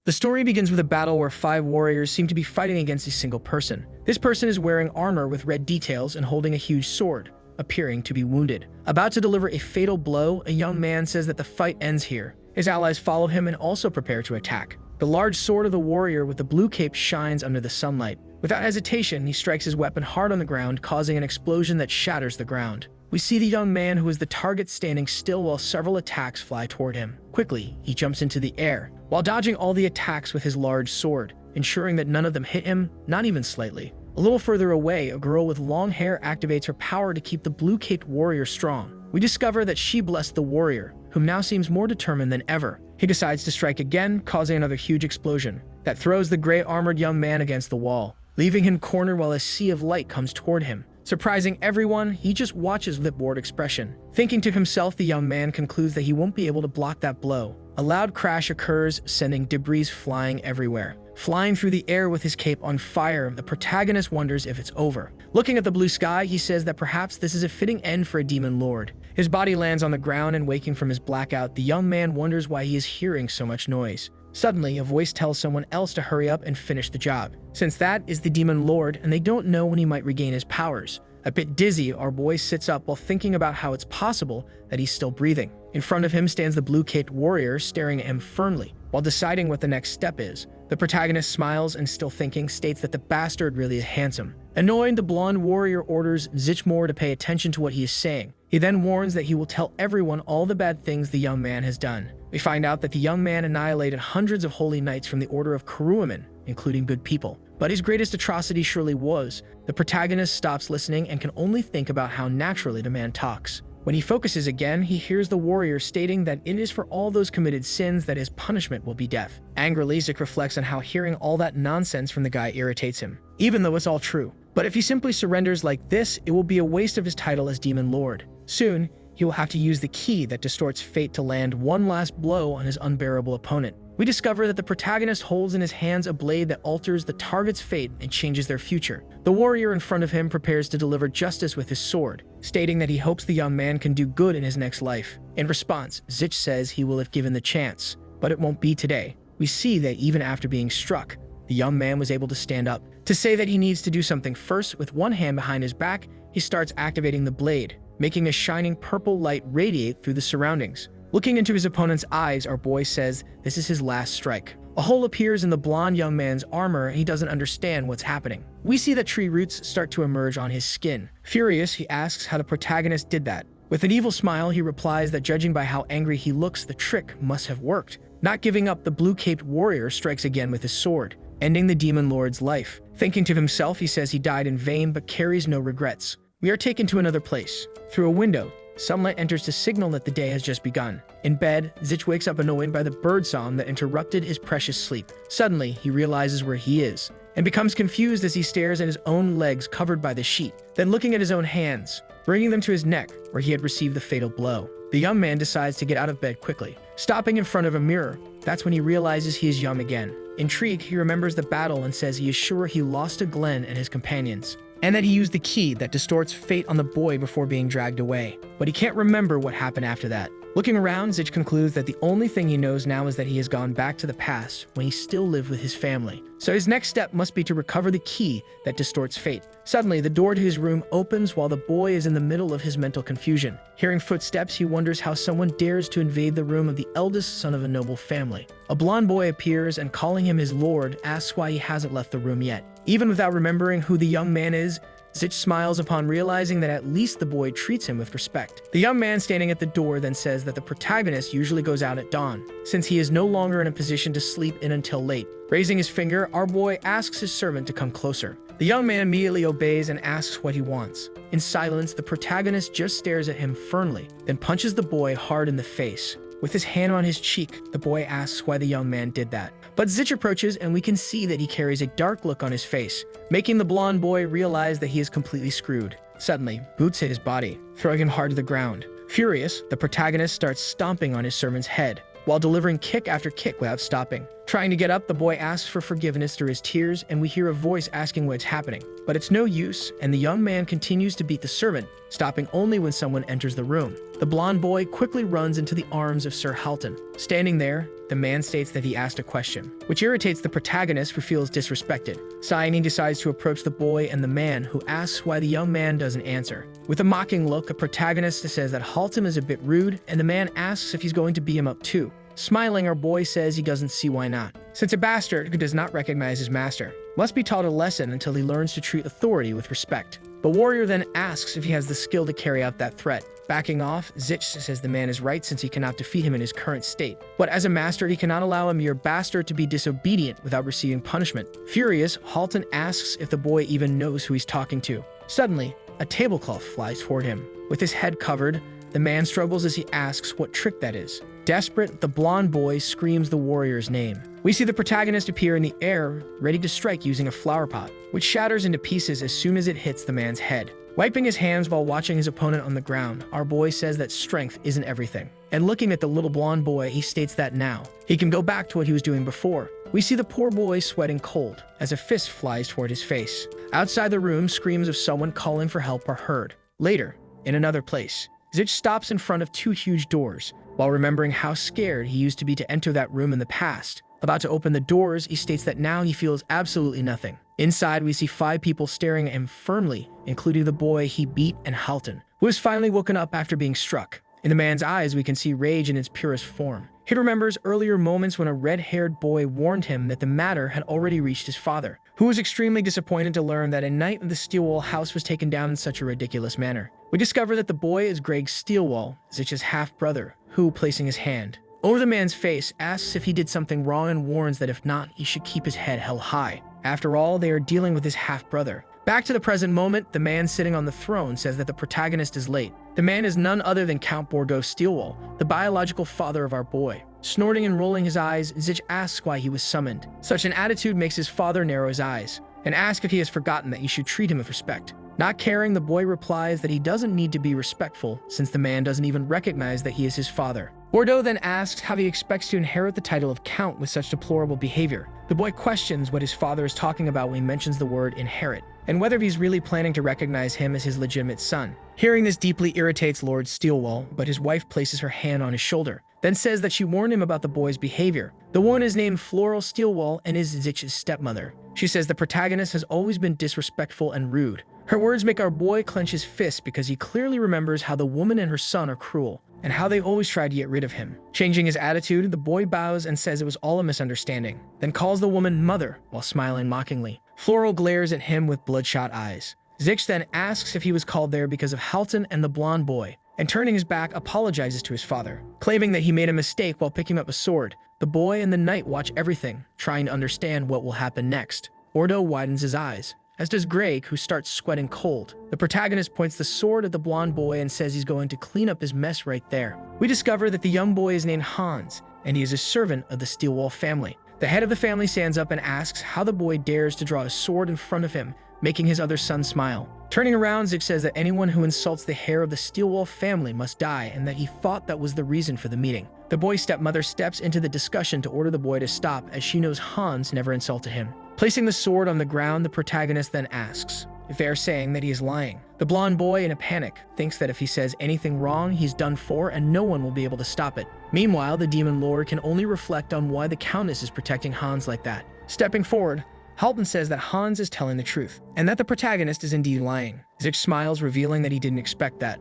The story begins with a battle where 5 warriors seem to be fighting against a single person. This person is wearing armor with red details and holding a huge sword, appearing to be wounded. About to deliver a fatal blow, a young man says that the fight ends here. His allies follow him and also prepare to attack. The large sword of the warrior with the blue cape shines under the sunlight. Without hesitation, he strikes his weapon hard on the ground, causing an explosion that shatters the ground. We see the young man who is the target standing still while several attacks fly toward him. Quickly, he jumps into the air, while dodging all the attacks with his large sword, ensuring that none of them hit him, not even slightly. A little further away, a girl with long hair activates her power to keep the blue-caped warrior strong. We discover that she blessed the warrior, whom now seems more determined than ever. He decides to strike again, causing another huge explosion that throws the gray-armored young man against the wall, leaving him cornered while a sea of light comes toward him. Surprising everyone, he just watches with bored expression. Thinking to himself, the young man concludes that he won't be able to block that blow. A loud crash occurs, sending debris flying everywhere. Flying through the air with his cape on fire, the protagonist wonders if it's over. Looking at the blue sky, he says that perhaps this is a fitting end for a demon lord. His body lands on the ground, and waking from his blackout, the young man wonders why he is hearing so much noise. Suddenly, a voice tells someone else to hurry up and finish the job, since that is the demon lord and they don't know when he might regain his powers. A bit dizzy, our boy sits up while thinking about how it's possible that he's still breathing. In front of him stands the blue-caped warrior, staring at him firmly, while deciding what the next step is. The protagonist smiles and, still thinking, states that the bastard really is handsome. Annoyed, the blonde warrior orders Zichmore to pay attention to what he is saying. He then warns that he will tell everyone all the bad things the young man has done. We find out that the young man annihilated hundreds of holy knights from the Order of Kuruaman, including good people. But his greatest atrocity surely was. The protagonist stops listening and can only think about how naturally the man talks. When he focuses again, he hears the warrior stating that it is for all those committed sins that his punishment will be death. Angrily, Zik reflects on how hearing all that nonsense from the guy irritates him, even though it's all true. But if he simply surrenders like this, it will be a waste of his title as Demon Lord. Soon, he will have to use the key that distorts fate to land one last blow on his unbearable opponent. We discover that the protagonist holds in his hands a blade that alters the target's fate and changes their future. The warrior in front of him prepares to deliver justice with his sword, stating that he hopes the young man can do good in his next life. In response, Zich says he will if given the chance, but it won't be today. We see that even after being struck, the young man was able to stand up. To say that he needs to do something first, with one hand behind his back, he starts activating the blade, making a shining purple light radiate through the surroundings. Looking into his opponent's eyes, our boy says this is his last strike. A hole appears in the blonde young man's armor and he doesn't understand what's happening. We see that tree roots start to emerge on his skin. Furious, he asks how the protagonist did that. With an evil smile, he replies that judging by how angry he looks, the trick must have worked. Not giving up, the blue-caped warrior strikes again with his sword, ending the demon lord's life. Thinking to himself, he says he died in vain but carries no regrets. We are taken to another place. Through a window, sunlight enters to signal that the day has just begun. In bed, Zich wakes up annoyed by the birdsong that interrupted his precious sleep. Suddenly, he realizes where he is, and becomes confused as he stares at his own legs covered by the sheet, then looking at his own hands, bringing them to his neck, where he had received the fatal blow. The young man decides to get out of bed quickly. Stopping in front of a mirror, that's when he realizes he is young again. Intrigued, he remembers the battle and says he is sure he lost to Glenn and his companions, and that he used the key that distorts fate on the boy before being dragged away. But he can't remember what happened after that. Looking around, Zich concludes that the only thing he knows now is that he has gone back to the past when he still lived with his family. So his next step must be to recover the key that distorts fate. Suddenly, the door to his room opens while the boy is in the middle of his mental confusion. Hearing footsteps, he wonders how someone dares to invade the room of the eldest son of a noble family. A blonde boy appears and, calling him his lord, asks why he hasn't left the room yet. Even without remembering who the young man is, Zich smiles upon realizing that at least the boy treats him with respect. The young man standing at the door then says that the protagonist usually goes out at dawn, since he is no longer in a position to sleep in until late. Raising his finger, our boy asks his servant to come closer. The young man immediately obeys and asks what he wants. In silence, the protagonist just stares at him firmly, then punches the boy hard in the face. With his hand on his cheek, the boy asks why the young man did that. But Zich approaches and we can see that he carries a dark look on his face, making the blonde boy realize that he is completely screwed. Suddenly, boots hit his body, throwing him hard to the ground. Furious, the protagonist starts stomping on his servant's head, while delivering kick after kick without stopping. Trying to get up, the boy asks for forgiveness through his tears, and we hear a voice asking what's happening. But it's no use, and the young man continues to beat the servant, stopping only when someone enters the room. The blonde boy quickly runs into the arms of Sir Halton. Standing there, the man states that he asked a question, which irritates the protagonist, who feels disrespected. Sighing, he decides to approach the boy and the man, who asks why the young man doesn't answer. With a mocking look, the protagonist says that Halton is a bit rude, and the man asks if he's going to beat him up too. Smiling, our boy says he doesn't see why not, since a bastard who does not recognize his master must be taught a lesson until he learns to treat authority with respect. The warrior then asks if he has the skill to carry out that threat. Backing off, Zich says the man is right, since he cannot defeat him in his current state. But as a master, he cannot allow a mere bastard to be disobedient without receiving punishment. Furious, Halton asks if the boy even knows who he's talking to. Suddenly, a tablecloth flies toward him. With his head covered, the man struggles as he asks what trick that is. Desperate, the blonde boy screams the warrior's name. We see the protagonist appear in the air, ready to strike using a flower pot, which shatters into pieces as soon as it hits the man's head. Wiping his hands while watching his opponent on the ground, our boy says that strength isn't everything. And looking at the little blonde boy, he states that now he can go back to what he was doing before. We see the poor boy sweating cold as a fist flies toward his face. Outside the room, screams of someone calling for help are heard. Later, in another place, Zich stops in front of two huge doors. While remembering how scared he used to be to enter that room in the past, about to open the doors, he states that now he feels absolutely nothing. Inside, we see 5 people staring at him firmly, including the boy he beat and Halton, who has finally woken up after being struck. In the man's eyes, we can see rage in its purest form. He remembers earlier moments when a red-haired boy warned him that the matter had already reached his father, who was extremely disappointed to learn that a knight of the Steelwall house was taken down in such a ridiculous manner. We discover that the boy is Greg Steelwall, Zich's half-brother, who, placing his hand over the man's face, asks if he did something wrong and warns that if not, he should keep his head held high. After all, they are dealing with his half-brother. Back to the present moment, the man sitting on the throne says that the protagonist is late. The man is none other than Count Bordeaux Steelwall, the biological father of our boy. Snorting and rolling his eyes, Zich asks why he was summoned. Such an attitude makes his father narrow his eyes and ask if he has forgotten that he should treat him with respect. Not caring, the boy replies that he doesn't need to be respectful, since the man doesn't even recognize that he is his father. Bordeaux then asks how he expects to inherit the title of Count with such deplorable behavior. The boy questions what his father is talking about when he mentions the word inherit, and whether he's really planning to recognize him as his legitimate son. Hearing this deeply irritates Lord Steelwall, but his wife places her hand on his shoulder, then says that she warned him about the boy's behavior. The woman is named Floral Steelwall and is Zich's stepmother. She says the protagonist has always been disrespectful and rude. Her words make our boy clench his fist because he clearly remembers how the woman and her son are cruel, and how they always tried to get rid of him. Changing his attitude, the boy bows and says it was all a misunderstanding, then calls the woman mother while smiling mockingly. Floral glares at him with bloodshot eyes. Zich then asks if he was called there because of Halton and the blonde boy, and turning his back, apologizes to his father, claiming that he made a mistake while picking up a sword. The boy and the knight watch everything, trying to understand what will happen next. Bordeaux widens his eyes, as does Greg, who starts sweating cold. The protagonist points the sword at the blonde boy and says he's going to clean up his mess right there. We discover that the young boy is named Hans, and he is a servant of the Steelwall family. The head of the family stands up and asks how the boy dares to draw a sword in front of him, making his other son smile. Turning around, Zich says that anyone who insults the heir of the Steelwall family must die, and that he thought that was the reason for the meeting. The boy's stepmother steps into the discussion to order the boy to stop, as she knows Hans never insulted him. Placing the sword on the ground, the protagonist then asks if they are saying that he is lying. The blonde boy, in a panic, thinks that if he says anything wrong, he's done for and no one will be able to stop it. Meanwhile, the demon lord can only reflect on why the Countess is protecting Hans like that. Stepping forward, Halton says that Hans is telling the truth, and that the protagonist is indeed lying. Zich smiles, revealing that he didn't expect that.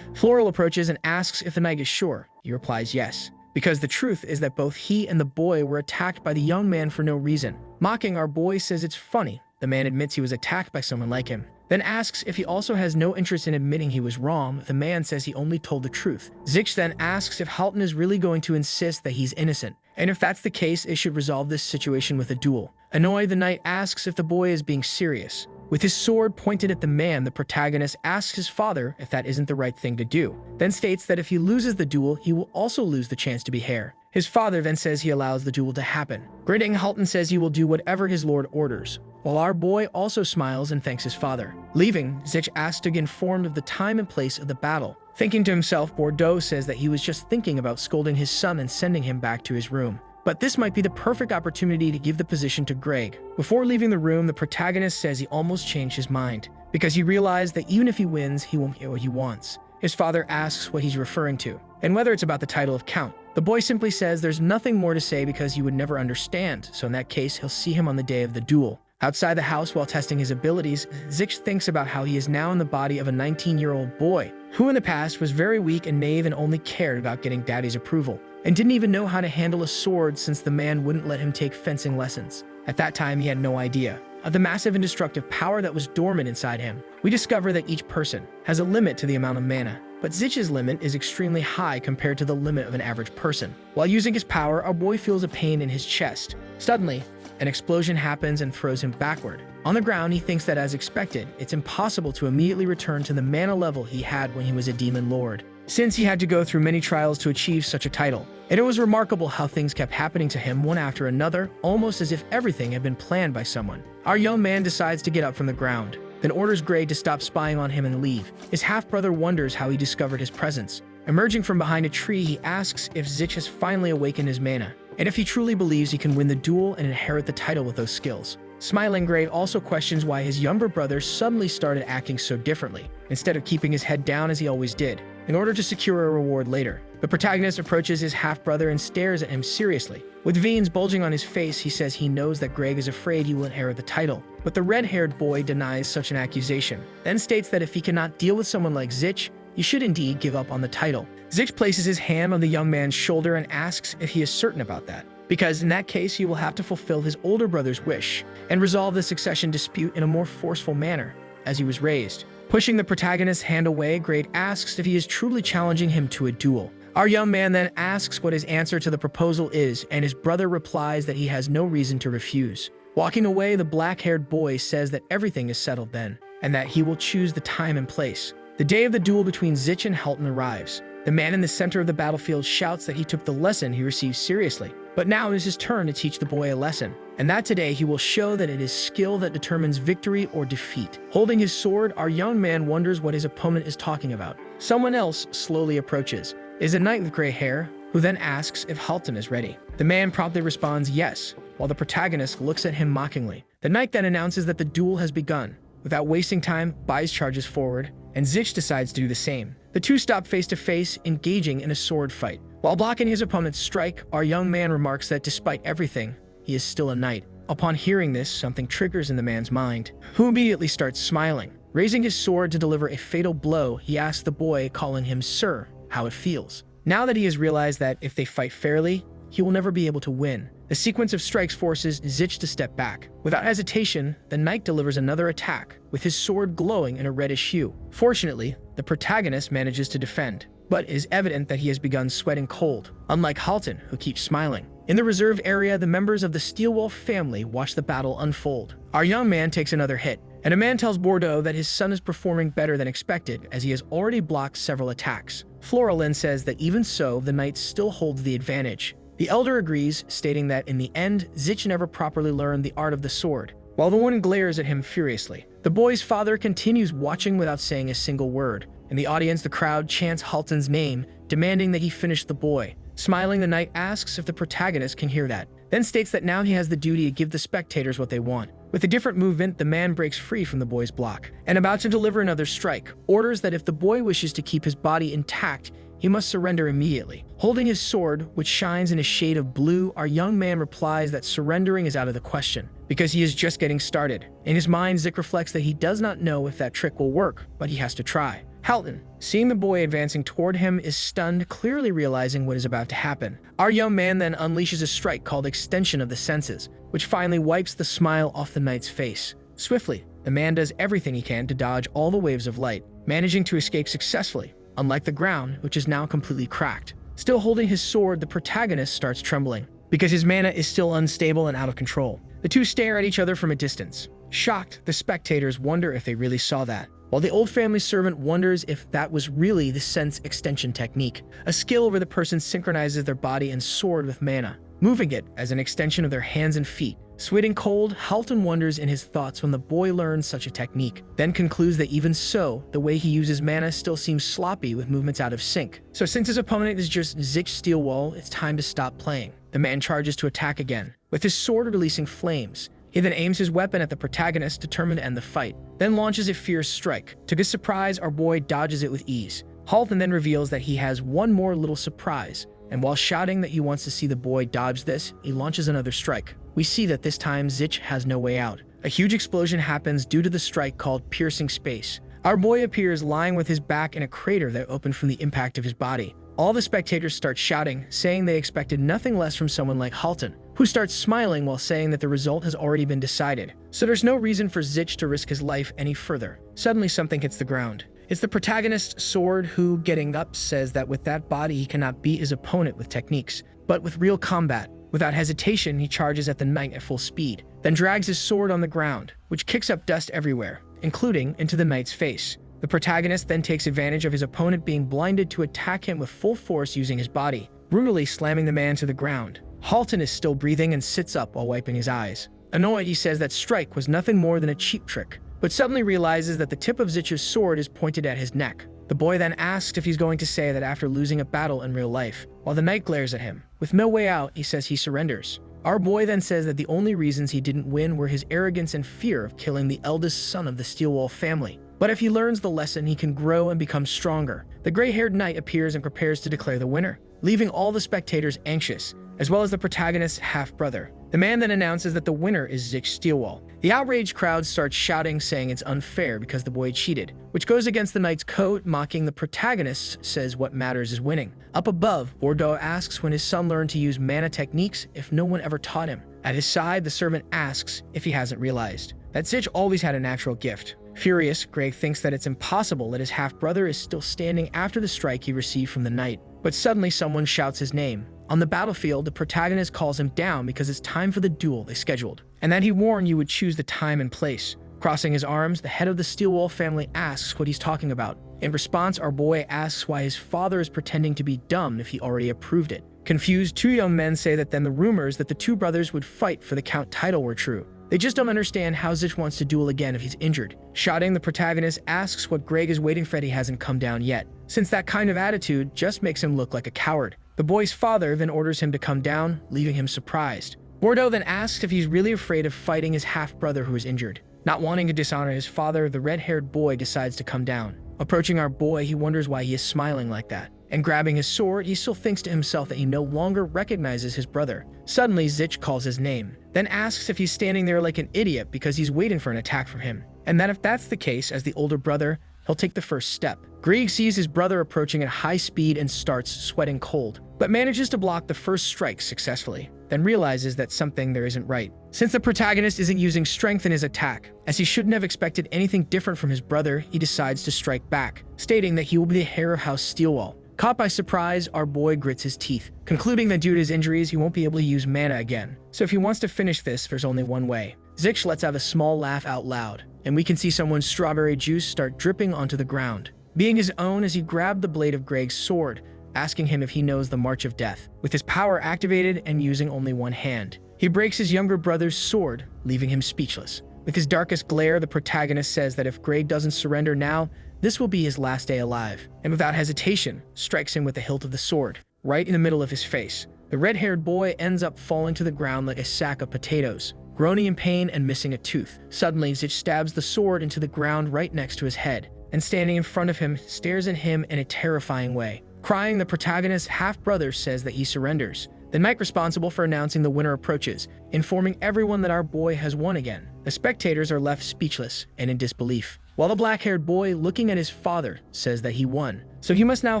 Floral approaches and asks if the knight is sure. He replies yes, because the truth is that both he and the boy were attacked by the young man for no reason. Mocking, our boy says it's funny. The man admits he was attacked by someone like him, then asks if he also has no interest in admitting he was wrong. The man says he only told the truth. Zich then asks if Halton is really going to insist that he's innocent, and if that's the case, it should resolve this situation with a duel. Annoyed, the knight asks if the boy is being serious. With his sword pointed at the man, the protagonist asks his father if that isn't the right thing to do, then states that if he loses the duel, he will also lose the chance to be heir. His father then says he allows the duel to happen. Grinning, Halton says he will do whatever his lord orders, while our boy also smiles and thanks his father. Leaving, Zich asks to get informed of the time and place of the battle. Thinking to himself, Bordeaux says that he was just thinking about scolding his son and sending him back to his room. But this might be the perfect opportunity to give the position to Greg. Before leaving the room, the protagonist says he almost changed his mind, because he realized that even if he wins, he won't get what he wants. His father asks what he's referring to, and whether it's about the title of Count. The boy simply says there's nothing more to say because you would never understand, so in that case, he'll see him on the day of the duel. Outside the house while testing his abilities, Zich thinks about how he is now in the body of a 19-year-old boy, who in the past was very weak and naive and only cared about getting daddy's approval, and didn't even know how to handle a sword since the man wouldn't let him take fencing lessons. At that time, he had no idea of the massive and destructive power that was dormant inside him. We discover that each person has a limit to the amount of mana, but Zich's limit is extremely high compared to the limit of an average person. While using his power, our boy feels a pain in his chest. Suddenly, an explosion happens and throws him backward. On the ground, he thinks that as expected, it's impossible to immediately return to the mana level he had when he was a demon lord, since he had to go through many trials to achieve such a title. And it was remarkable how things kept happening to him one after another, almost as if everything had been planned by someone. Our young man decides to get up from the ground, then orders Gray to stop spying on him and leave. His half-brother wonders how he discovered his presence. Emerging from behind a tree, he asks if Zich has finally awakened his mana, and if he truly believes he can win the duel and inherit the title with those skills. Smiling, Gray also questions why his younger brother suddenly started acting so differently, instead of keeping his head down as he always did, in order to secure a reward later. The protagonist approaches his half-brother and stares at him seriously. With veins bulging on his face, he says he knows that Greg is afraid he will inherit the title, but the red-haired boy denies such an accusation, then states that if he cannot deal with someone like Zich, he should indeed give up on the title. Zich places his hand on the young man's shoulder and asks if he is certain about that, because in that case he will have to fulfill his older brother's wish and resolve the succession dispute in a more forceful manner, as he was raised. Pushing the protagonist's hand away, Grade asks if he is truly challenging him to a duel. Our young man then asks what his answer to the proposal is, and his brother replies that he has no reason to refuse. Walking away, the black-haired boy says that everything is settled then, and that he will choose the time and place. The day of the duel between Zich and Halton arrives. The man in the center of the battlefield shouts that he took the lesson he received seriously, but now it is his turn to teach the boy a lesson, and that today he will show that it is skill that determines victory or defeat. Holding his sword, our young man wonders what his opponent is talking about. Someone else slowly approaches. It is a knight with gray hair, who then asks if Halton is ready. The man promptly responds yes, while the protagonist looks at him mockingly. The knight then announces that the duel has begun. Without wasting time, Bai charges forward, and Zich decides to do the same. The two stop face to face, engaging in a sword fight. While blocking his opponent's strike, our young man remarks that despite everything, he is still a knight. Upon hearing this, something triggers in the man's mind, who immediately starts smiling. Raising his sword to deliver a fatal blow, he asks the boy, calling him Sir, how it feels. Now that he has realized that if they fight fairly, he will never be able to win. The sequence of strikes forces Zich to step back. Without hesitation, the knight delivers another attack, with his sword glowing in a reddish hue. Fortunately, the protagonist manages to defend, but it is evident that he has begun sweating cold, unlike Halton, who keeps smiling. In the reserve area, the members of the Steelwolf family watch the battle unfold. Our young man takes another hit, and a man tells Bordeaux that his son is performing better than expected as he has already blocked several attacks. Floralyn says that even so, the knight still holds the advantage. The elder agrees, stating that in the end, Zich never properly learned the art of the sword, while the one glares at him furiously. The boy's father continues watching without saying a single word. In the audience, the crowd chants Halton's name, demanding that he finish the boy. Smiling, the knight asks if the protagonist can hear that, then states that now he has the duty to give the spectators what they want. With a different movement, the man breaks free from the boy's block, and about to deliver another strike, orders that if the boy wishes to keep his body intact, he must surrender immediately. Holding his sword, which shines in a shade of blue, our young man replies that surrendering is out of the question, because he is just getting started. In his mind, Zich reflects that he does not know if that trick will work, but he has to try. Halton, seeing the boy advancing toward him, is stunned, clearly realizing what is about to happen. Our young man then unleashes a strike called Extension of the Senses, which finally wipes the smile off the knight's face. Swiftly, the man does everything he can to dodge all the waves of light, managing to escape successfully, unlike the ground, which is now completely cracked. Still holding his sword, the protagonist starts trembling, because his mana is still unstable and out of control. The two stare at each other from a distance. Shocked, the spectators wonder if they really saw that, while the old family servant wonders if that was really the sense extension technique, a skill where the person synchronizes their body and sword with mana, moving it as an extension of their hands and feet. Sweating cold, Halton wonders in his thoughts when the boy learns such a technique, then concludes that even so, the way he uses mana still seems sloppy with movements out of sync. So since his opponent is just Zich Steelwall, it's time to stop playing. The man charges to attack again, with his sword releasing flames. He then aims his weapon at the protagonist, determined to end the fight, then launches a fierce strike. To his surprise, our boy dodges it with ease. Halton then reveals that he has one more little surprise, and while shouting that he wants to see the boy dodge this, he launches another strike. We see that this time Zich has no way out. A huge explosion happens due to the strike called piercing space. Our boy appears lying with his back in a crater that opened from the impact of his body. All the spectators start shouting, saying they expected nothing less from someone like Halton, who starts smiling while saying that the result has already been decided. So there's no reason for Zich to risk his life any further. Suddenly something hits the ground. It's the protagonist's sword who, getting up, says that with that body he cannot beat his opponent with techniques, but with real combat. Without hesitation, he charges at the knight at full speed, then drags his sword on the ground, which kicks up dust everywhere, including into the knight's face. The protagonist then takes advantage of his opponent being blinded to attack him with full force using his body, brutally slamming the man to the ground. Halton is still breathing and sits up while wiping his eyes. Annoyed, he says that strike was nothing more than a cheap trick, but suddenly realizes that the tip of Zich's sword is pointed at his neck. The boy then asks if he's going to say that after losing a battle in real life, while the knight glares at him. With no way out, he says he surrenders. Our boy then says that the only reasons he didn't win were his arrogance and fear of killing the eldest son of the Steelwall family. But if he learns the lesson, he can grow and become stronger. The gray-haired knight appears and prepares to declare the winner, leaving all the spectators anxious, as well as the protagonist's half-brother. The man then announces that the winner is Zich Steelwall. The outraged crowd starts shouting, saying it's unfair because the boy cheated, which goes against the knight's code. Mocking the protagonist, says what matters is winning. Up above, Bordeaux asks when his son learned to use mana techniques if no one ever taught him. At his side, the servant asks if he hasn't realized that Zich always had a natural gift. Furious, Greg thinks that it's impossible that his half-brother is still standing after the strike he received from the knight. But suddenly someone shouts his name. On the battlefield, the protagonist calls him down because it's time for the duel they scheduled, and that he warned you would choose the time and place. Crossing his arms, the head of the Steelwall family asks what he's talking about. In response, our boy asks why his father is pretending to be dumb if he already approved it. Confused, two young men say that then the rumors that the two brothers would fight for the Count title were true. They just don't understand how Zich wants to duel again if he's injured. Shouting, the protagonist asks what Greg is waiting for. He hasn't come down yet, since that kind of attitude just makes him look like a coward. The boy's father then orders him to come down, leaving him surprised. Bordeaux then asks if he's really afraid of fighting his half-brother who is injured. Not wanting to dishonor his father, the red-haired boy decides to come down. Approaching our boy, he wonders why he is smiling like that. And grabbing his sword, he still thinks to himself that he no longer recognizes his brother. Suddenly, Zich calls his name, then asks if he's standing there like an idiot because he's waiting for an attack from him. And that if that's the case, as the older brother, he'll take the first step. Grieg sees his brother approaching at high speed and starts sweating cold, but manages to block the first strike successfully, then realizes that something there isn't right. Since the protagonist isn't using strength in his attack, as he shouldn't have expected anything different from his brother, he decides to strike back, stating that he will be the heir of House Steelwall. Caught by surprise, our boy grits his teeth, concluding that due to his injuries, he won't be able to use mana again. So if he wants to finish this, there's only one way. Zich lets out a small laugh out loud, and we can see someone's strawberry juice start dripping onto the ground, being his own as he grabbed the blade of Greg's sword, asking him if he knows the March of Death. With his power activated and using only one hand, he breaks his younger brother's sword, leaving him speechless. With his darkest glare, the protagonist says that if Greg doesn't surrender now, this will be his last day alive, and without hesitation, strikes him with the hilt of the sword, right in the middle of his face. The red-haired boy ends up falling to the ground like a sack of potatoes, groaning in pain and missing a tooth. Suddenly, Zich stabs the sword into the ground right next to his head, and standing in front of him, stares at him in a terrifying way. Crying, the protagonist's half-brother says that he surrenders. The knight responsible for announcing the winner approaches, informing everyone that our boy has won again. The spectators are left speechless and in disbelief, while the black-haired boy, looking at his father, says that he won. So he must now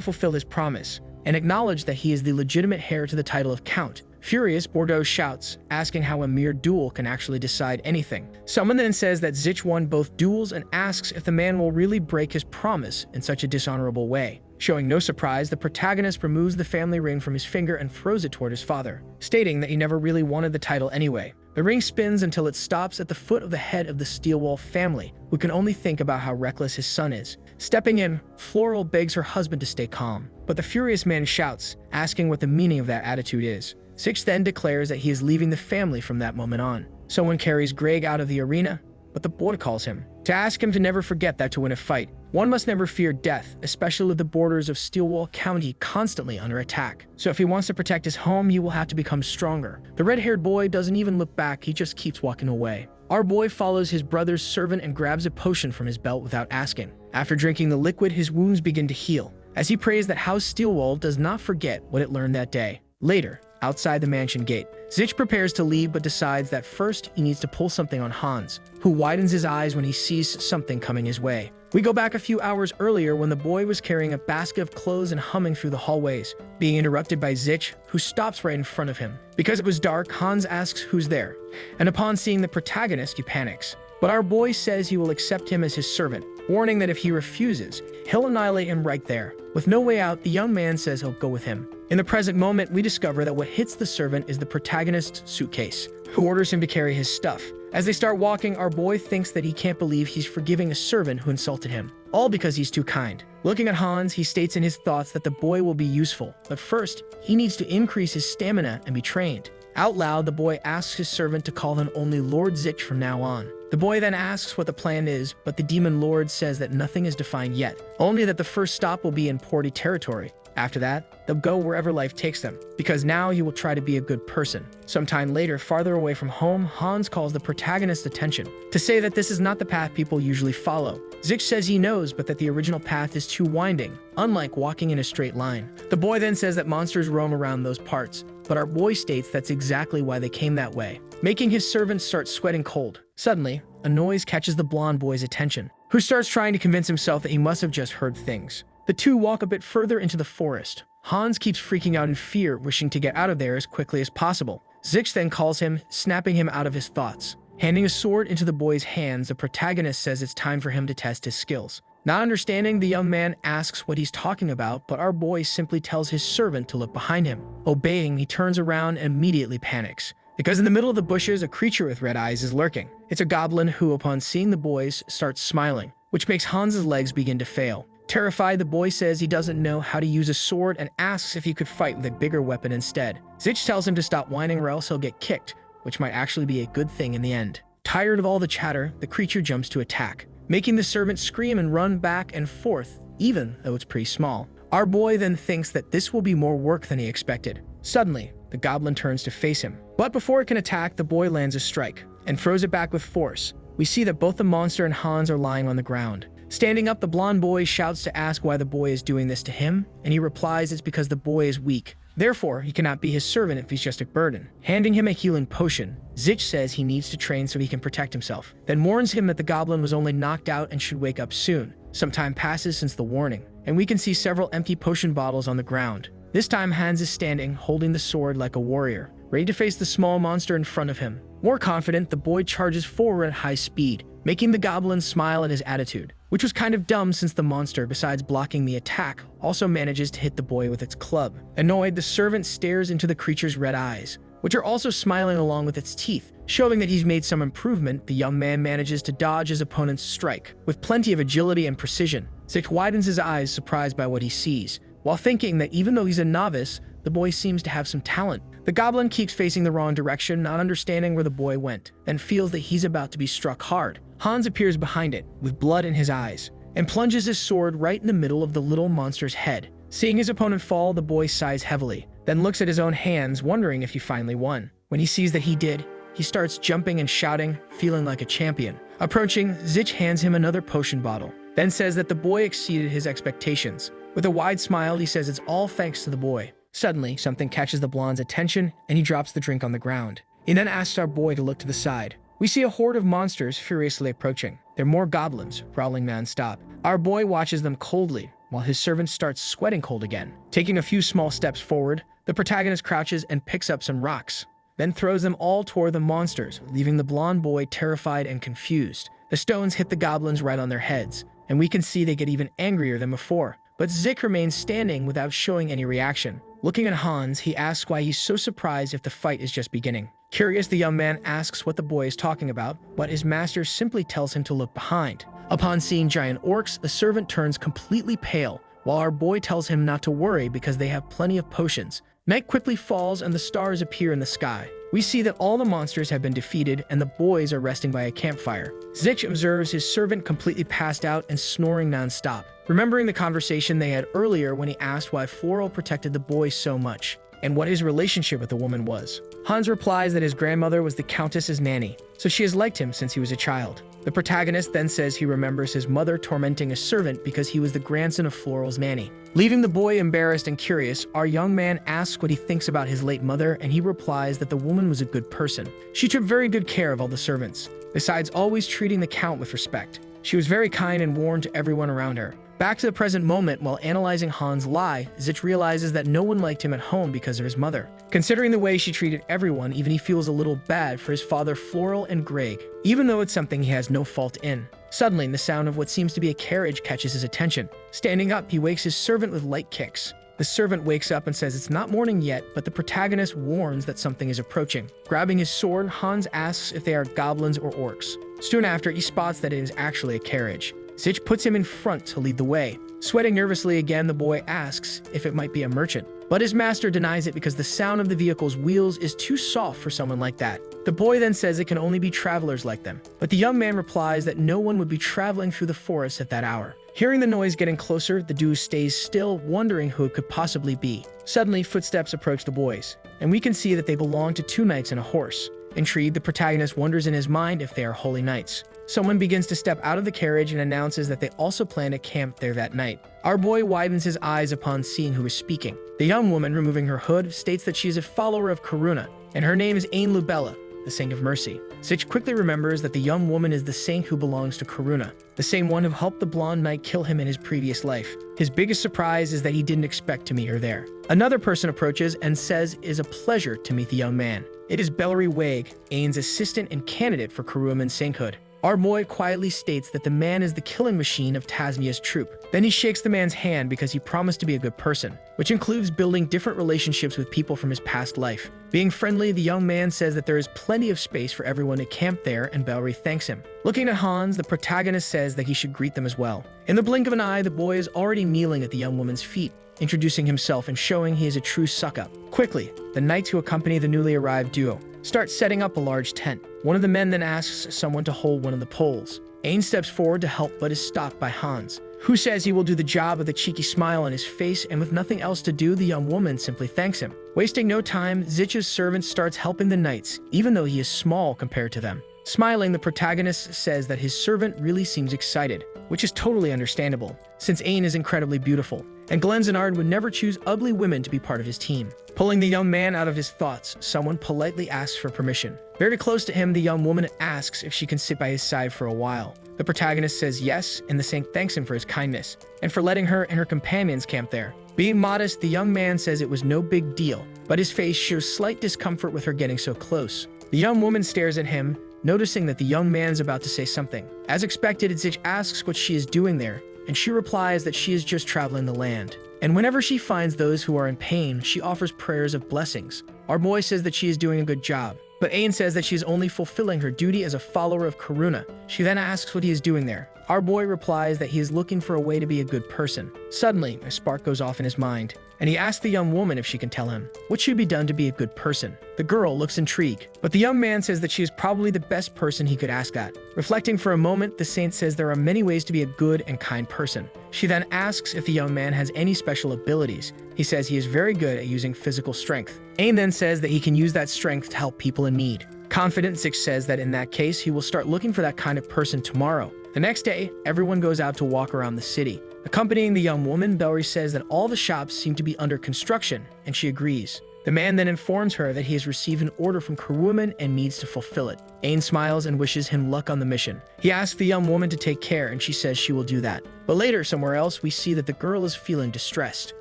fulfill his promise, and acknowledge that he is the legitimate heir to the title of Count. Furious, Bordeaux shouts, asking how a mere duel can actually decide anything. Someone then says that Zich won both duels and asks if the man will really break his promise in such a dishonorable way. Showing no surprise, the protagonist removes the family ring from his finger and throws it toward his father, stating that he never really wanted the title anyway. The ring spins until it stops at the foot of the head of the Steelwall family, who can only think about how reckless his son is. Stepping in, Floral begs her husband to stay calm, but the furious man shouts, asking what the meaning of that attitude is. Zich then declares that he is leaving the family from that moment on. Someone carries Greg out of the arena, but the boy calls him to ask him to never forget that to win a fight, one must never fear death, especially with the borders of Steelwall County constantly under attack. So if he wants to protect his home, he will have to become stronger. The red-haired boy doesn't even look back, he just keeps walking away. Our boy follows his brother's servant and grabs a potion from his belt without asking. After drinking the liquid, his wounds begin to heal, as he prays that House Steelwall does not forget what it learned that day. Later, outside the mansion gate, Zich prepares to leave but decides that first he needs to pull something on Hans, who widens his eyes when he sees something coming his way. We go back a few hours earlier when the boy was carrying a basket of clothes and humming through the hallways, being interrupted by Zich, who stops right in front of him. Because it was dark, Hans asks who's there, and upon seeing the protagonist, he panics. But our boy says he will accept him as his servant, warning that if he refuses, he'll annihilate him right there. With no way out, the young man says he'll go with him. In the present moment, we discover that what hits the servant is the protagonist's suitcase, who orders him to carry his stuff. As they start walking, our boy thinks that he can't believe he's forgiving a servant who insulted him, all because he's too kind. Looking at Hans, he states in his thoughts that the boy will be useful, but first, he needs to increase his stamina and be trained. Out loud, the boy asks his servant to call him only Lord Zich from now on. The boy then asks what the plan is, but the demon lord says that nothing is defined yet, only that the first stop will be in Porty territory. After that, they'll go wherever life takes them, because now he will try to be a good person. Sometime later, farther away from home, Hans calls the protagonist's attention to say that this is not the path people usually follow. Zich says he knows, but that the original path is too winding, unlike walking in a straight line. The boy then says that monsters roam around those parts, but our boy states that's exactly why they came that way, making his servant start sweating cold. Suddenly, a noise catches the blonde boy's attention, who starts trying to convince himself that he must have just heard things. The two walk a bit further into the forest. Hans keeps freaking out in fear, wishing to get out of there as quickly as possible. Zich then calls him, snapping him out of his thoughts. Handing a sword into the boy's hands, the protagonist says it's time for him to test his skills. Not understanding, the young man asks what he's talking about, but our boy simply tells his servant to look behind him. Obeying, he turns around and immediately panics, because in the middle of the bushes, a creature with red eyes is lurking. It's a goblin who, upon seeing the boys, starts smiling, which makes Hans's legs begin to fail. Terrified, the boy says he doesn't know how to use a sword and asks if he could fight with a bigger weapon instead. Zich tells him to stop whining or else he'll get kicked, which might actually be a good thing in the end. Tired of all the chatter, the creature jumps to attack, making the servant scream and run back and forth, even though it's pretty small. Our boy then thinks that this will be more work than he expected. Suddenly, the goblin turns to face him, but before it can attack, the boy lands a strike and throws it back with force. We see that both the monster and Hans are lying on the ground. Standing up, the blonde boy shouts to ask why the boy is doing this to him, and he replies it's because the boy is weak. Therefore, he cannot be his servant if he's just a burden. Handing him a healing potion, Zich says he needs to train so he can protect himself, then warns him that the goblin was only knocked out and should wake up soon. Some time passes since the warning, and we can see several empty potion bottles on the ground. This time, Hans is standing, holding the sword like a warrior, ready to face the small monster in front of him. More confident, the boy charges forward at high speed, making the goblin smile at his attitude, which was kind of dumb since the monster, besides blocking the attack, also manages to hit the boy with its club. Annoyed, the servant stares into the creature's red eyes, which are also smiling along with its teeth, showing that he's made some improvement. The young man manages to dodge his opponent's strike with plenty of agility and precision. Zich widens his eyes, surprised by what he sees, while thinking that even though he's a novice, the boy seems to have some talent. The goblin keeps facing the wrong direction, not understanding where the boy went, and feels that he's about to be struck hard. Hans appears behind it, with blood in his eyes, and plunges his sword right in the middle of the little monster's head. Seeing his opponent fall, the boy sighs heavily, then looks at his own hands, wondering if he finally won. When he sees that he did, he starts jumping and shouting, feeling like a champion. Approaching, Zich hands him another potion bottle, then says that the boy exceeded his expectations. With a wide smile, he says it's all thanks to the boy. Suddenly, something catches the blonde's attention, and he drops the drink on the ground. He then asks our boy to look to the side. We see a horde of monsters furiously approaching. They're more goblins, growling non-stop. Our boy watches them coldly, while his servant starts sweating cold again. Taking a few small steps forward, the protagonist crouches and picks up some rocks, then throws them all toward the monsters, leaving the blonde boy terrified and confused. The stones hit the goblins right on their heads, and we can see they get even angrier than before. But Zich remains standing without showing any reaction. Looking at Hans, he asks why he's so surprised if the fight is just beginning. Curious, the young man asks what the boy is talking about, but his master simply tells him to look behind. Upon seeing giant orcs, the servant turns completely pale, while our boy tells him not to worry because they have plenty of potions. Night quickly falls and the stars appear in the sky. We see that all the monsters have been defeated and the boys are resting by a campfire. Zich observes his servant completely passed out and snoring non-stop, remembering the conversation they had earlier when he asked why Floral protected the boy so much, and what his relationship with the woman was. Hans replies that his grandmother was the Countess's nanny, so she has liked him since he was a child. The protagonist then says he remembers his mother tormenting a servant because he was the grandson of Floral's nanny. Leaving the boy embarrassed and curious, our young man asks what he thinks about his late mother, and he replies that the woman was a good person. She took very good care of all the servants, besides always treating the count with respect. She was very kind and warm to everyone around her. Back to the present moment, while analyzing Han's lie, Zich realizes that no one liked him at home because of his mother. Considering the way she treated everyone, even he feels a little bad for his father Floral and Greg, even though it's something he has no fault in. Suddenly, the sound of what seems to be a carriage catches his attention. Standing up, he wakes his servant with light kicks. The servant wakes up and says it's not morning yet, but the protagonist warns that something is approaching. Grabbing his sword, Hans asks if they are goblins or orcs. Soon after, he spots that it is actually a carriage. Zich puts him in front to lead the way. Sweating nervously again, the boy asks if it might be a merchant, but his master denies it because the sound of the vehicle's wheels is too soft for someone like that. The boy then says it can only be travelers like them, but the young man replies that no one would be traveling through the forest at that hour. Hearing the noise getting closer, the dude stays still, wondering who it could possibly be. Suddenly, footsteps approach the boys, and we can see that they belong to two knights and a horse. Intrigued, the protagonist wonders in his mind if they are holy knights. Someone begins to step out of the carriage and announces that they also plan to camp there that night. Our boy widens his eyes upon seeing who is speaking. The young woman, removing her hood, states that she is a follower of Karuna, and her name is Ain Lubella, the Saint of Mercy. Zich quickly remembers that the young woman is the saint who belongs to Karuna, the same one who helped the blonde knight kill him in his previous life. His biggest surprise is that he didn't expect to meet her there. Another person approaches and says it is a pleasure to meet the young man. It is Bellery Wag, Ain's assistant and candidate for Karuman sainthood. Our boy quietly states that the man is the killing machine of Tasmia's troop. Then he shakes the man's hand because he promised to be a good person, which includes building different relationships with people from his past life. Being friendly, the young man says that there is plenty of space for everyone to camp there, and Bellery thanks him. Looking at Hans, the protagonist says that he should greet them as well. In the blink of an eye, the boy is already kneeling at the young woman's feet, introducing himself and showing he is a true suck-up. Quickly, the knights who accompany the newly arrived duo start setting up a large tent. One of the men then asks someone to hold one of the poles. Ain steps forward to help but is stopped by Hans, who says he will do the job with a cheeky smile on his face, and with nothing else to do, the young woman simply thanks him. Wasting no time, Zich's servant starts helping the knights, even though he is small compared to them. Smiling, the protagonist says that his servant really seems excited, which is totally understandable, since Ain is incredibly beautiful, and Glenzanard would never choose ugly women to be part of his team. Pulling the young man out of his thoughts, someone politely asks for permission. Very close to him, the young woman asks if she can sit by his side for a while. The protagonist says yes, and the saint thanks him for his kindness, and for letting her and her companions camp there. Being modest, the young man says it was no big deal, but his face shows slight discomfort with her getting so close. The young woman stares at him, noticing that the young man is about to say something. As expected, Zich asks what she is doing there, and she replies that she is just traveling the land. And whenever she finds those who are in pain, she offers prayers of blessings. Our boy says that she is doing a good job, but Ain says that she is only fulfilling her duty as a follower of Karuna. She then asks what he is doing there. Our boy replies that he is looking for a way to be a good person. Suddenly, a spark goes off in his mind, and he asks the young woman if she can tell him what should be done to be a good person. The girl looks intrigued, but the young man says that she is probably the best person he could ask at. Reflecting for a moment, the saint says there are many ways to be a good and kind person. She then asks if the young man has any special abilities. He says he is very good at using physical strength. Ain then says that he can use that strength to help people in need. Confident, Zich says that in that case, he will start looking for that kind of person tomorrow. The next day, everyone goes out to walk around the city. Accompanying the young woman, Bellery says that all the shops seem to be under construction, and she agrees. The man then informs her that he has received an order from Karuman and needs to fulfill it. Ain smiles and wishes him luck on the mission. He asks the young woman to take care, and she says she will do that. But later, somewhere else, we see that the girl is feeling distressed.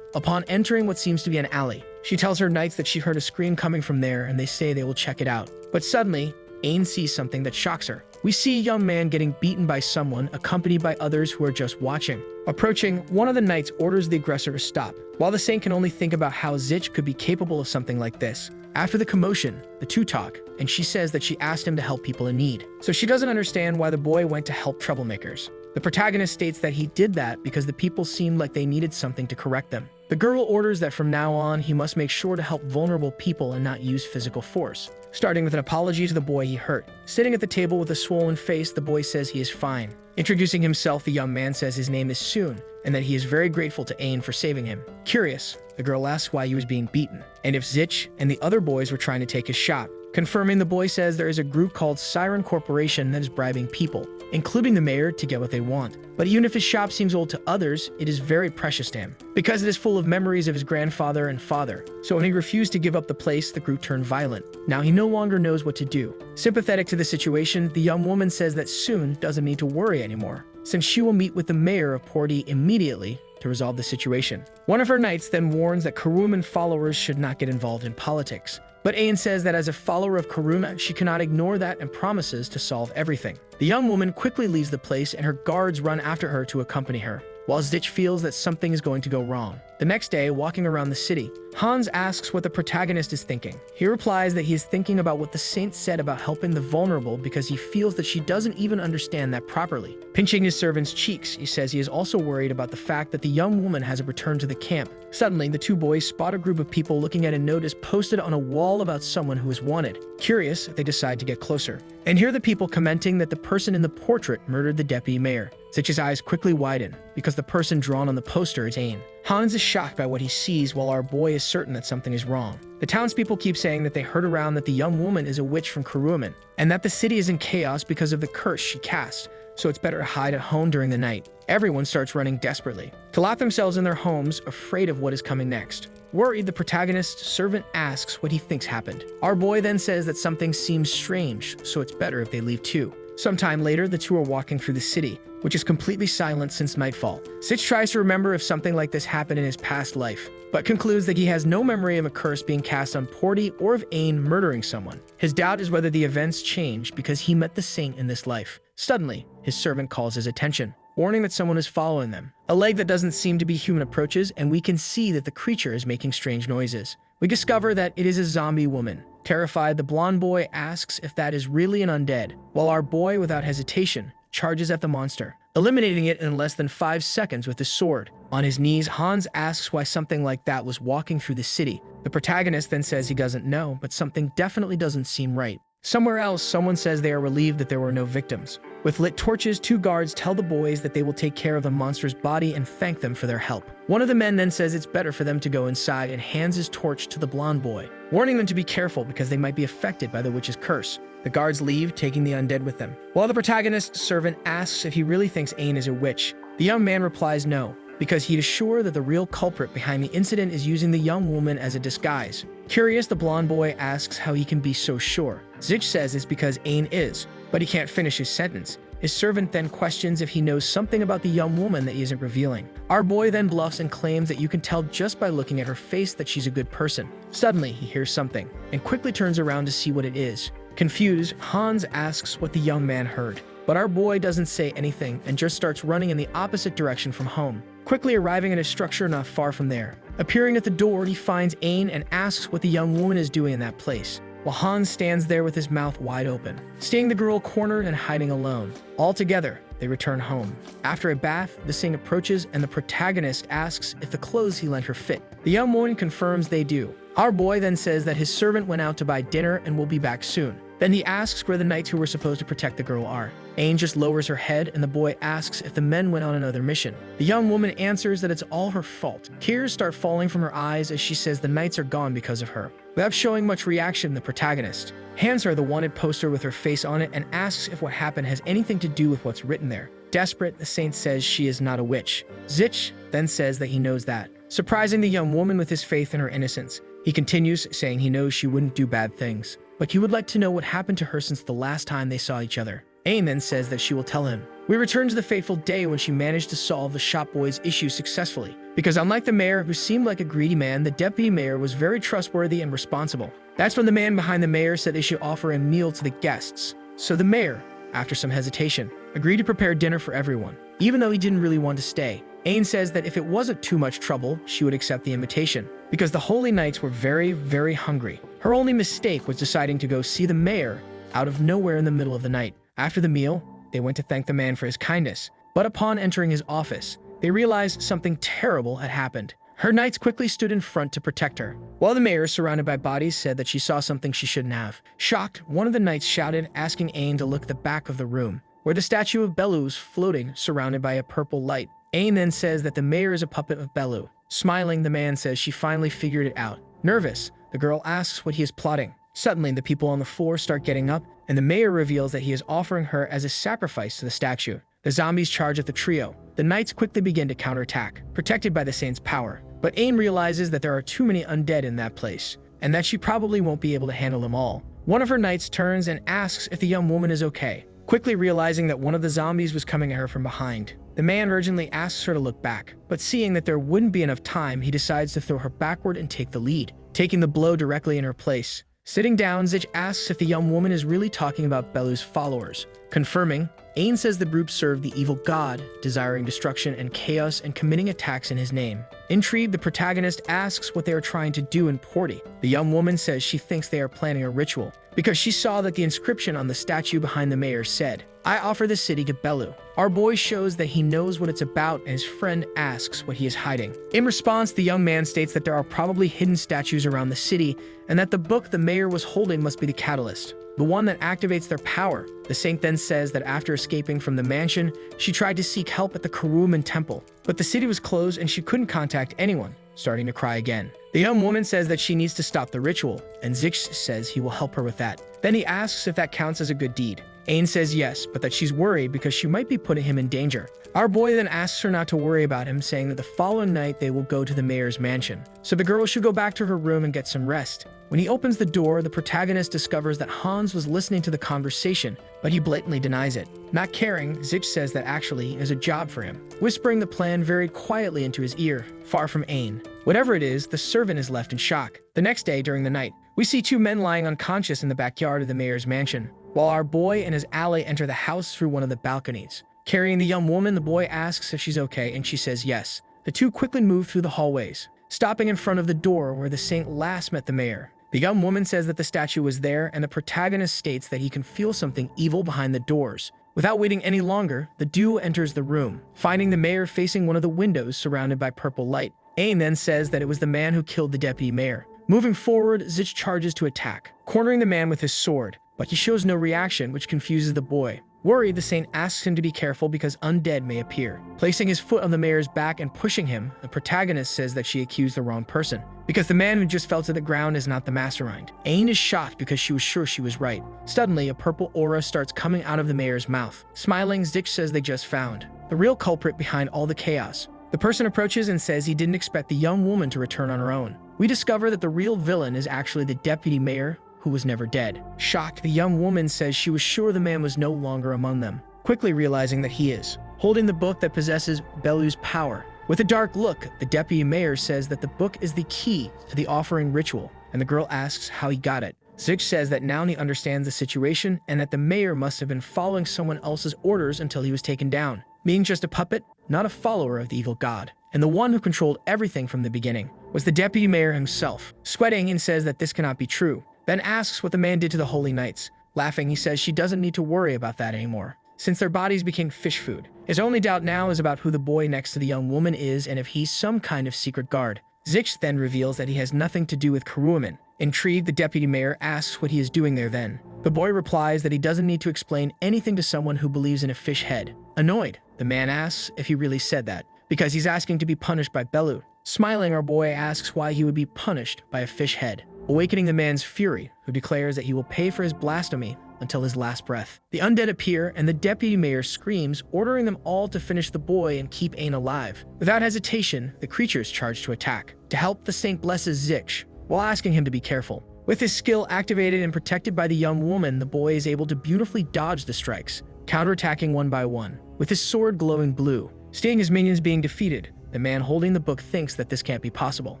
Upon entering what seems to be an alley, she tells her knights that she heard a scream coming from there, and they say they will check it out. But suddenly, Ain sees something that shocks her. We see a young man getting beaten by someone, accompanied by others who are just watching. Approaching, one of the knights orders the aggressor to stop, while the saint can only think about how Zich could be capable of something like this. After the commotion, the two talk, and she says that she asked him to help people in need. So she doesn't understand why the boy went to help troublemakers. The protagonist states that he did that because the people seemed like they needed something to correct them. The girl orders that from now on, he must make sure to help vulnerable people and not use physical force, starting with an apology to the boy he hurt. Sitting at the table with a swollen face, the boy says he is fine. Introducing himself, the young man says his name is Soon, and that he is very grateful to Ain for saving him. Curious, the girl asks why he was being beaten, and if Zich and the other boys were trying to take his shot. Confirming, the boy says there is a group called Siren Corporation that is bribing people, including the mayor, to get what they want. But even if his shop seems old to others, it is very precious to him, because it is full of memories of his grandfather and father. So when he refused to give up the place, the group turned violent. Now he no longer knows what to do. Sympathetic to the situation, the young woman says that soon doesn't need to worry anymore, since she will meet with the mayor of Porty immediately to resolve the situation. One of her knights then warns that Karuman followers should not get involved in politics. But Ain says that as a follower of Karuma, she cannot ignore that and promises to solve everything. The young woman quickly leaves the place and her guards run after her to accompany her, while Zich feels that something is going to go wrong. The next day, walking around the city, Hans asks what the protagonist is thinking. He replies that he is thinking about what the saint said about helping the vulnerable because he feels that she doesn't even understand that properly. Pinching his servant's cheeks, he says he is also worried about the fact that the young woman hasn't returned to the camp. Suddenly, the two boys spot a group of people looking at a notice posted on a wall about someone who is wanted. Curious, they decide to get closer, and hear the people commenting that the person in the portrait murdered the deputy mayor. Zich's eyes quickly widen, because the person drawn on the poster is Ain. Hans is shocked by what he sees, while our boy is certain that something is wrong. The townspeople keep saying that they heard around that the young woman is a witch from Karuman, and that the city is in chaos because of the curse she cast, so it's better to hide at home during the night. Everyone starts running desperately to lock themselves in their homes, afraid of what is coming next. Worried, the protagonist's servant asks what he thinks happened. Our boy then says that something seems strange, so it's better if they leave too. Sometime later, the two are walking through the city, which is completely silent since nightfall. Zich tries to remember if something like this happened in his past life, but concludes that he has no memory of a curse being cast on Porty or of Ain murdering someone. His doubt is whether the events change because he met the saint in this life. Suddenly, his servant calls his attention, warning that someone is following them. A leg that doesn't seem to be human approaches, and we can see that the creature is making strange noises. We discover that it is a zombie woman. Terrified, the blonde boy asks if that is really an undead, while our boy, without hesitation, charges at the monster, eliminating it in less than 5 seconds with his sword. On his knees, Hans asks why something like that was walking through the city. The protagonist then says he doesn't know, but something definitely doesn't seem right. Somewhere else, someone says they are relieved that there were no victims. With lit torches, two guards tell the boys that they will take care of the monster's body and thank them for their help. One of the men then says it's better for them to go inside and hands his torch to the blonde boy, warning them to be careful because they might be affected by the witch's curse. The guards leave, taking the undead with them. While the protagonist's servant asks if he really thinks Ain is a witch, the young man replies no, because he is sure that the real culprit behind the incident is using the young woman as a disguise. Curious, the blonde boy asks how he can be so sure. Zich says it's because Ain is, but he can't finish his sentence. His servant then questions if he knows something about the young woman that he isn't revealing. Our boy then bluffs and claims that you can tell just by looking at her face that she's a good person. Suddenly, he hears something, and quickly turns around to see what it is. Confused, Hans asks what the young man heard, but our boy doesn't say anything and just starts running in the opposite direction from home, quickly arriving at a structure not far from there. Appearing at the door, he finds Ain and asks what the young woman is doing in that place, while Hans stands there with his mouth wide open, seeing the girl cornered and hiding alone. All together, they return home. After a bath, the saint approaches and the protagonist asks if the clothes he lent her fit. The young woman confirms they do. Our boy then says that his servant went out to buy dinner and will be back soon. Then he asks where the knights who were supposed to protect the girl are. Ain just lowers her head, and the boy asks if the men went on another mission. The young woman answers that it's all her fault. Tears start falling from her eyes as she says the knights are gone because of her. Without showing much reaction, the protagonist hands her the wanted poster with her face on it and asks if what happened has anything to do with what's written there. Desperate, the saint says she is not a witch. Zich then says that he knows that, surprising the young woman with his faith in her innocence. He continues, saying he knows she wouldn't do bad things, but he would like to know what happened to her since the last time they saw each other. Ain then says that she will tell him. We return to the fateful day when she managed to solve the shop boy's issue successfully, because unlike the mayor, who seemed like a greedy man, the deputy mayor was very trustworthy and responsible. That's when the man behind the mayor said they should offer a meal to the guests. So the mayor, after some hesitation, agreed to prepare dinner for everyone, even though he didn't really want to stay. Ain says that if it wasn't too much trouble, she would accept the invitation, because the Holy Knights were very, very hungry. Her only mistake was deciding to go see the mayor out of nowhere in the middle of the night. After the meal, they went to thank the man for his kindness, but upon entering his office, they realized something terrible had happened. Her knights quickly stood in front to protect her, while the mayor, surrounded by bodies, said that she saw something she shouldn't have. Shocked, one of the knights shouted, asking Ain to look at the back of the room, where the statue of Belu was floating, surrounded by a purple light. Ain then says that the mayor is a puppet of Belu. Smiling, the man says she finally figured it out. Nervous, the girl asks what he is plotting. Suddenly, the people on the floor start getting up, and the mayor reveals that he is offering her as a sacrifice to the statue. The zombies charge at the trio. The knights quickly begin to counterattack, protected by the saint's power. But Ain realizes that there are too many undead in that place, and that she probably won't be able to handle them all. One of her knights turns and asks if the young woman is okay, quickly realizing that one of the zombies was coming at her from behind. The man urgently asks her to look back, but seeing that there wouldn't be enough time, he decides to throw her backward and take the lead, taking the blow directly in her place. Sitting down, Zich asks if the young woman is really talking about Belu's followers. Confirming, Ain says the group served the evil god, desiring destruction and chaos and committing attacks in his name. Intrigued, the protagonist asks what they are trying to do in Porty. The young woman says she thinks they are planning a ritual, because she saw that the inscription on the statue behind the mayor said, "I offer the city to Belu." Our boy shows that he knows what it's about, and his friend asks what he is hiding. In response, the young man states that there are probably hidden statues around the city, and that the book the mayor was holding must be the catalyst, the one that activates their power. The saint then says that after escaping from the mansion, she tried to seek help at the Karuman temple, but the city was closed and she couldn't contact anyone, starting to cry again. The young woman says that she needs to stop the ritual, and Zix says he will help her with that. Then he asks if that counts as a good deed. Ain says yes, but that she's worried because she might be putting him in danger. Our boy then asks her not to worry about him, saying that the following night they will go to the mayor's mansion, so the girl should go back to her room and get some rest. When he opens the door, the protagonist discovers that Hans was listening to the conversation, but he blatantly denies it. Not caring, Zich says that actually it is a job for him, whispering the plan very quietly into his ear, far from Ain. Whatever it is, the servant is left in shock. The next day, during the night, we see two men lying unconscious in the backyard of the mayor's mansion, while our boy and his ally enter the house through one of the balconies. Carrying the young woman, the boy asks if she's okay, and she says yes. The two quickly move through the hallways, stopping in front of the door where the saint last met the mayor. The young woman says that the statue was there, and the protagonist states that he can feel something evil behind the doors. Without waiting any longer, the duo enters the room, finding the mayor facing one of the windows surrounded by purple light. Ain then says that it was the man who killed the deputy mayor. Moving forward, Zich charges to attack, cornering the man with his sword, but he shows no reaction, which confuses the boy. Worried, the saint asks him to be careful because undead may appear. Placing his foot on the mayor's back and pushing him, the protagonist says that she accused the wrong person, because the man who just fell to the ground is not the mastermind. Ain is shocked because she was sure she was right. Suddenly, a purple aura starts coming out of the mayor's mouth. Smiling, Zich says they just found the real culprit behind all the chaos. The person approaches and says he didn't expect the young woman to return on her own. We discover that the real villain is actually the deputy mayor, who was never dead. Shocked, the young woman says she was sure the man was no longer among them, quickly realizing that he is, holding the book that possesses Belu's power. With a dark look, the deputy mayor says that the book is the key to the offering ritual, and the girl asks how he got it. Zich says that now he understands the situation and that the mayor must have been following someone else's orders until he was taken down, being just a puppet, not a follower of the evil god. And the one who controlled everything from the beginning was the deputy mayor himself. Sweating, and says that this cannot be true. Then asks what the man did to the holy knights. Laughing, he says she doesn't need to worry about that anymore, since their bodies became fish food. His only doubt now is about who the boy next to the young woman is and if he's some kind of secret guard. Zich then reveals that he has nothing to do with Karuman. Intrigued, the deputy mayor asks what he is doing there then. The boy replies that he doesn't need to explain anything to someone who believes in a fish head. Annoyed, the man asks if he really said that, because he's asking to be punished by Belu. Smiling, our boy asks why he would be punished by a fish head, awakening the man's fury, who declares that he will pay for his blasphemy until his last breath. The undead appear, and the deputy mayor screams, ordering them all to finish the boy and keep Ain alive. Without hesitation, the creatures charge to attack. To help, the saint blesses Zich, while asking him to be careful. With his skill activated and protected by the young woman, the boy is able to beautifully dodge the strikes, counterattacking one by one, with his sword glowing blue. Seeing his minions being defeated, the man holding the book thinks that this can't be possible,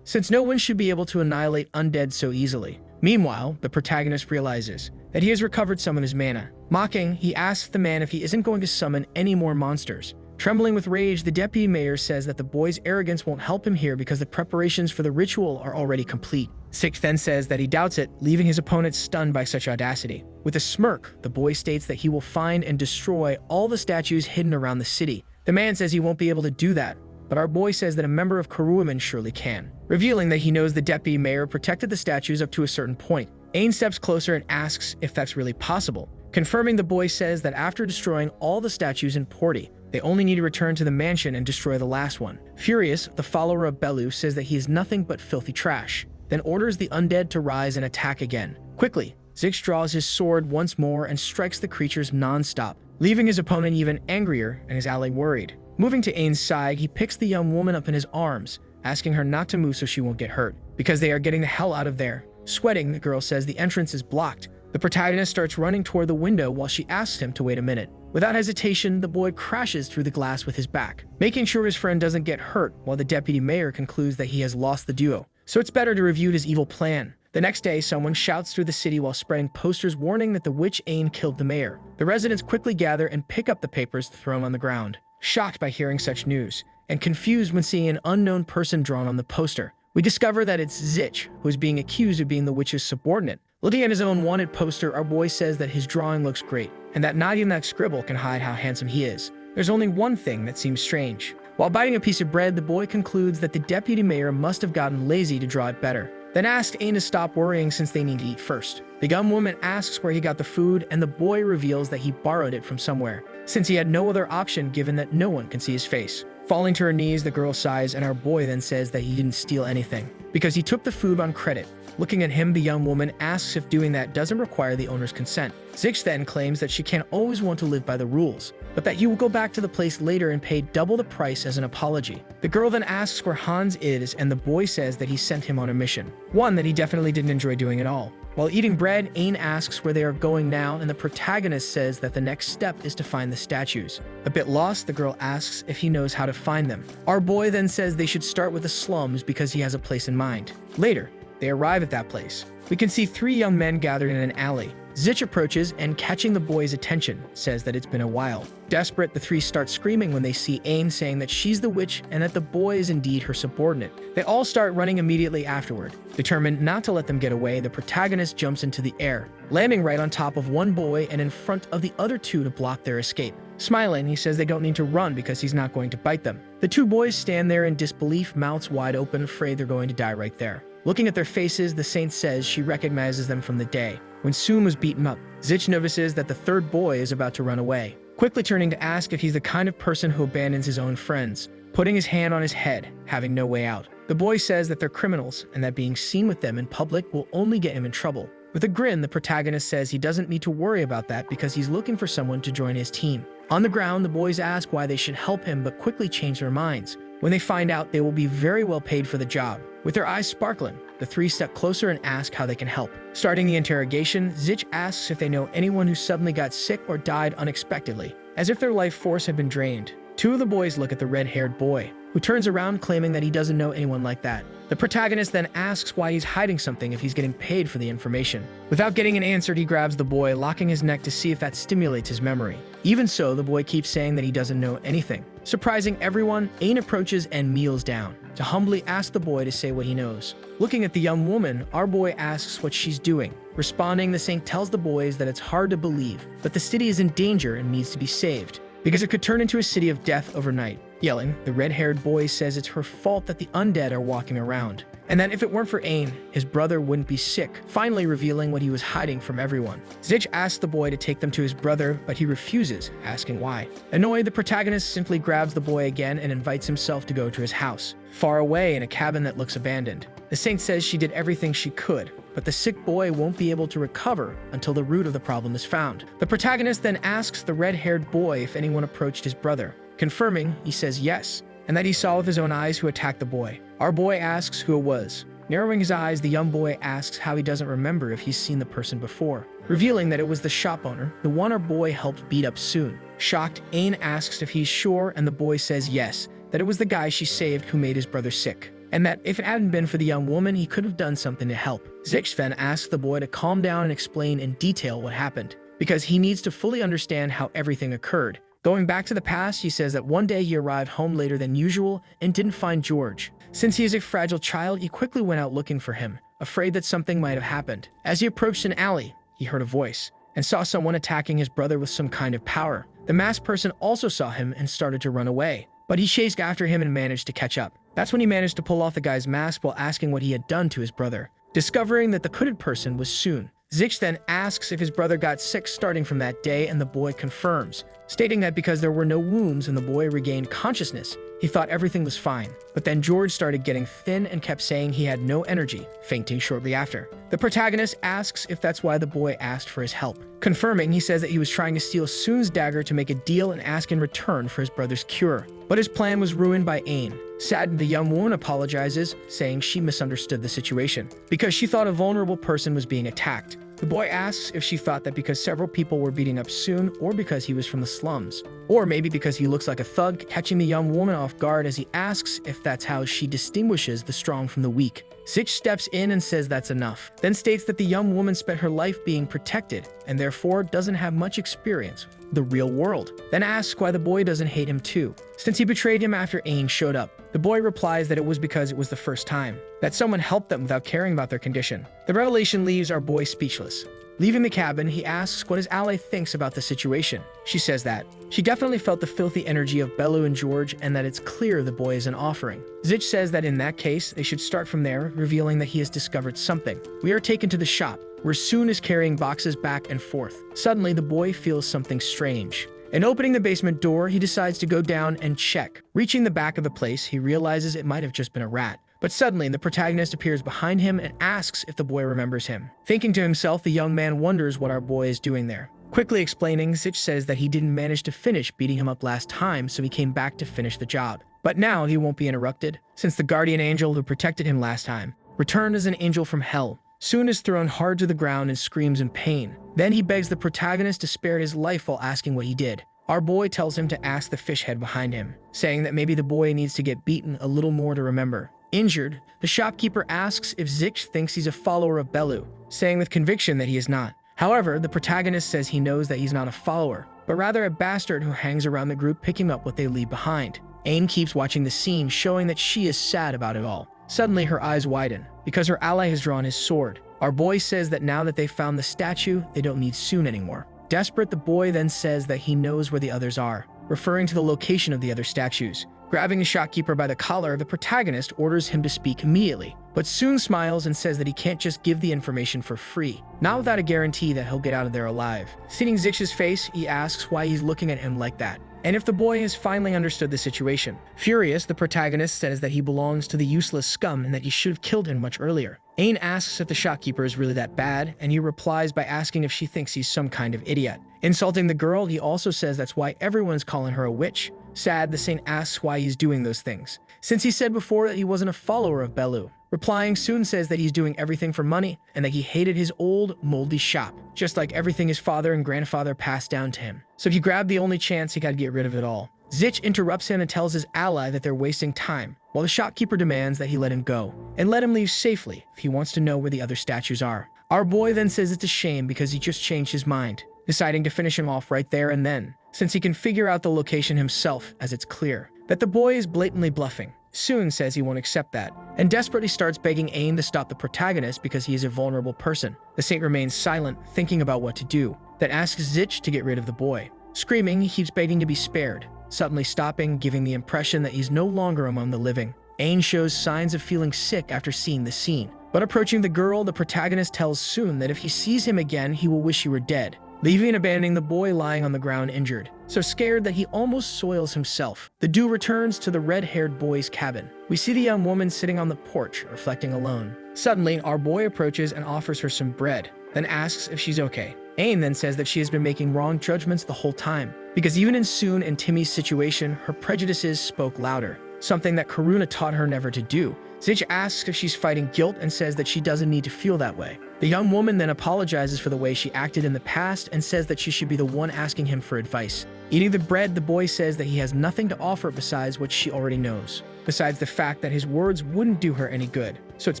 since no one should be able to annihilate undead so easily. Meanwhile, the protagonist realizes that he has recovered some of his mana. Mocking, he asks the man if he isn't going to summon any more monsters. Trembling with rage, the deputy mayor says that the boy's arrogance won't help him here because the preparations for the ritual are already complete. Six then says that he doubts it, leaving his opponent stunned by such audacity. With a smirk, the boy states that he will find and destroy all the statues hidden around the city. The man says he won't be able to do that, but our boy says that a member of Karuman surely can, revealing that he knows the deputy mayor protected the statues up to a certain point. Ain steps closer and asks if that's really possible. Confirming, the boy says that after destroying all the statues in Porty, they only need to return to the mansion and destroy the last one. Furious, the follower of Belu says that he is nothing but filthy trash, then orders the undead to rise and attack again. Quickly, Zix draws his sword once more and strikes the creatures non-stop, leaving his opponent even angrier and his ally worried. Moving to Ain's side, he picks the young woman up in his arms, asking her not to move so she won't get hurt, because they are getting the hell out of there. Sweating, the girl says the entrance is blocked. The protagonist starts running toward the window while she asks him to wait a minute. Without hesitation, the boy crashes through the glass with his back, making sure his friend doesn't get hurt, while the deputy mayor concludes that he has lost the duo. So it's better to review his evil plan. The next day, someone shouts through the city while spreading posters warning that the witch Ain killed the mayor. The residents quickly gather and pick up the papers thrown on the ground, shocked by hearing such news, and confused when seeing an unknown person drawn on the poster. We discover that it's Zich, who is being accused of being the witch's subordinate. Looking at his own wanted poster, our boy says that his drawing looks great, and that not even that scribble can hide how handsome he is. There's only one thing that seems strange. While biting a piece of bread, the boy concludes that the deputy mayor must have gotten lazy to draw it better, then asks Ain to stop worrying since they need to eat first. The young woman asks where he got the food, and the boy reveals that he borrowed it from somewhere, since he had no other option given that no one can see his face. Falling to her knees, the girl sighs, and our boy then says that he didn't steal anything, because he took the food on credit. Looking at him, the young woman asks if doing that doesn't require the owner's consent. Zich then claims that she can't always want to live by the rules, but that he will go back to the place later and pay double the price as an apology. The girl then asks where Hans is, and the boy says that he sent him on a mission, one that he definitely didn't enjoy doing at all. While eating bread, Ain asks where they are going now, and the protagonist says that the next step is to find the statues. A bit lost, the girl asks if he knows how to find them. Our boy then says they should start with the slums because he has a place in mind. Later, they arrive at that place. We can see three young men gathered in an alley. Zich approaches and, catching the boy's attention, says that it's been a while. Desperate, the three start screaming when they see Ain, saying that she's the witch and that the boy is indeed her subordinate. They all start running immediately afterward. Determined not to let them get away, the protagonist jumps into the air, landing right on top of one boy and in front of the other two to block their escape. Smiling, he says they don't need to run because he's not going to bite them. The two boys stand there in disbelief, mouths wide open, afraid they're going to die right there. Looking at their faces, the saint says she recognizes them from the day when Soon was beaten up. Zich notices that the third boy is about to run away, quickly turning to ask if he's the kind of person who abandons his own friends, putting his hand on his head, having no way out. The boy says that they're criminals and that being seen with them in public will only get him in trouble. With a grin, the protagonist says he doesn't need to worry about that because he's looking for someone to join his team. On the ground, the boys ask why they should help him but quickly change their minds when they find out they will be very well paid for the job. With their eyes sparkling, the three step closer and ask how they can help. Starting the interrogation, Zich asks if they know anyone who suddenly got sick or died unexpectedly, as if their life force had been drained. Two of the boys look at the red-haired boy, who turns around claiming that he doesn't know anyone like that. The protagonist then asks why he's hiding something if he's getting paid for the information. Without getting an answer, he grabs the boy, locking his neck to see if that stimulates his memory. Even so, the boy keeps saying that he doesn't know anything. Surprising everyone, Ain approaches and kneels down to humbly ask the boy to say what he knows. Looking at the young woman, our boy asks what she's doing. Responding, the saint tells the boys that it's hard to believe, but the city is in danger and needs to be saved, because it could turn into a city of death overnight. Yelling, the red-haired boy says it's her fault that the undead are walking around, and that if it weren't for Ain, his brother wouldn't be sick, finally revealing what he was hiding from everyone. Zich asks the boy to take them to his brother, but he refuses, asking why. Annoyed, the protagonist simply grabs the boy again and invites himself to go to his house, far away in a cabin that looks abandoned. The saint says she did everything she could, but the sick boy won't be able to recover until the root of the problem is found. The protagonist then asks the red-haired boy if anyone approached his brother. Confirming, he says yes, and that he saw with his own eyes who attacked the boy. Our boy asks who it was. Narrowing his eyes, the young boy asks how he doesn't remember if he's seen the person before, revealing that it was the shop owner, the one our boy helped beat up Soon. Shocked, Ain asks if he's sure, and the boy says yes, that it was the guy she saved who made his brother sick, and that if it hadn't been for the young woman, he could have done something to help. Zich then asks the boy to calm down and explain in detail what happened, because he needs to fully understand how everything occurred. Going back to the past, he says that one day he arrived home later than usual and didn't find George. Since he is a fragile child, he quickly went out looking for him, afraid that something might have happened. As he approached an alley, he heard a voice and saw someone attacking his brother with some kind of power. The masked person also saw him and started to run away, but he chased after him and managed to catch up. That's when he managed to pull off the guy's mask while asking what he had done to his brother. Discovering that the hooded person was Soon, Zich then asks if his brother got sick starting from that day, and the boy confirms, stating that because there were no wounds and the boy regained consciousness, he thought everything was fine. But then George started getting thin and kept saying he had no energy, fainting shortly after. The protagonist asks if that's why the boy asked for his help. Confirming, he says that he was trying to steal Soon's dagger to make a deal and ask in return for his brother's cure. But his plan was ruined by Ain. Saddened, the young woman apologizes, saying she misunderstood the situation because she thought a vulnerable person was being attacked. The boy asks if she thought that because several people were beating up Soon, or because he was from the slums, or maybe because he looks like a thug, catching the young woman off guard as he asks if that's how she distinguishes the strong from the weak. Zich steps in and says that's enough, then states that the young woman spent her life being protected and therefore doesn't have much experience with the real world, then asks why the boy doesn't hate him too, since he betrayed him after Ain showed up. The boy replies that it was because it was the first time that someone helped them without caring about their condition. The revelation leaves our boy speechless. Leaving the cabin, he asks what his ally thinks about the situation. She says that she definitely felt the filthy energy of Bellu and George and that it's clear the boy is an offering. Zich says that in that case, they should start from there, revealing that he has discovered something. We are taken to the shop, where Soon is carrying boxes back and forth. Suddenly, the boy feels something strange. And opening the basement door, he decides to go down and check. Reaching the back of the place, he realizes it might have just been a rat. But suddenly, the protagonist appears behind him and asks if the boy remembers him. Thinking to himself, the young man wonders what our boy is doing there. Quickly explaining, Zich says that he didn't manage to finish beating him up last time, so he came back to finish the job. But now he won't be interrupted, since the guardian angel who protected him last time returned as an angel from hell. Soon is thrown hard to the ground and screams in pain. Then he begs the protagonist to spare his life while asking what he did. Our boy tells him to ask the fish head behind him, saying that maybe the boy needs to get beaten a little more to remember. Injured, the shopkeeper asks if Zich thinks he's a follower of Bellu, saying with conviction that he is not. However, the protagonist says he knows that he's not a follower, but rather a bastard who hangs around the group picking up what they leave behind. Ain keeps watching the scene, showing that she is sad about it all. Suddenly, her eyes widen, because her ally has drawn his sword. Our boy says that now that they've found the statue, they don't need Soon anymore. Desperate, the boy then says that he knows where the others are, referring to the location of the other statues. Grabbing the shopkeeper by the collar, the protagonist orders him to speak immediately, but Soon smiles and says that he can't just give the information for free, not without a guarantee that he'll get out of there alive. Seeing Zich's face, he asks why he's looking at him like that, and if the boy has finally understood the situation. Furious, the protagonist says that he belongs to the useless scum and that he should have killed him much earlier. Ain asks if the shopkeeper is really that bad, and he replies by asking if she thinks he's some kind of idiot. Insulting the girl, he also says that's why everyone's calling her a witch. Sad, the saint asks why he's doing those things, since he said before that he wasn't a follower of Bellu. Replying, Soon says that he's doing everything for money and that he hated his old, moldy shop, just like everything his father and grandfather passed down to him. So he grabbed the only chance he got to get rid of it all. Zich interrupts him and tells his ally that they're wasting time, while the shopkeeper demands that he let him go and let him leave safely if he wants to know where the other statues are. Our boy then says it's a shame because he just changed his mind, deciding to finish him off right there and then, since he can figure out the location himself, as it's clear that the boy is blatantly bluffing. Soon says he won't accept that, and desperately starts begging Ain to stop the protagonist because he is a vulnerable person. The saint remains silent, thinking about what to do, then asks Zich to get rid of the boy. Screaming, he keeps begging to be spared, suddenly stopping, giving the impression that he's no longer among the living. Ain shows signs of feeling sick after seeing the scene, but approaching the girl, the protagonist tells Soon that if he sees him again, he will wish he were dead, leaving and abandoning the boy lying on the ground injured, so scared that he almost soils himself. The duo returns to the red-haired boy's cabin. We see the young woman sitting on the porch, reflecting alone. Suddenly, our boy approaches and offers her some bread, then asks if she's okay. Ain then says that she has been making wrong judgments the whole time, because even in Soon and Timmy's situation, her prejudices spoke louder, something that Karuna taught her never to do. Zich asks if she's fighting guilt and says that she doesn't need to feel that way. The young woman then apologizes for the way she acted in the past and says that she should be the one asking him for advice. Eating the bread, the boy says that he has nothing to offer besides what she already knows, besides the fact that his words wouldn't do her any good. So it's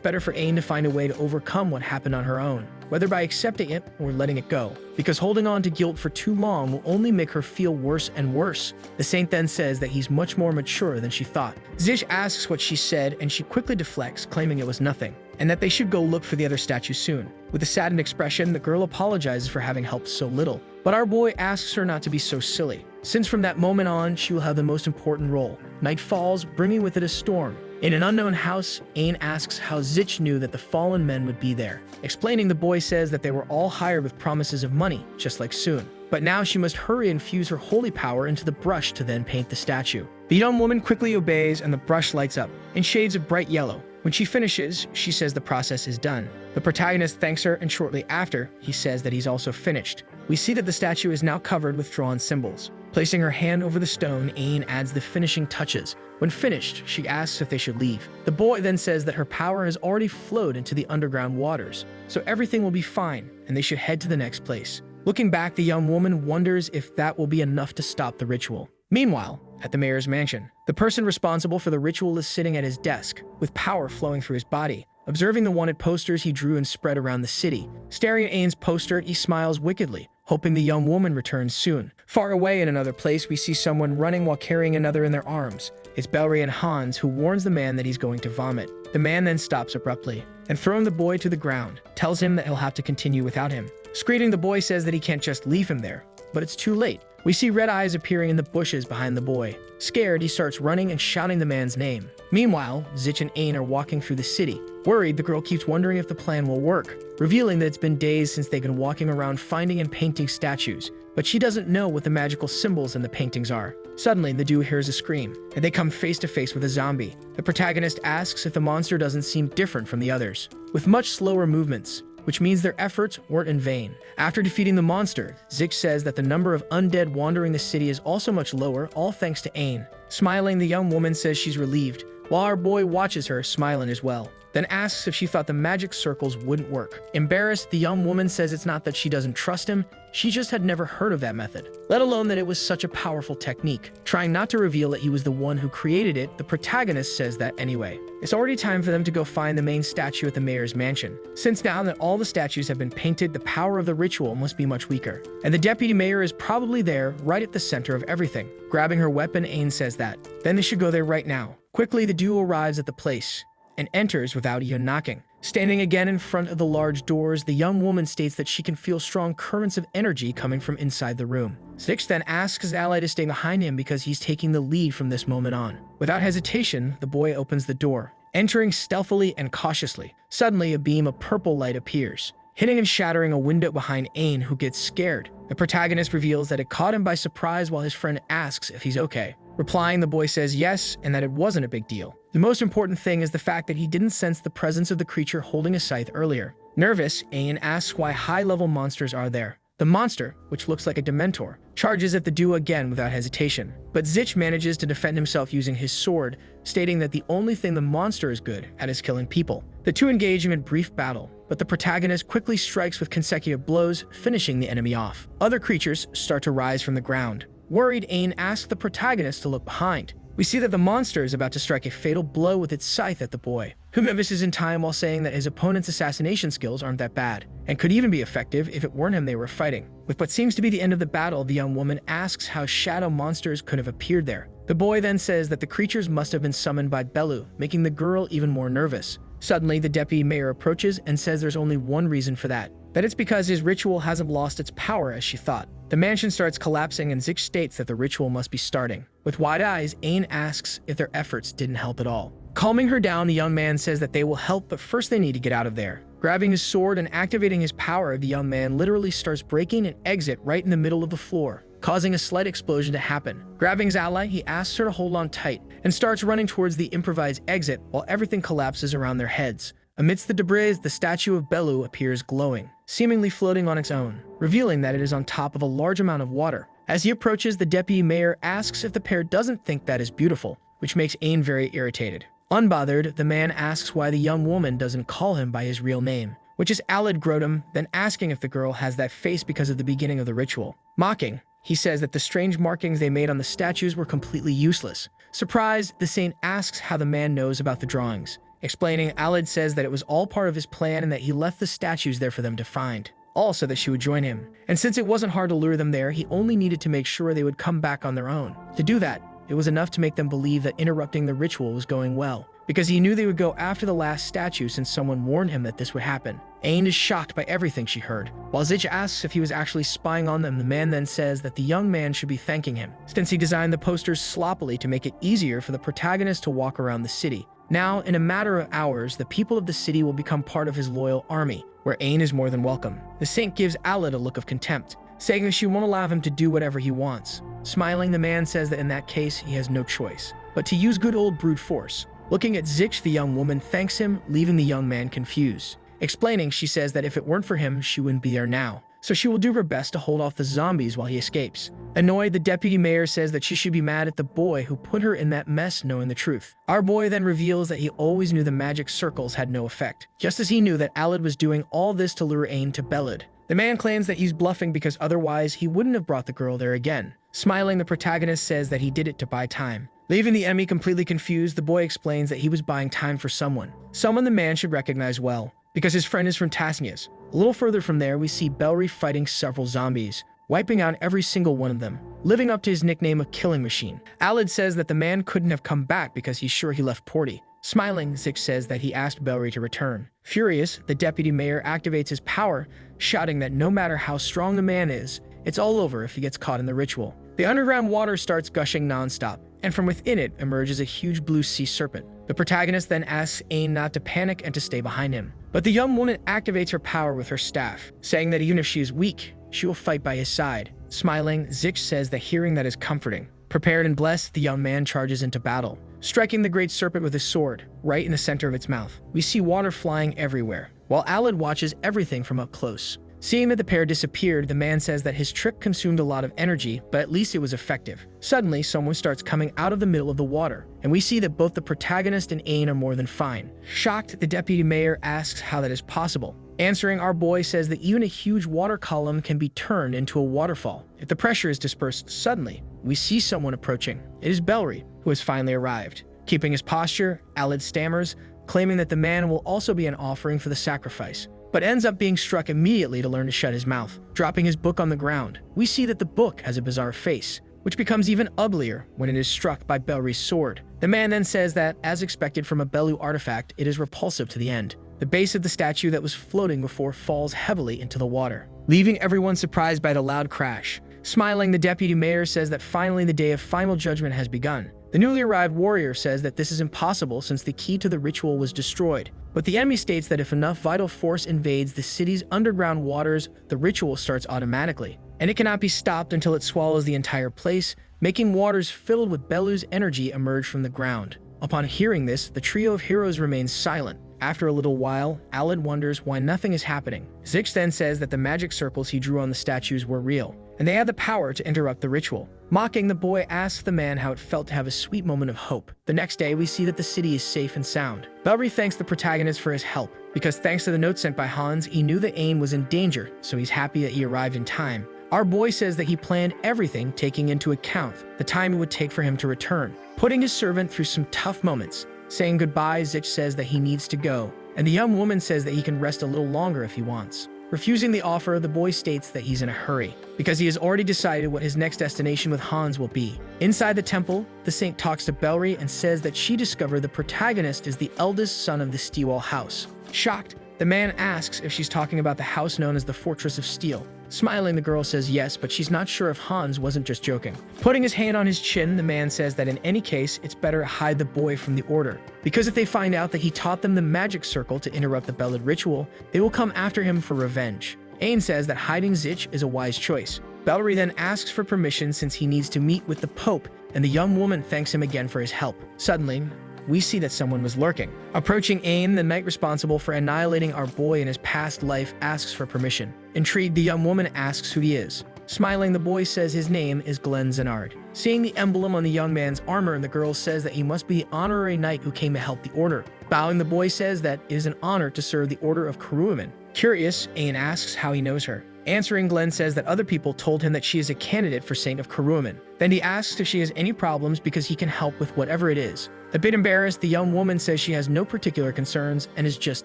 better for Ain to find a way to overcome what happened on her own, whether by accepting it or letting it go, because holding on to guilt for too long will only make her feel worse and worse. The saint then says that he's much more mature than she thought. Zich asks what she said, and she quickly deflects, claiming it was nothing, and that they should go look for the other statue soon. With a saddened expression, the girl apologizes for having helped so little, but our boy asks her not to be so silly, since from that moment on, she will have the most important role. Night falls, bringing with it a storm, In an unknown house, Ain asks how Zich knew that the fallen men would be there. Explaining, the boy says that they were all hired with promises of money, just like Soon. But now she must hurry and fuse her holy power into the brush to then paint the statue. The young woman quickly obeys and the brush lights up in shades of bright yellow. When she finishes, she says the process is done. The protagonist thanks her, and shortly after, he says that he's also finished. We see that the statue is now covered with drawn symbols. Placing her hand over the stone, Ain adds the finishing touches. When finished, she asks if they should leave. The boy then says that her power has already flowed into the underground waters, so everything will be fine, and they should head to the next place. Looking back, the young woman wonders if that will be enough to stop the ritual. Meanwhile, at the mayor's mansion, the person responsible for the ritual is sitting at his desk, with power flowing through his body. Observing the wanted posters he drew and spread around the city, staring at Ain's poster, he smiles wickedly, hoping the young woman returns soon. Far away in another place, we see someone running while carrying another in their arms. It's Belry and Hans, who warns the man that he's going to vomit. The man then stops abruptly, and throwing the boy to the ground, tells him that he'll have to continue without him. Screaming, the boy says that he can't just leave him there, but it's too late. We see red eyes appearing in the bushes behind the boy. Scared, he starts running and shouting the man's name. Meanwhile, Zich and Ain are walking through the city. Worried, the girl keeps wondering if the plan will work, revealing that it's been days since they've been walking around finding and painting statues, but she doesn't know what the magical symbols in the paintings are. Suddenly, the duo hears a scream, and they come face to face with a zombie. The protagonist asks if the monster doesn't seem different from the others, with much slower movements, which means their efforts weren't in vain. After defeating the monster, Zich says that the number of undead wandering the city is also much lower, all thanks to Ain. Smiling, the young woman says she's relieved, while our boy watches her, smiling as well. Then asks if she thought the magic circles wouldn't work. Embarrassed, the young woman says it's not that she doesn't trust him, she just had never heard of that method, let alone that it was such a powerful technique. Trying not to reveal that he was the one who created it, the protagonist says that anyway. It's already time for them to go find the main statue at the mayor's mansion. Since now that all the statues have been painted, the power of the ritual must be much weaker. And the deputy mayor is probably there, right at the center of everything. Grabbing her weapon, Ain says that. Then they should go there right now. Quickly, the duo arrives at the place and enters without even knocking. Standing again in front of the large doors, the young woman states that she can feel strong currents of energy coming from inside the room. Zich then asks his ally to stay behind him because he's taking the lead from this moment on. Without hesitation, the boy opens the door, entering stealthily and cautiously. Suddenly, a beam of purple light appears, hitting and shattering a window behind Ain, who gets scared. The protagonist reveals that it caught him by surprise while his friend asks if he's okay. Replying, the boy says yes, and that it wasn't a big deal. The most important thing is the fact that he didn't sense the presence of the creature holding a scythe earlier. Nervous, Ain asks why high-level monsters are there. The monster, which looks like a Dementor, charges at the duo again without hesitation. But Zich manages to defend himself using his sword, stating that the only thing the monster is good at is killing people. The two engage in a brief battle, but the protagonist quickly strikes with consecutive blows, finishing the enemy off. Other creatures start to rise from the ground. Worried, Ain asks the protagonist to look behind. We see that the monster is about to strike a fatal blow with its scythe at the boy, who misses in time while saying that his opponent's assassination skills aren't that bad, and could even be effective if it weren't him they were fighting. With what seems to be the end of the battle, the young woman asks how shadow monsters could have appeared there. The boy then says that the creatures must have been summoned by Bellu, making the girl even more nervous. Suddenly, the deputy mayor approaches and says there's only one reason for that it's because his ritual hasn't lost its power as she thought. The mansion starts collapsing and Zich states that the ritual must be starting. With wide eyes, Ain asks if their efforts didn't help at all. Calming her down, the young man says that they will help, but first they need to get out of there. Grabbing his sword and activating his power, the young man literally starts breaking an exit right in the middle of the floor, causing a slight explosion to happen. Grabbing his ally, he asks her to hold on tight and starts running towards the improvised exit while everything collapses around their heads. Amidst the debris, the statue of Bellu appears glowing, seemingly floating on its own, revealing that it is on top of a large amount of water. As he approaches, the deputy mayor asks if the pair doesn't think that is beautiful, which makes Ain very irritated. Unbothered, the man asks why the young woman doesn't call him by his real name, which is Alid Grodum, then asking if the girl has that face because of the beginning of the ritual. Mocking, he says that the strange markings they made on the statues were completely useless. Surprised, the saint asks how the man knows about the drawings. Explaining, Alid says that it was all part of his plan and that he left the statues there for them to find, also that she would join him. And since it wasn't hard to lure them there, he only needed to make sure they would come back on their own. To do that, it was enough to make them believe that interrupting the ritual was going well, because he knew they would go after the last statue since someone warned him that this would happen. Ain is shocked by everything she heard. While Zich asks if he was actually spying on them, the man then says that the young man should be thanking him, since he designed the posters sloppily to make it easier for the protagonist to walk around the city. Now, in a matter of hours, the people of the city will become part of his loyal army, where Ain is more than welcome. The saint gives Alid a look of contempt, saying that she won't allow him to do whatever he wants. Smiling, the man says that in that case, he has no choice but to use good old brute force. Looking at Zich, the young woman thanks him, leaving the young man confused. Explaining, she says that if it weren't for him, she wouldn't be there now, so she will do her best to hold off the zombies while he escapes. Annoyed, the deputy mayor says that she should be mad at the boy who put her in that mess knowing the truth. Our boy then reveals that he always knew the magic circles had no effect, just as he knew that Alid was doing all this to lure Ain to Belid. The man claims that he's bluffing because otherwise he wouldn't have brought the girl there again. Smiling, the protagonist says that he did it to buy time. Leaving the enemy completely confused, the boy explains that he was buying time for someone the man should recognize well, because his friend is from Tasnias. A little further from there, we see Belry fighting several zombies, wiping out every single one of them, living up to his nickname of Killing Machine. Alid says that the man couldn't have come back because he's sure he left Porty. Smiling, Zich says that he asked Belry to return. Furious, the deputy mayor activates his power, shouting that no matter how strong the man is, it's all over if he gets caught in the ritual. The underground water starts gushing non-stop, and from within it emerges a huge blue sea serpent. The protagonist then asks Ain not to panic and to stay behind him. But the young woman activates her power with her staff, saying that even if she is weak, she will fight by his side. Smiling, Zich says that hearing that is comforting. Prepared and blessed, the young man charges into battle, striking the great serpent with his sword, right in the center of its mouth. We see water flying everywhere, while Alid watches everything from up close. Seeing that the pair disappeared, the man says that his trick consumed a lot of energy, but at least it was effective. Suddenly, someone starts coming out of the middle of the water, and we see that both the protagonist and Ain are more than fine. Shocked, the deputy mayor asks how that is possible. Answering, our boy says that even a huge water column can be turned into a waterfall if the pressure is dispersed. Suddenly, we see someone approaching. It is Belry, who has finally arrived. Keeping his posture, Alid stammers, claiming that the man will also be an offering for the sacrifice, but ends up being struck immediately to learn to shut his mouth. Dropping his book on the ground, we see that the book has a bizarre face, which becomes even uglier when it is struck by Belry's sword. The man then says that, as expected from a Belu artifact, it is repulsive to the end. The base of the statue that was floating before falls heavily into the water, leaving everyone surprised by the loud crash. Smiling, the deputy mayor says that finally the day of final judgment has begun. The newly arrived warrior says that this is impossible since the key to the ritual was destroyed. But the enemy states that if enough vital force invades the city's underground waters, the ritual starts automatically, and it cannot be stopped until it swallows the entire place, making waters filled with Belu's energy emerge from the ground. Upon hearing this, the trio of heroes remains silent. After a little while, Alid wonders why nothing is happening. Zich then says that the magic circles he drew on the statues were real, and they had the power to interrupt the ritual. Mocking, the boy asks the man how it felt to have a sweet moment of hope. The next day, we see that the city is safe and sound. Belry thanks the protagonist for his help, because thanks to the note sent by Hans, he knew that Ain was in danger, so he's happy that he arrived in time. Our boy says that he planned everything, taking into account the time it would take for him to return, putting his servant through some tough moments. Saying goodbye, Zich says that he needs to go, and the young woman says that he can rest a little longer if he wants. Refusing the offer, the boy states that he's in a hurry, because he has already decided what his next destination with Hans will be. Inside the temple, the saint talks to Belry and says that she discovered the protagonist is the eldest son of the Steewall house. Shocked, the man asks if she's talking about the house known as the Fortress of Steel. Smiling, the girl says yes, but she's not sure if Hans wasn't just joking. Putting his hand on his chin, the man says that in any case, it's better to hide the boy from the order, because if they find out that he taught them the magic circle to interrupt the Belid ritual, they will come after him for revenge. Ain says that hiding Zich is a wise choice. Belry then asks for permission since he needs to meet with the Pope, and the young woman thanks him again for his help. Suddenly, we see that someone was lurking. Approaching Ain, the knight responsible for annihilating our boy in his past life asks for permission. Intrigued, the young woman asks who he is. Smiling, the boy says his name is Glenn Zenard. Seeing the emblem on the young man's armor, the girl says that he must be the honorary knight who came to help the order. Bowing, the boy says that it is an honor to serve the Order of Karuaman. Curious, Ain asks how he knows her. Answering, Glenn says that other people told him that she is a candidate for Saint of Karuaman. Then he asks if she has any problems because he can help with whatever it is. A bit embarrassed, the young woman says she has no particular concerns and is just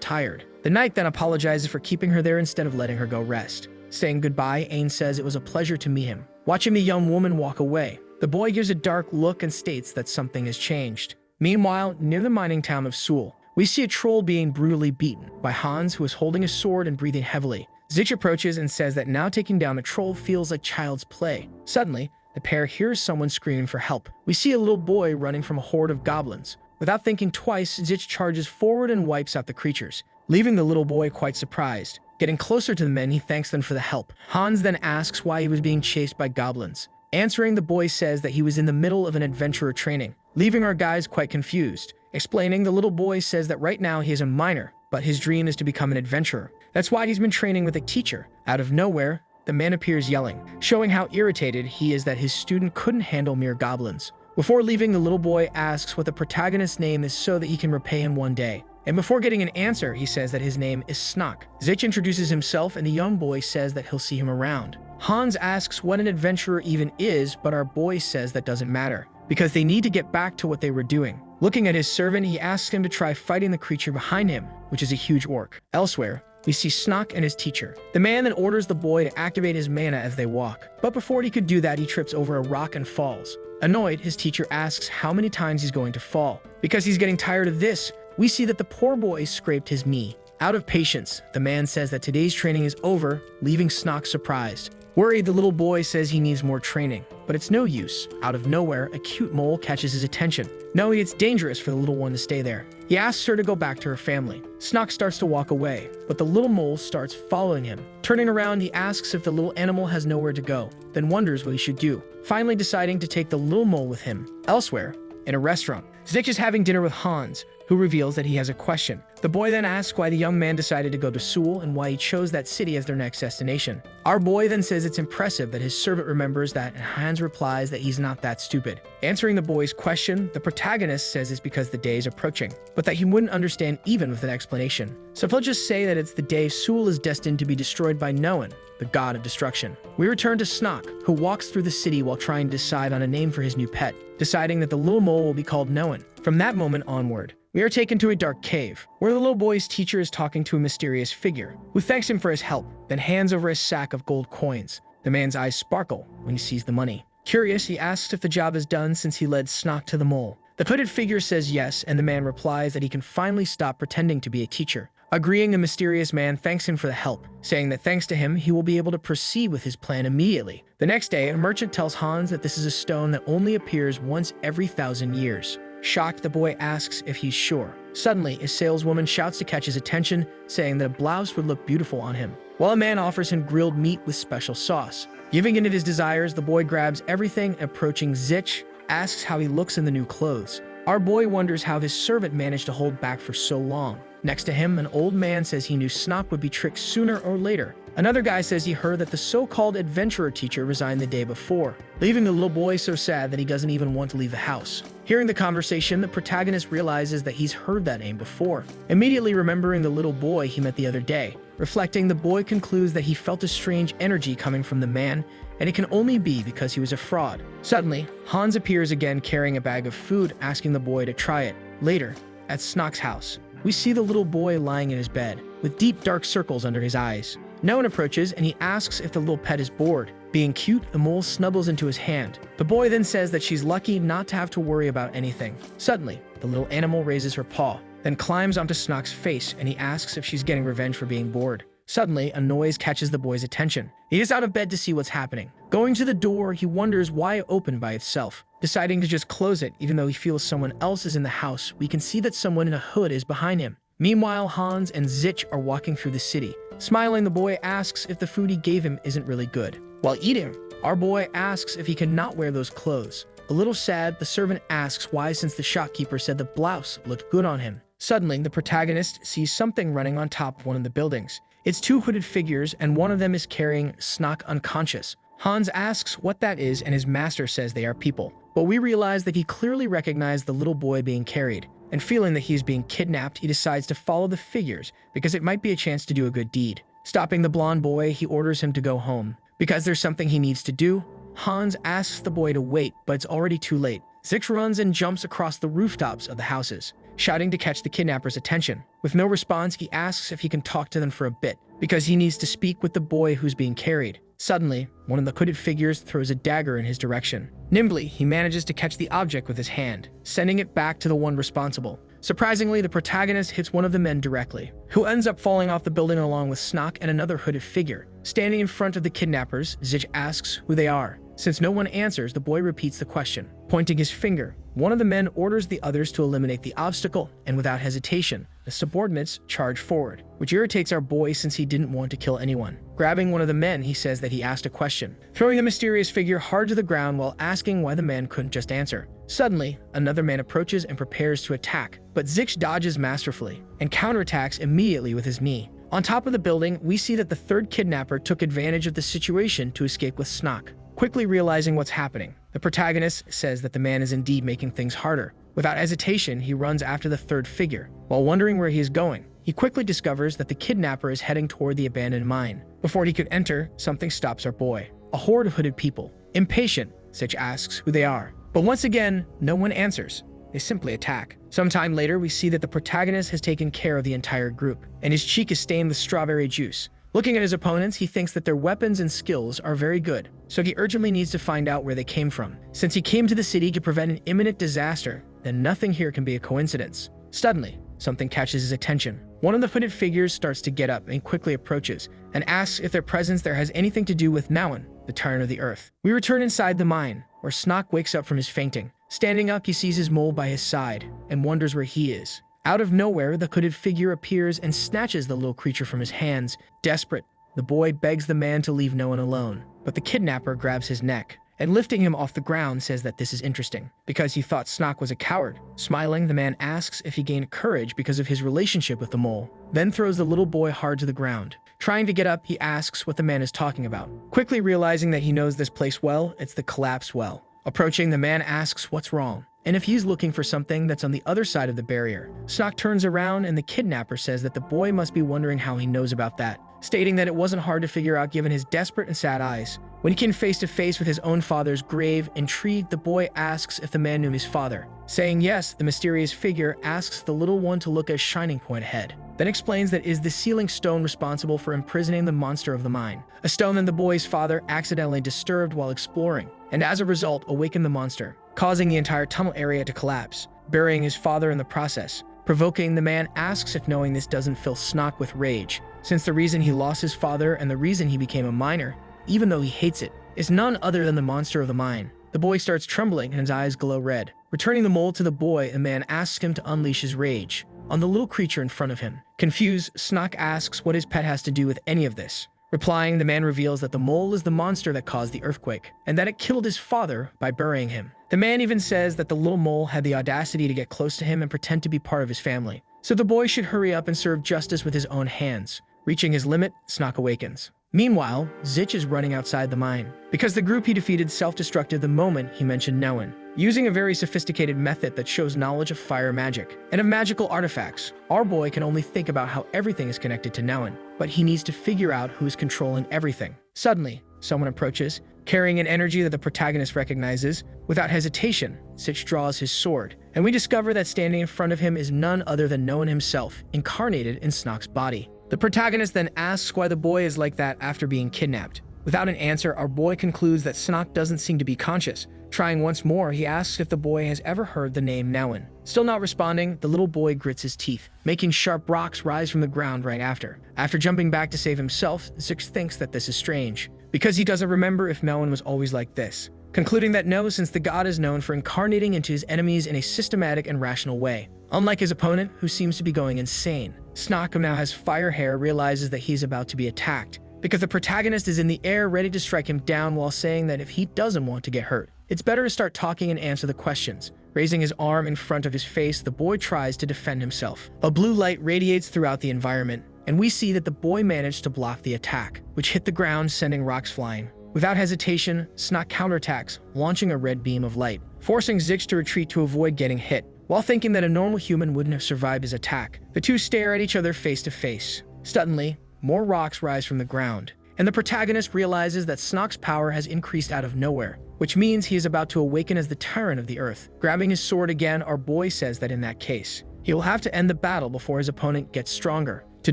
tired. The knight then apologizes for keeping her there instead of letting her go rest. Saying goodbye, Ain says it was a pleasure to meet him. Watching the young woman walk away, the boy gives a dark look and states that something has changed. Meanwhile, near the mining town of Sul, we see a troll being brutally beaten by Hans, who is holding a sword and breathing heavily. Zich approaches and says that now taking down a troll feels like child's play. Suddenly, the pair hears someone screaming for help. We see a little boy running from a horde of goblins. Without thinking twice, Zich charges forward and wipes out the creatures, leaving the little boy quite surprised. Getting closer to the men, he thanks them for the help. Hans then asks why he was being chased by goblins. Answering, the boy says that he was in the middle of an adventurer training, leaving our guys quite confused. Explaining, the little boy says that right now he is a minor, but his dream is to become an adventurer. That's why he's been training with a teacher. Out of nowhere, the man appears yelling, showing how irritated he is that his student couldn't handle mere goblins. Before leaving, the little boy asks what the protagonist's name is so that he can repay him one day. And before getting an answer, he says that his name is Snock. Zich introduces himself and the young boy says that he'll see him around. Hans asks what an adventurer even is, but our boy says that doesn't matter, because they need to get back to what they were doing. Looking at his servant, he asks him to try fighting the creature behind him, which is a huge orc. Elsewhere, we see Snock and his teacher. The man then orders the boy to activate his mana as they walk, but before he could do that, he trips over a rock and falls. Annoyed, his teacher asks how many times he's going to fall. Because he's getting tired of this, we see that the poor boy scraped his knee. Out of patience, the man says that today's training is over, leaving Snock surprised. Worried, the little boy says he needs more training, but it's no use. Out of nowhere, a cute mole catches his attention, knowing it's dangerous for the little one to stay there. He asks her to go back to her family. Snock starts to walk away, but the little mole starts following him. Turning around, he asks if the little animal has nowhere to go, then wonders what he should do, finally deciding to take the little mole with him. Elsewhere, in a restaurant, Zich is having dinner with Hans, who reveals that he has a question. The boy then asks why the young man decided to go to Seoul and why he chose that city as their next destination. Our boy then says it's impressive that his servant remembers that, and Hans replies that he's not that stupid. Answering the boy's question, the protagonist says it's because the day is approaching, but that he wouldn't understand even with an explanation. So he'll just say that it's the day Seoul is destined to be destroyed by Noan, the god of destruction. We return to Snock, who walks through the city while trying to decide on a name for his new pet, deciding that the little mole will be called Noan. From that moment onward, we are taken to a dark cave, where the little boy's teacher is talking to a mysterious figure, who thanks him for his help, then hands over a sack of gold coins. The man's eyes sparkle when he sees the money. Curious, he asks if the job is done since he led Snock to the mole. The hooded figure says yes, and the man replies that he can finally stop pretending to be a teacher. Agreeing, the mysterious man thanks him for the help, saying that thanks to him, he will be able to proceed with his plan immediately. The next day, a merchant tells Hans that this is a stone that only appears once every 1,000 years. Shocked, the boy asks if he's sure. Suddenly, a saleswoman shouts to catch his attention, saying that a blouse would look beautiful on him, while a man offers him grilled meat with special sauce. Giving in to his desires, the boy grabs everything and approaching Zich, asks how he looks in the new clothes. Our boy wonders how his servant managed to hold back for so long. Next to him, an old man says he knew Snock would be tricked sooner or later. Another guy says he heard that the so-called adventurer teacher resigned the day before, leaving the little boy so sad that he doesn't even want to leave the house. Hearing the conversation, the protagonist realizes that he's heard that name before, immediately remembering the little boy he met the other day. Reflecting, the boy concludes that he felt a strange energy coming from the man, and it can only be because he was a fraud. Suddenly, Hans appears again carrying a bag of food, asking the boy to try it. Later, at Snock's house, we see the little boy lying in his bed, with deep dark circles under his eyes. No one approaches, and he asks if the little pet is bored. Being cute, the mole snuggles into his hand. The boy then says that she's lucky not to have to worry about anything. Suddenly, the little animal raises her paw, then climbs onto Snock's face, and he asks if she's getting revenge for being bored. Suddenly, a noise catches the boy's attention. He is out of bed to see what's happening. Going to the door, he wonders why it opened by itself. Deciding to just close it, even though he feels someone else is in the house, we can see that someone in a hood is behind him. Meanwhile, Hans and Zich are walking through the city. Smiling, the boy asks if the food he gave him isn't really good. While eating, our boy asks if he can not wear those clothes. A little sad, the servant asks why, since the shopkeeper said the blouse looked good on him. Suddenly, the protagonist sees something running on top of one of the buildings. It's two hooded figures, and one of them is carrying Snock unconscious. Hans asks what that is, and his master says they are people. But we realize that he clearly recognized the little boy being carried. And feeling that he's being kidnapped, he decides to follow the figures because it might be a chance to do a good deed. Stopping the blonde boy, he orders him to go home. Because there's something he needs to do, Hans asks the boy to wait, but it's already too late. Zich runs and jumps across the rooftops of the houses, shouting to catch the kidnapper's attention. With no response, he asks if he can talk to them for a bit, because he needs to speak with the boy who's being carried. Suddenly, one of the hooded figures throws a dagger in his direction. Nimbly, he manages to catch the object with his hand, sending it back to the one responsible. Surprisingly, the protagonist hits one of the men directly, who ends up falling off the building along with Snock and another hooded figure. Standing in front of the kidnappers, Zich asks who they are. Since no one answers, the boy repeats the question, pointing his finger. One of the men orders the others to eliminate the obstacle, and without hesitation, the subordinates charge forward, which irritates our boy since he didn't want to kill anyone. Grabbing one of the men, he says that he asked a question, throwing the mysterious figure hard to the ground while asking why the man couldn't just answer. Suddenly, another man approaches and prepares to attack, but Zich dodges masterfully and counterattacks immediately with his knee. On top of the building, we see that the third kidnapper took advantage of the situation to escape with Snock. Quickly realizing what's happening, the protagonist says that the man is indeed making things harder. Without hesitation, he runs after the third figure. While wondering where he is going, he quickly discovers that the kidnapper is heading toward the abandoned mine. Before he could enter, something stops our boy. A horde of hooded people. Impatient, Zich asks who they are. But once again, no one answers. They simply attack. Sometime later, we see that the protagonist has taken care of the entire group, and his cheek is stained with strawberry juice. Looking at his opponents, he thinks that their weapons and skills are very good, so he urgently needs to find out where they came from. Since he came to the city to prevent an imminent disaster, then nothing here can be a coincidence. Suddenly, something catches his attention. One of the hooded figures starts to get up and quickly approaches, and asks if their presence there has anything to do with Nauen, the Tyrant of the Earth. We return inside the mine, where Snock wakes up from his fainting. Standing up, he sees his mole by his side, and wonders where he is. Out of nowhere, the hooded figure appears and snatches the little creature from his hands. Desperate, the boy begs the man to leave Nauen alone, but the kidnapper grabs his neck, and lifting him off the ground says that this is interesting, because he thought Snock was a coward. Smiling, the man asks if he gained courage because of his relationship with the mole, then throws the little boy hard to the ground. Trying to get up, he asks what the man is talking about. Quickly realizing that he knows this place well, it's the collapsed well. Approaching, the man asks what's wrong, and if he's looking for something that's on the other side of the barrier. Snock turns around and the kidnapper says that the boy must be wondering how he knows about that, stating that it wasn't hard to figure out given his desperate and sad eyes. When he came face to face with his own father's grave, intrigued, the boy asks if the man knew his father. Saying yes, the mysterious figure asks the little one to look at a shining point ahead, then explains that is the sealing stone responsible for imprisoning the monster of the mine. A stone that the boy's father accidentally disturbed while exploring, and as a result awakened the monster, causing the entire tunnel area to collapse, burying his father in the process. Provoking, the man asks if knowing this doesn't fill Snock with rage, since the reason he lost his father and the reason he became a miner, even though he hates it, is none other than the monster of the mine. The boy starts trembling and his eyes glow red. Returning the mole to the boy, the man asks him to unleash his rage on the little creature in front of him. Confused, Snock asks what his pet has to do with any of this. Replying, the man reveals that the mole is the monster that caused the earthquake, and that it killed his father by burying him. The man even says that the little mole had the audacity to get close to him and pretend to be part of his family, so the boy should hurry up and serve justice with his own hands. Reaching his limit, Snock awakens. Meanwhile, Zich is running outside the mine, because the group he defeated self-destructed the moment he mentioned Nauen. Using a very sophisticated method that shows knowledge of fire magic and of magical artifacts, our boy can only think about how everything is connected to Nauen, but he needs to figure out who is controlling everything. Suddenly, someone approaches, carrying an energy that the protagonist recognizes. Without hesitation, Zich draws his sword, and we discover that standing in front of him is none other than Nauen himself, incarnated in Snock's body. The protagonist then asks why the boy is like that after being kidnapped. Without an answer, our boy concludes that Snock doesn't seem to be conscious. Trying once more, he asks if the boy has ever heard the name Nauen. Still not responding, the little boy grits his teeth, making sharp rocks rise from the ground right after. After jumping back to save himself, Zich thinks that this is strange, because he doesn't remember if Nauen was always like this. Concluding that no, since the god is known for incarnating into his enemies in a systematic and rational way. Unlike his opponent, who seems to be going insane, Snock, who now has fire hair, realizes that he's about to be attacked, because the protagonist is in the air ready to strike him down while saying that if he doesn't want to get hurt, it's better to start talking and answer the questions. Raising his arm in front of his face, the boy tries to defend himself. A blue light radiates throughout the environment, and we see that the boy managed to block the attack, which hit the ground, sending rocks flying. Without hesitation, Snock counterattacks, launching a red beam of light, forcing Zich to retreat to avoid getting hit. While thinking that a normal human wouldn't have survived his attack, the two stare at each other face to face. Suddenly, more rocks rise from the ground, and the protagonist realizes that Snock's power has increased out of nowhere, which means he is about to awaken as the Tyrant of the Earth. Grabbing his sword again, our boy says that in that case, he will have to end the battle before his opponent gets stronger. To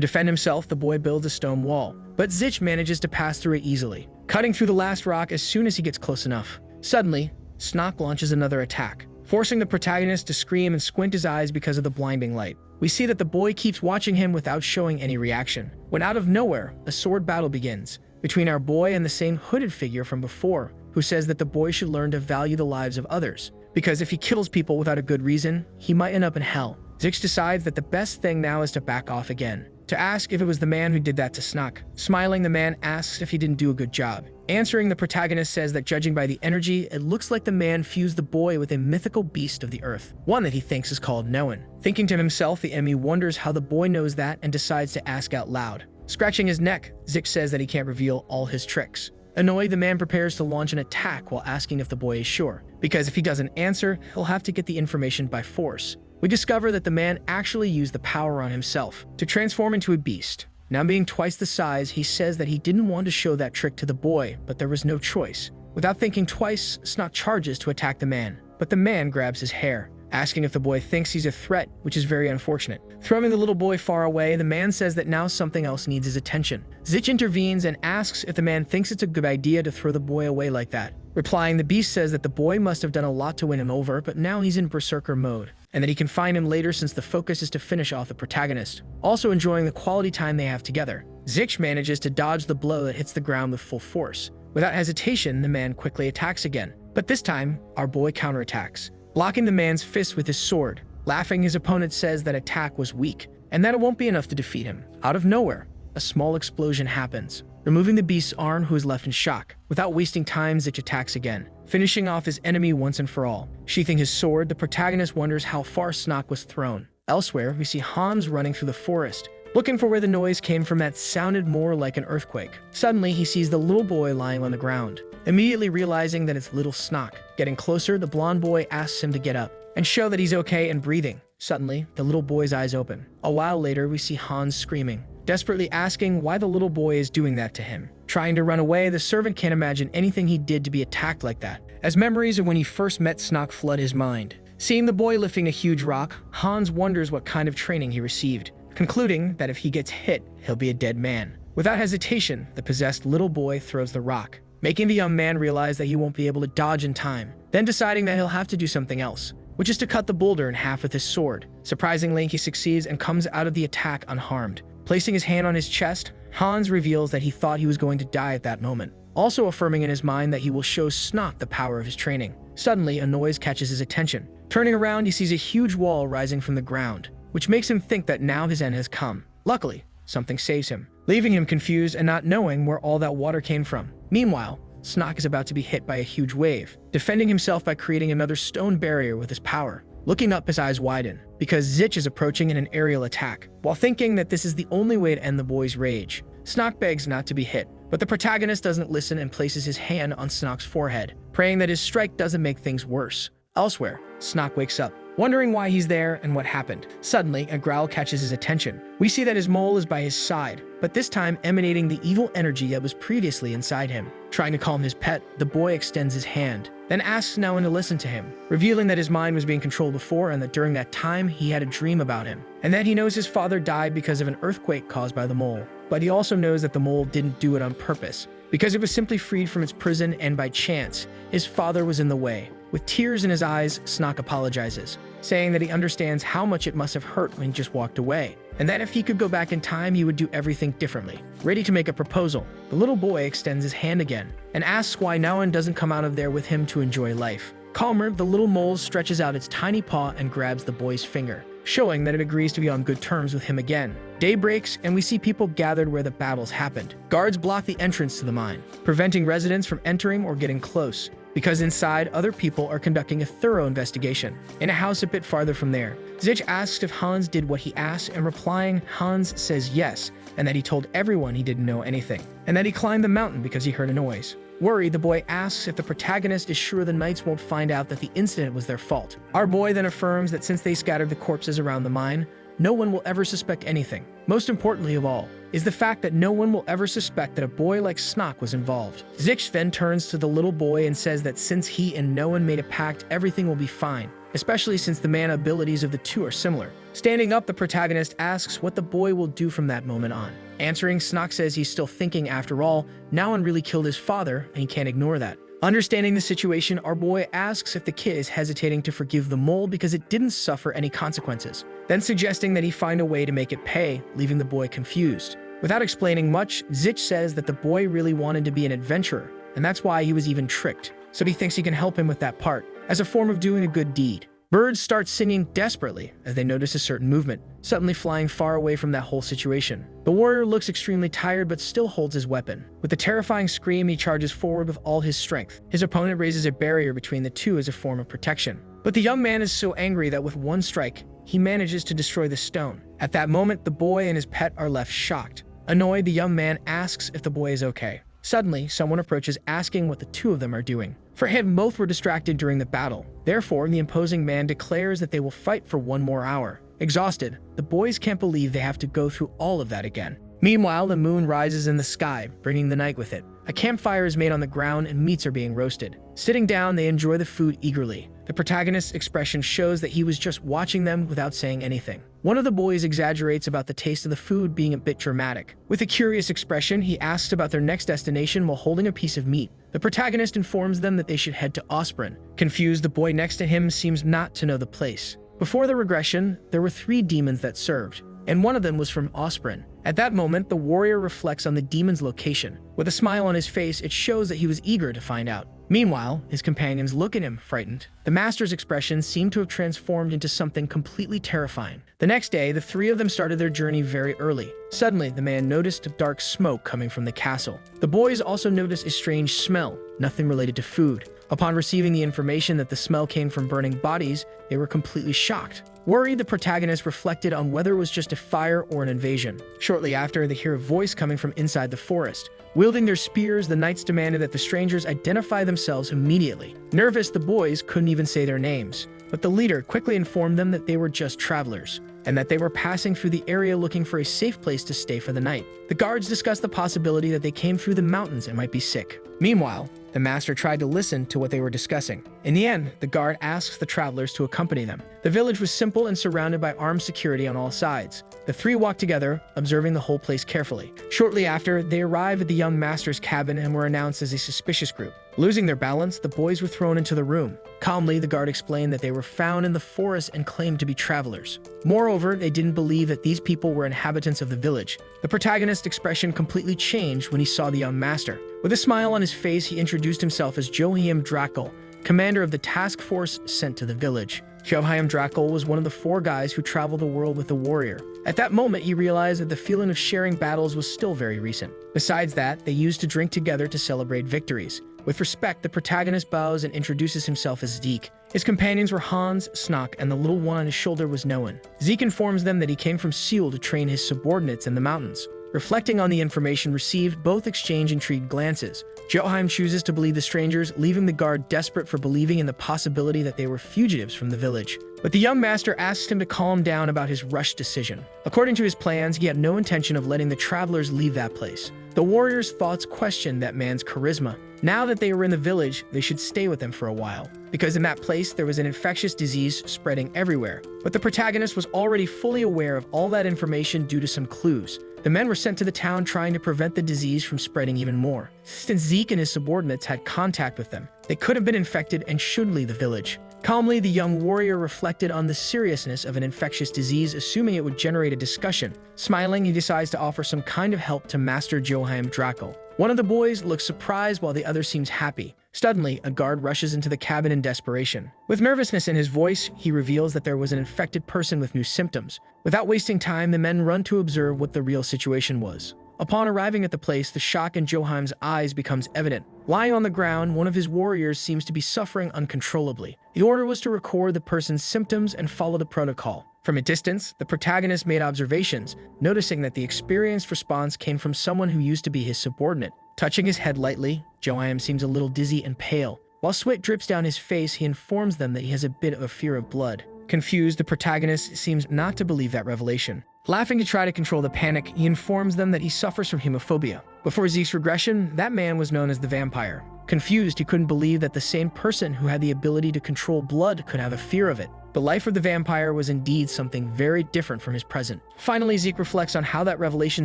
defend himself, the boy builds a stone wall, but Zich manages to pass through it easily, cutting through the last rock as soon as he gets close enough. Suddenly, Snock launches another attack, forcing the protagonist to scream and squint his eyes because of the blinding light. We see that the boy keeps watching him without showing any reaction, when out of nowhere, a sword battle begins between our boy and the same hooded figure from before. who says that the boy should learn to value the lives of others, because if he kills people without a good reason, he might end up in hell. Zich decides that the best thing now is to back off again, to ask if it was the man who did that to Snak. Smiling, the man asks if he didn't do a good job. Answering, the protagonist says that judging by the energy, it looks like the man fused the boy with a mythical beast of the earth, one that he thinks is called Noan. Thinking to himself, the enemy wonders how the boy knows that and decides to ask out loud. Scratching his neck, Zich says that he can't reveal all his tricks. Annoyed, the man prepares to launch an attack while asking if the boy is sure, because if he doesn't answer, he'll have to get the information by force. We discover that the man actually used the power on himself to transform into a beast. Now being twice the size, he says that he didn't want to show that trick to the boy, but there was no choice. Without thinking twice, Snak charges to attack the man, but the man grabs his hair, asking if the boy thinks he's a threat, which is very unfortunate. Throwing the little boy far away, the man says that now something else needs his attention. Zich intervenes and asks if the man thinks it's a good idea to throw the boy away like that. Replying, the beast says that the boy must have done a lot to win him over, but now he's in berserker mode, and that he can find him later since the focus is to finish off the protagonist. Also enjoying the quality time they have together, Zich manages to dodge the blow that hits the ground with full force. Without hesitation, the man quickly attacks again, but this time, our boy counterattacks, blocking the man's fist with his sword. Laughing, his opponent says that attack was weak, and that it won't be enough to defeat him. Out of nowhere, a small explosion happens, removing the beast's arm, who is left in shock. Without wasting time, Zich attacks again, finishing off his enemy once and for all. Sheathing his sword, the protagonist wonders how far Snak was thrown. Elsewhere, we see Hans running through the forest, looking for where the noise came from that sounded more like an earthquake. Suddenly, he sees the little boy lying on the ground, immediately realizing that it's little Snak. Getting closer, the blonde boy asks him to get up and show that he's okay and breathing. Suddenly, the little boy's eyes open. A while later, we see Hans screaming, desperately asking why the little boy is doing that to him. Trying to run away, the servant can't imagine anything he did to be attacked like that, as memories of when he first met Snak flood his mind. Seeing the boy lifting a huge rock, Hans wonders what kind of training he received, concluding that if he gets hit, he'll be a dead man. Without hesitation, the possessed little boy throws the rock, making the young man realize that he won't be able to dodge in time, then deciding that he'll have to do something else, which is to cut the boulder in half with his sword. Surprisingly, he succeeds and comes out of the attack unharmed. Placing his hand on his chest, Hans reveals that he thought he was going to die at that moment, also affirming in his mind that he will show Snak the power of his training. Suddenly, a noise catches his attention. Turning around, he sees a huge wall rising from the ground, which makes him think that now his end has come. Luckily, something saves him, leaving him confused and not knowing where all that water came from. Meanwhile, Snak is about to be hit by a huge wave, defending himself by creating another stone barrier with his power. Looking up, his eyes widen, because Zich is approaching in an aerial attack. While thinking that this is the only way to end the boy's rage, Snak begs not to be hit, but the protagonist doesn't listen and places his hand on Snak's forehead, praying that his strike doesn't make things worse. Elsewhere, Snak wakes up, wondering why he's there and what happened. Suddenly, a growl catches his attention. We see that his mole is by his side, but this time emanating the evil energy that was previously inside him. Trying to calm his pet, the boy extends his hand, then asks Noan to listen to him, revealing that his mind was being controlled before and that during that time he had a dream about him, and that he knows his father died because of an earthquake caused by the mole. But he also knows that the mole didn't do it on purpose, because it was simply freed from its prison and by chance, his father was in the way. With tears in his eyes, Snak apologizes, saying that he understands how much it must have hurt when he just walked away, and that if he could go back in time, he would do everything differently. Ready to make a proposal, the little boy extends his hand again, and asks why Noan doesn't come out of there with him to enjoy life. Calmer, the little mole stretches out its tiny paw and grabs the boy's finger, showing that it agrees to be on good terms with him again. Day breaks, and we see people gathered where the battles happened. Guards block the entrance to the mine, preventing residents from entering or getting close, because inside, other people are conducting a thorough investigation. In a house a bit farther from there, Zich asks if Hans did what he asked, and replying, Hans says yes, and that he told everyone he didn't know anything, and that he climbed the mountain because he heard a noise. Worried, the boy asks if the protagonist is sure the knights won't find out that the incident was their fault. Our boy then affirms that since they scattered the corpses around the mine, no one will ever suspect anything. Most importantly of all, is the fact that no one will ever suspect that a boy like Snak was involved. Zich then turns to the little boy and says that since he and Noan made a pact, everything will be fine, especially since the mana abilities of the two are similar. Standing up, the protagonist asks what the boy will do from that moment on. Answering, Snak says he's still thinking after all, Noan really killed his father, and he can't ignore that. Understanding the situation, our boy asks if the kid is hesitating to forgive the mole because it didn't suffer any consequences, then suggesting that he find a way to make it pay, leaving the boy confused. Without explaining much, Zich says that the boy really wanted to be an adventurer, and that's why he was even tricked. So he thinks he can help him with that part, as a form of doing a good deed. Birds start singing desperately as they notice a certain movement, suddenly flying far away from that whole situation. The warrior looks extremely tired but still holds his weapon. With a terrifying scream, he charges forward with all his strength. His opponent raises a barrier between the two as a form of protection. But the young man is so angry that with one strike, he manages to destroy the stone. At that moment, the boy and his pet are left shocked. Annoyed, the young man asks if the boy is okay. Suddenly, someone approaches asking what the two of them are doing. For him, both were distracted during the battle. Therefore, the imposing man declares that they will fight for one more hour. Exhausted, the boys can't believe they have to go through all of that again. Meanwhile, the moon rises in the sky, bringing the night with it. A campfire is made on the ground and meats are being roasted. Sitting down, they enjoy the food eagerly. The protagonist's expression shows that he was just watching them without saying anything. One of the boys exaggerates about the taste of the food being a bit dramatic. With a curious expression, he asks about their next destination while holding a piece of meat. The protagonist informs them that they should head to Osprey. Confused, the boy next to him seems not to know the place. Before the regression, there were 3 demons that served, and one of them was from Osprey. At that moment, the warrior reflects on the demon's location. With a smile on his face, it shows that he was eager to find out. Meanwhile, his companions look at him, frightened. The master's expression seemed to have transformed into something completely terrifying. The next day, the 3 of them started their journey very early. Suddenly, the man noticed dark smoke coming from the castle. The boys also noticed a strange smell, nothing related to food. Upon receiving the information that the smell came from burning bodies, they were completely shocked. Worried, the protagonist reflected on whether it was just a fire or an invasion. Shortly after, they hear a voice coming from inside the forest. Wielding their spears, the knights demanded that the strangers identify themselves immediately. Nervous, the boys couldn't even say their names, but the leader quickly informed them that they were just travelers, and that they were passing through the area looking for a safe place to stay for the night. The guards discussed the possibility that they came through the mountains and might be sick. Meanwhile, the master tried to listen to what they were discussing. In the end, the guard asks the travelers to accompany them. The village was simple and surrounded by armed security on all sides. The 3 walked together, observing the whole place carefully. Shortly after, they arrived at the young master's cabin and were announced as a suspicious group. Losing their balance, the boys were thrown into the room. Calmly, the guard explained that they were found in the forest and claimed to be travelers. Moreover, they didn't believe that these people were inhabitants of the village. The protagonist's expression completely changed when he saw the young master. With a smile on his face, he introduced himself as Joachim Drakel, commander of the task force sent to the village. Joachim Drakel was one of the 4 guys who traveled the world with the warrior. At that moment, he realized that the feeling of sharing battles was still very recent. Besides that, they used to drink together to celebrate victories. With respect, the protagonist bows and introduces himself as Zeke. His companions were Hans, Snock, and the little one on his shoulder was Noan. Zeke informs them that he came from Seoul to train his subordinates in the mountains. Reflecting on the information received, both exchange intrigued glances. Joachim chooses to believe the strangers, leaving the guard desperate for believing in the possibility that they were fugitives from the village. But the young master asks him to calm down about his rushed decision. According to his plans, he had no intention of letting the travelers leave that place. The warrior's thoughts questioned that man's charisma. Now that they were in the village, they should stay with them for a while, because in that place there was an infectious disease spreading everywhere. But the protagonist was already fully aware of all that information due to some clues. The men were sent to the town trying to prevent the disease from spreading even more. Since Zeke and his subordinates had contact with them, they could have been infected and should leave the village. Calmly, the young warrior reflected on the seriousness of an infectious disease, assuming it would generate a discussion. Smiling, he decides to offer some kind of help to Master Joachim Drakel. One of the boys looks surprised while the other seems happy. Suddenly, a guard rushes into the cabin in desperation. With nervousness in his voice, he reveals that there was an infected person with new symptoms. Without wasting time, the men run to observe what the real situation was. Upon arriving at the place, the shock in Joachim's eyes becomes evident. Lying on the ground, one of his warriors seems to be suffering uncontrollably. The order was to record the person's symptoms and follow the protocol. From a distance, the protagonist made observations, noticing that the experienced response came from someone who used to be his subordinate. Touching his head lightly, Joachim seems a little dizzy and pale. While sweat drips down his face, he informs them that he has a bit of a fear of blood. Confused, the protagonist seems not to believe that revelation. Laughing to try to control the panic, he informs them that he suffers from hemophobia. Before Zeke's regression, that man was known as the vampire. Confused, he couldn't believe that the same person who had the ability to control blood could have a fear of it. The life of the vampire was indeed something very different from his present. Finally, Zeke reflects on how that revelation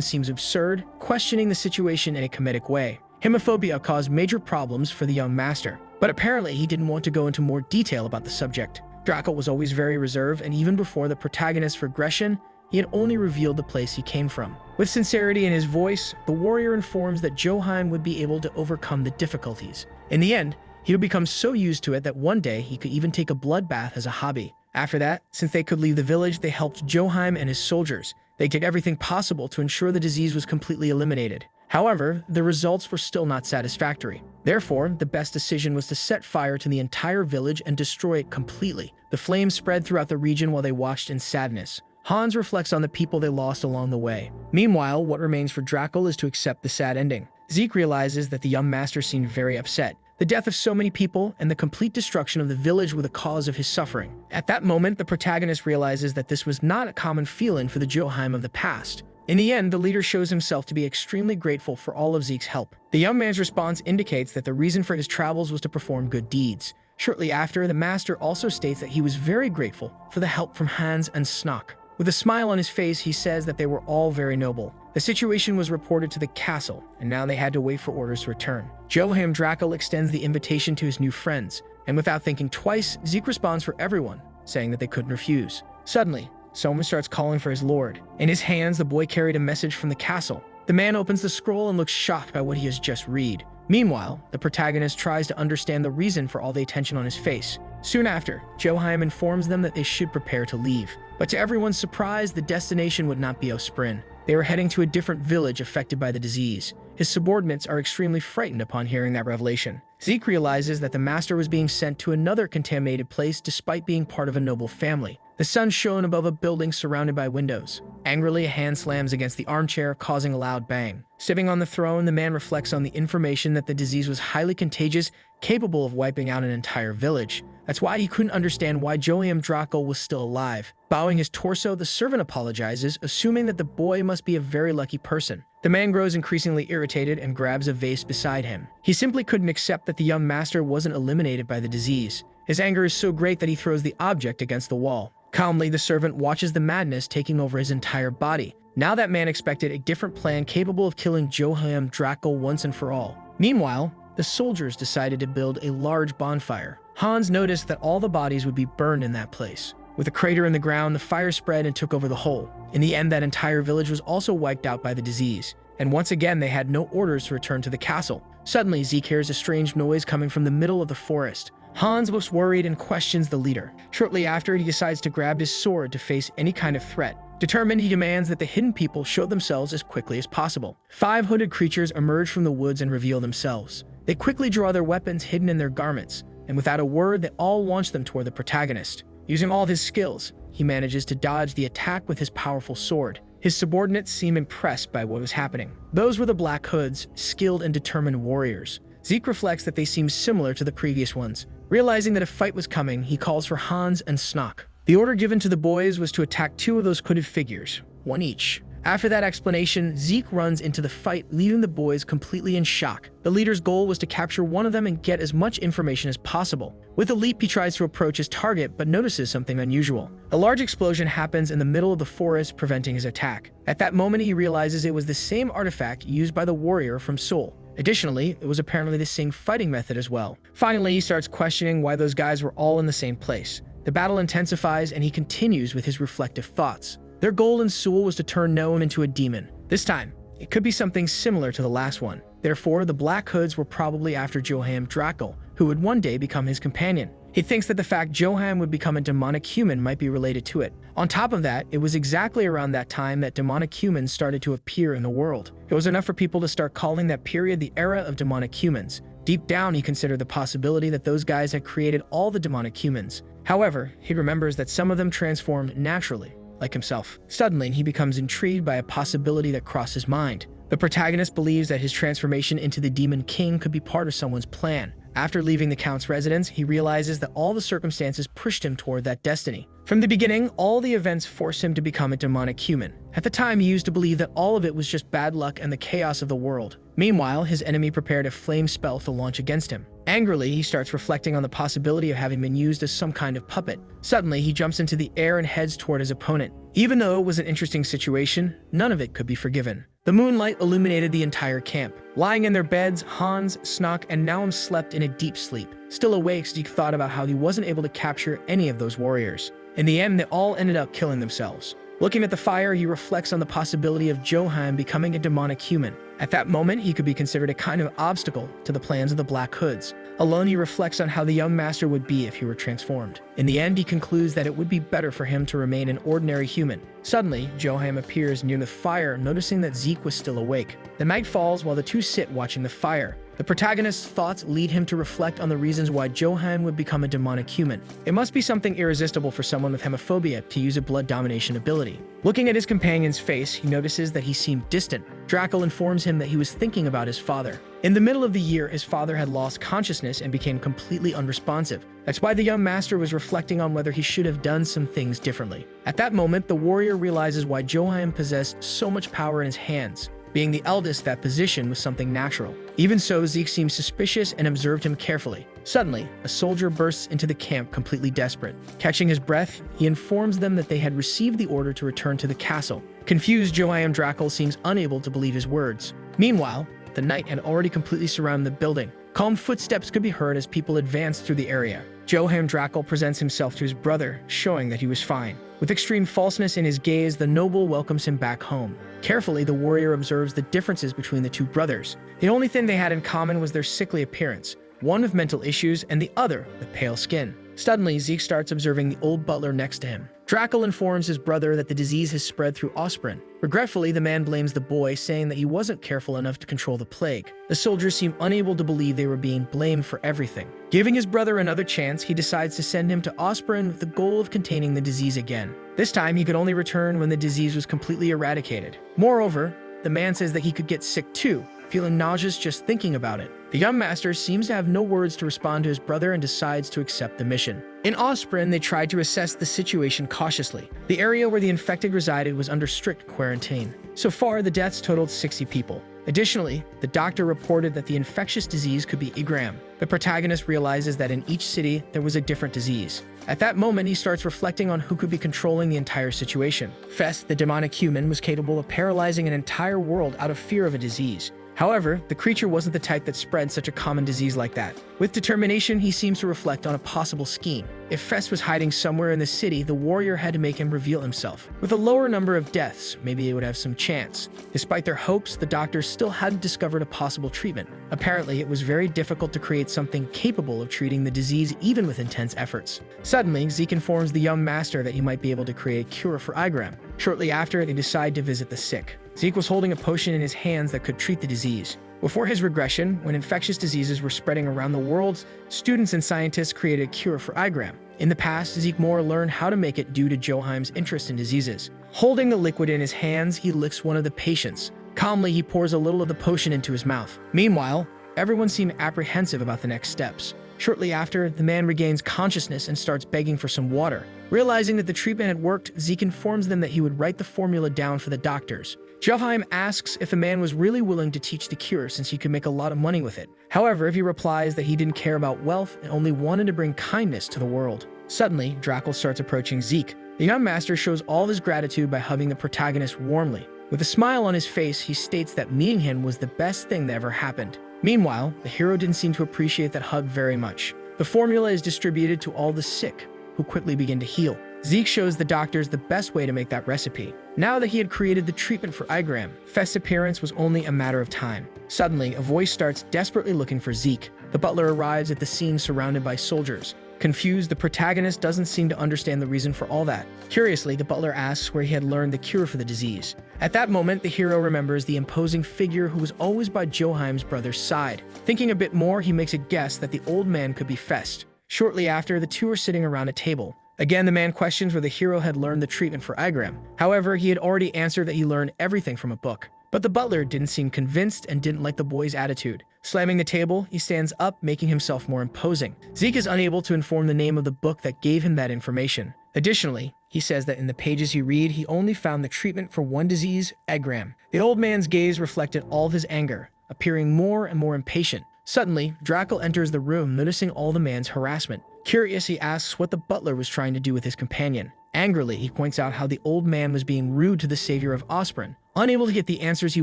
seems absurd, questioning the situation in a comedic way. Hemophobia caused major problems for the young master, but apparently he didn't want to go into more detail about the subject. Drakel was always very reserved, and even before the protagonist's regression, he had only revealed the place he came from. With sincerity in his voice, the warrior informs that Joheim would be able to overcome the difficulties. In the end, he would become so used to it that one day he could even take a bloodbath as a hobby. After that, since they could leave the village, they helped Joheim and his soldiers. They did everything possible to ensure the disease was completely eliminated. However, the results were still not satisfactory. Therefore, the best decision was to set fire to the entire village and destroy it completely. The flames spread throughout the region while they watched in sadness. Hans reflects on the people they lost along the way. Meanwhile, what remains for Drakel is to accept the sad ending. Zeke realizes that the young master seemed very upset. The death of so many people and the complete destruction of the village were the cause of his suffering. At that moment, the protagonist realizes that this was not a common feeling for the Joheim of the past. In the end, the leader shows himself to be extremely grateful for all of Zeke's help. The young man's response indicates that the reason for his travels was to perform good deeds. Shortly after, the master also states that he was very grateful for the help from Hans and Snock. With a smile on his face, he says that they were all very noble. The situation was reported to the castle, and now they had to wait for orders to return. Joheim Drakel extends the invitation to his new friends, and without thinking twice, Zeke responds for everyone, saying that they couldn't refuse. Suddenly, someone starts calling for his lord. In his hands, the boy carried a message from the castle. The man opens the scroll and looks shocked by what he has just read. Meanwhile, the protagonist tries to understand the reason for all the attention on his face. Soon after, Joheim informs them that they should prepare to leave. But to everyone's surprise, the destination would not be Osprin. They were heading to a different village affected by the disease. His subordinates are extremely frightened upon hearing that revelation. Zeke realizes that the master was being sent to another contaminated place despite being part of a noble family. The sun shone above a building surrounded by windows. Angrily, a hand slams against the armchair, causing a loud bang. Sitting on the throne, the man reflects on the information that the disease was highly contagious, capable of wiping out an entire village. That's why he couldn't understand why Joheim Drakel was still alive. Bowing his torso, the servant apologizes, assuming that the boy must be a very lucky person. The man grows increasingly irritated and grabs a vase beside him. He simply couldn't accept that the young master wasn't eliminated by the disease. His anger is so great that he throws the object against the wall. Calmly, the servant watches the madness taking over his entire body. Now that man expected a different plan capable of killing Joheim Drakel once and for all. Meanwhile, the soldiers decided to build a large bonfire. Hans noticed that all the bodies would be burned in that place. With a crater in the ground, the fire spread and took over the whole. In the end, that entire village was also wiped out by the disease. And once again, they had no orders to return to the castle. Suddenly, Zeke hears a strange noise coming from the middle of the forest. Hans looks worried and questions the leader. Shortly after, he decides to grab his sword to face any kind of threat. Determined, he demands that the hidden people show themselves as quickly as possible. 5 hooded creatures emerge from the woods and reveal themselves. They quickly draw their weapons hidden in their garments, and without a word, they all launch them toward the protagonist. Using all of his skills, he manages to dodge the attack with his powerful sword. His subordinates seem impressed by what was happening. Those were the Black Hoods, skilled and determined warriors. Zeke reflects that they seem similar to the previous ones. Realizing that a fight was coming, he calls for Hans and Snock. The order given to the boys was to attack 2 of those hooded figures, 1 each. After that explanation, Zeke runs into the fight, leaving the boys completely in shock. The leader's goal was to capture one of them and get as much information as possible. With a leap, he tries to approach his target, but notices something unusual. A large explosion happens in the middle of the forest, preventing his attack. At that moment, he realizes it was the same artifact used by the warrior from Seoul. Additionally, it was apparently the same fighting method as well. Finally, he starts questioning why those guys were all in the same place. The battle intensifies, and he continues with his reflective thoughts. Their goal in Seoul was to turn Noam into a demon. This time, it could be something similar to the last one. Therefore, the Black Hoods were probably after Joheim Drakel, who would one day become his companion. He thinks that the fact Joheim would become a demonic human might be related to it. On top of that, it was exactly around that time that demonic humans started to appear in the world. It was enough for people to start calling that period the era of demonic humans. Deep down, he considered the possibility that those guys had created all the demonic humans. However, he remembers that some of them transformed naturally, like himself. Suddenly, he becomes intrigued by a possibility that crossed his mind. The protagonist believes that his transformation into the Demon King could be part of someone's plan. After leaving the Count's residence, he realizes that all the circumstances pushed him toward that destiny. From the beginning, all the events forced him to become a demonic human. At the time, he used to believe that all of it was just bad luck and the chaos of the world. Meanwhile, his enemy prepared a flame spell to launch against him. Angrily, he starts reflecting on the possibility of having been used as some kind of puppet. Suddenly, he jumps into the air and heads toward his opponent. Even though it was an interesting situation, none of it could be forgiven. The moonlight illuminated the entire camp. Lying in their beds, Hans, Snock, and Naum slept in a deep sleep. Still awake, Zeke thought about how he wasn't able to capture any of those warriors. In the end, they all ended up killing themselves. Looking at the fire, he reflects on the possibility of Joheim becoming a demonic human. At that moment, he could be considered a kind of obstacle to the plans of the Black Hoods. Alone, he reflects on how the young master would be if he were transformed. In the end, he concludes that it would be better for him to remain an ordinary human. Suddenly, Joheim appears near the fire, noticing that Zeke was still awake. The night falls while the two sit watching the fire. The protagonist's thoughts lead him to reflect on the reasons why Joheim would become a demonic human. It must be something irresistible for someone with hemophobia to use a blood domination ability. Looking at his companion's face, he notices that he seemed distant. Drackle informs him that he was thinking about his father. In the middle of the year, his father had lost consciousness and became completely unresponsive. That's why the young master was reflecting on whether he should have done some things differently. At that moment, the warrior realizes why Joheim possessed so much power in his hands. Being the eldest, that position was something natural. Even so, Zeke seemed suspicious and observed him carefully. Suddenly, a soldier bursts into the camp completely desperate. Catching his breath, he informs them that they had received the order to return to the castle. Confused, Joheim Drackle seems unable to believe his words. Meanwhile, the night had already completely surrounded the building. Calm footsteps could be heard as people advanced through the area. Joheim Drackle presents himself to his brother, showing that he was fine. With extreme falseness in his gaze, the noble welcomes him back home. Carefully, the warrior observes the differences between the two brothers. The only thing they had in common was their sickly appearance, one with mental issues and the other with pale skin. Suddenly, Zeke starts observing the old butler next to him. Drackle informs his brother that the disease has spread through Osprin. Regretfully, the man blames the boy, saying that he wasn't careful enough to control the plague. The soldiers seem unable to believe they were being blamed for everything. Giving his brother another chance, he decides to send him to Osprin with the goal of containing the disease again. This time, he could only return when the disease was completely eradicated. Moreover, the man says that he could get sick too, feeling nauseous just thinking about it. The young master seems to have no words to respond to his brother and decides to accept the mission. In Osprin, they tried to assess the situation cautiously. The area where the infected resided was under strict quarantine. So far, the deaths totaled 60 people. Additionally, the doctor reported that the infectious disease could be Igram. The protagonist realizes that in each city, there was a different disease. At that moment, he starts reflecting on who could be controlling the entire situation. Fest, the demonic human, was capable of paralyzing an entire world out of fear of a disease. However, the creature wasn't the type that spread such a common disease like that. With determination, he seems to reflect on a possible scheme. If Fest was hiding somewhere in the city, the warrior had to make him reveal himself. With a lower number of deaths, maybe they would have some chance. Despite their hopes, the doctors still hadn't discovered a possible treatment. Apparently, it was very difficult to create something capable of treating the disease even with intense efforts. Suddenly, Zeke informs the young master that he might be able to create a cure for Igram. Shortly after, they decide to visit the sick. Zeke was holding a potion in his hands that could treat the disease. Before his regression, when infectious diseases were spreading around the world, students and scientists created a cure for Igram. In the past, Zeke Moore learned how to make it due to Joheim's interest in diseases. Holding the liquid in his hands, he licks one of the patients. Calmly, he pours a little of the potion into his mouth. Meanwhile, everyone seemed apprehensive about the next steps. Shortly after, the man regains consciousness and starts begging for some water. Realizing that the treatment had worked, Zeke informs them that he would write the formula down for the doctors. Joheim asks if the man was really willing to teach the cure since he could make a lot of money with it. However, he replies that he didn't care about wealth and only wanted to bring kindness to the world. Suddenly, Drackle starts approaching Zeke. The young master shows all his gratitude by hugging the protagonist warmly. With a smile on his face, he states that meeting him was the best thing that ever happened. Meanwhile, the hero didn't seem to appreciate that hug very much. The formula is distributed to all the sick, who quickly begin to heal. Zeke shows the doctors the best way to make that recipe. Now that he had created the treatment for Igram, Fest's appearance was only a matter of time. Suddenly, a voice starts desperately looking for Zeke. The butler arrives at the scene surrounded by soldiers. Confused, the protagonist doesn't seem to understand the reason for all that. Curiously, the butler asks where he had learned the cure for the disease. At that moment, the hero remembers the imposing figure who was always by Joheim's brother's side. Thinking a bit more, he makes a guess that the old man could be Fest. Shortly after, the two are sitting around a table. Again, the man questions where the hero had learned the treatment for Igram. However, he had already answered that he learned everything from a book. But the butler didn't seem convinced and didn't like the boy's attitude. Slamming the table, he stands up, making himself more imposing. Zeke is unable to inform the name of the book that gave him that information. Additionally, he says that in the pages he read, he only found the treatment for one disease, Igram. The old man's gaze reflected all of his anger, appearing more and more impatient. Suddenly, Drackle enters the room, noticing all the man's harassment. Curious, he asks what the butler was trying to do with his companion. Angrily, he points out how the old man was being rude to the savior of Osprin. Unable to get the answers he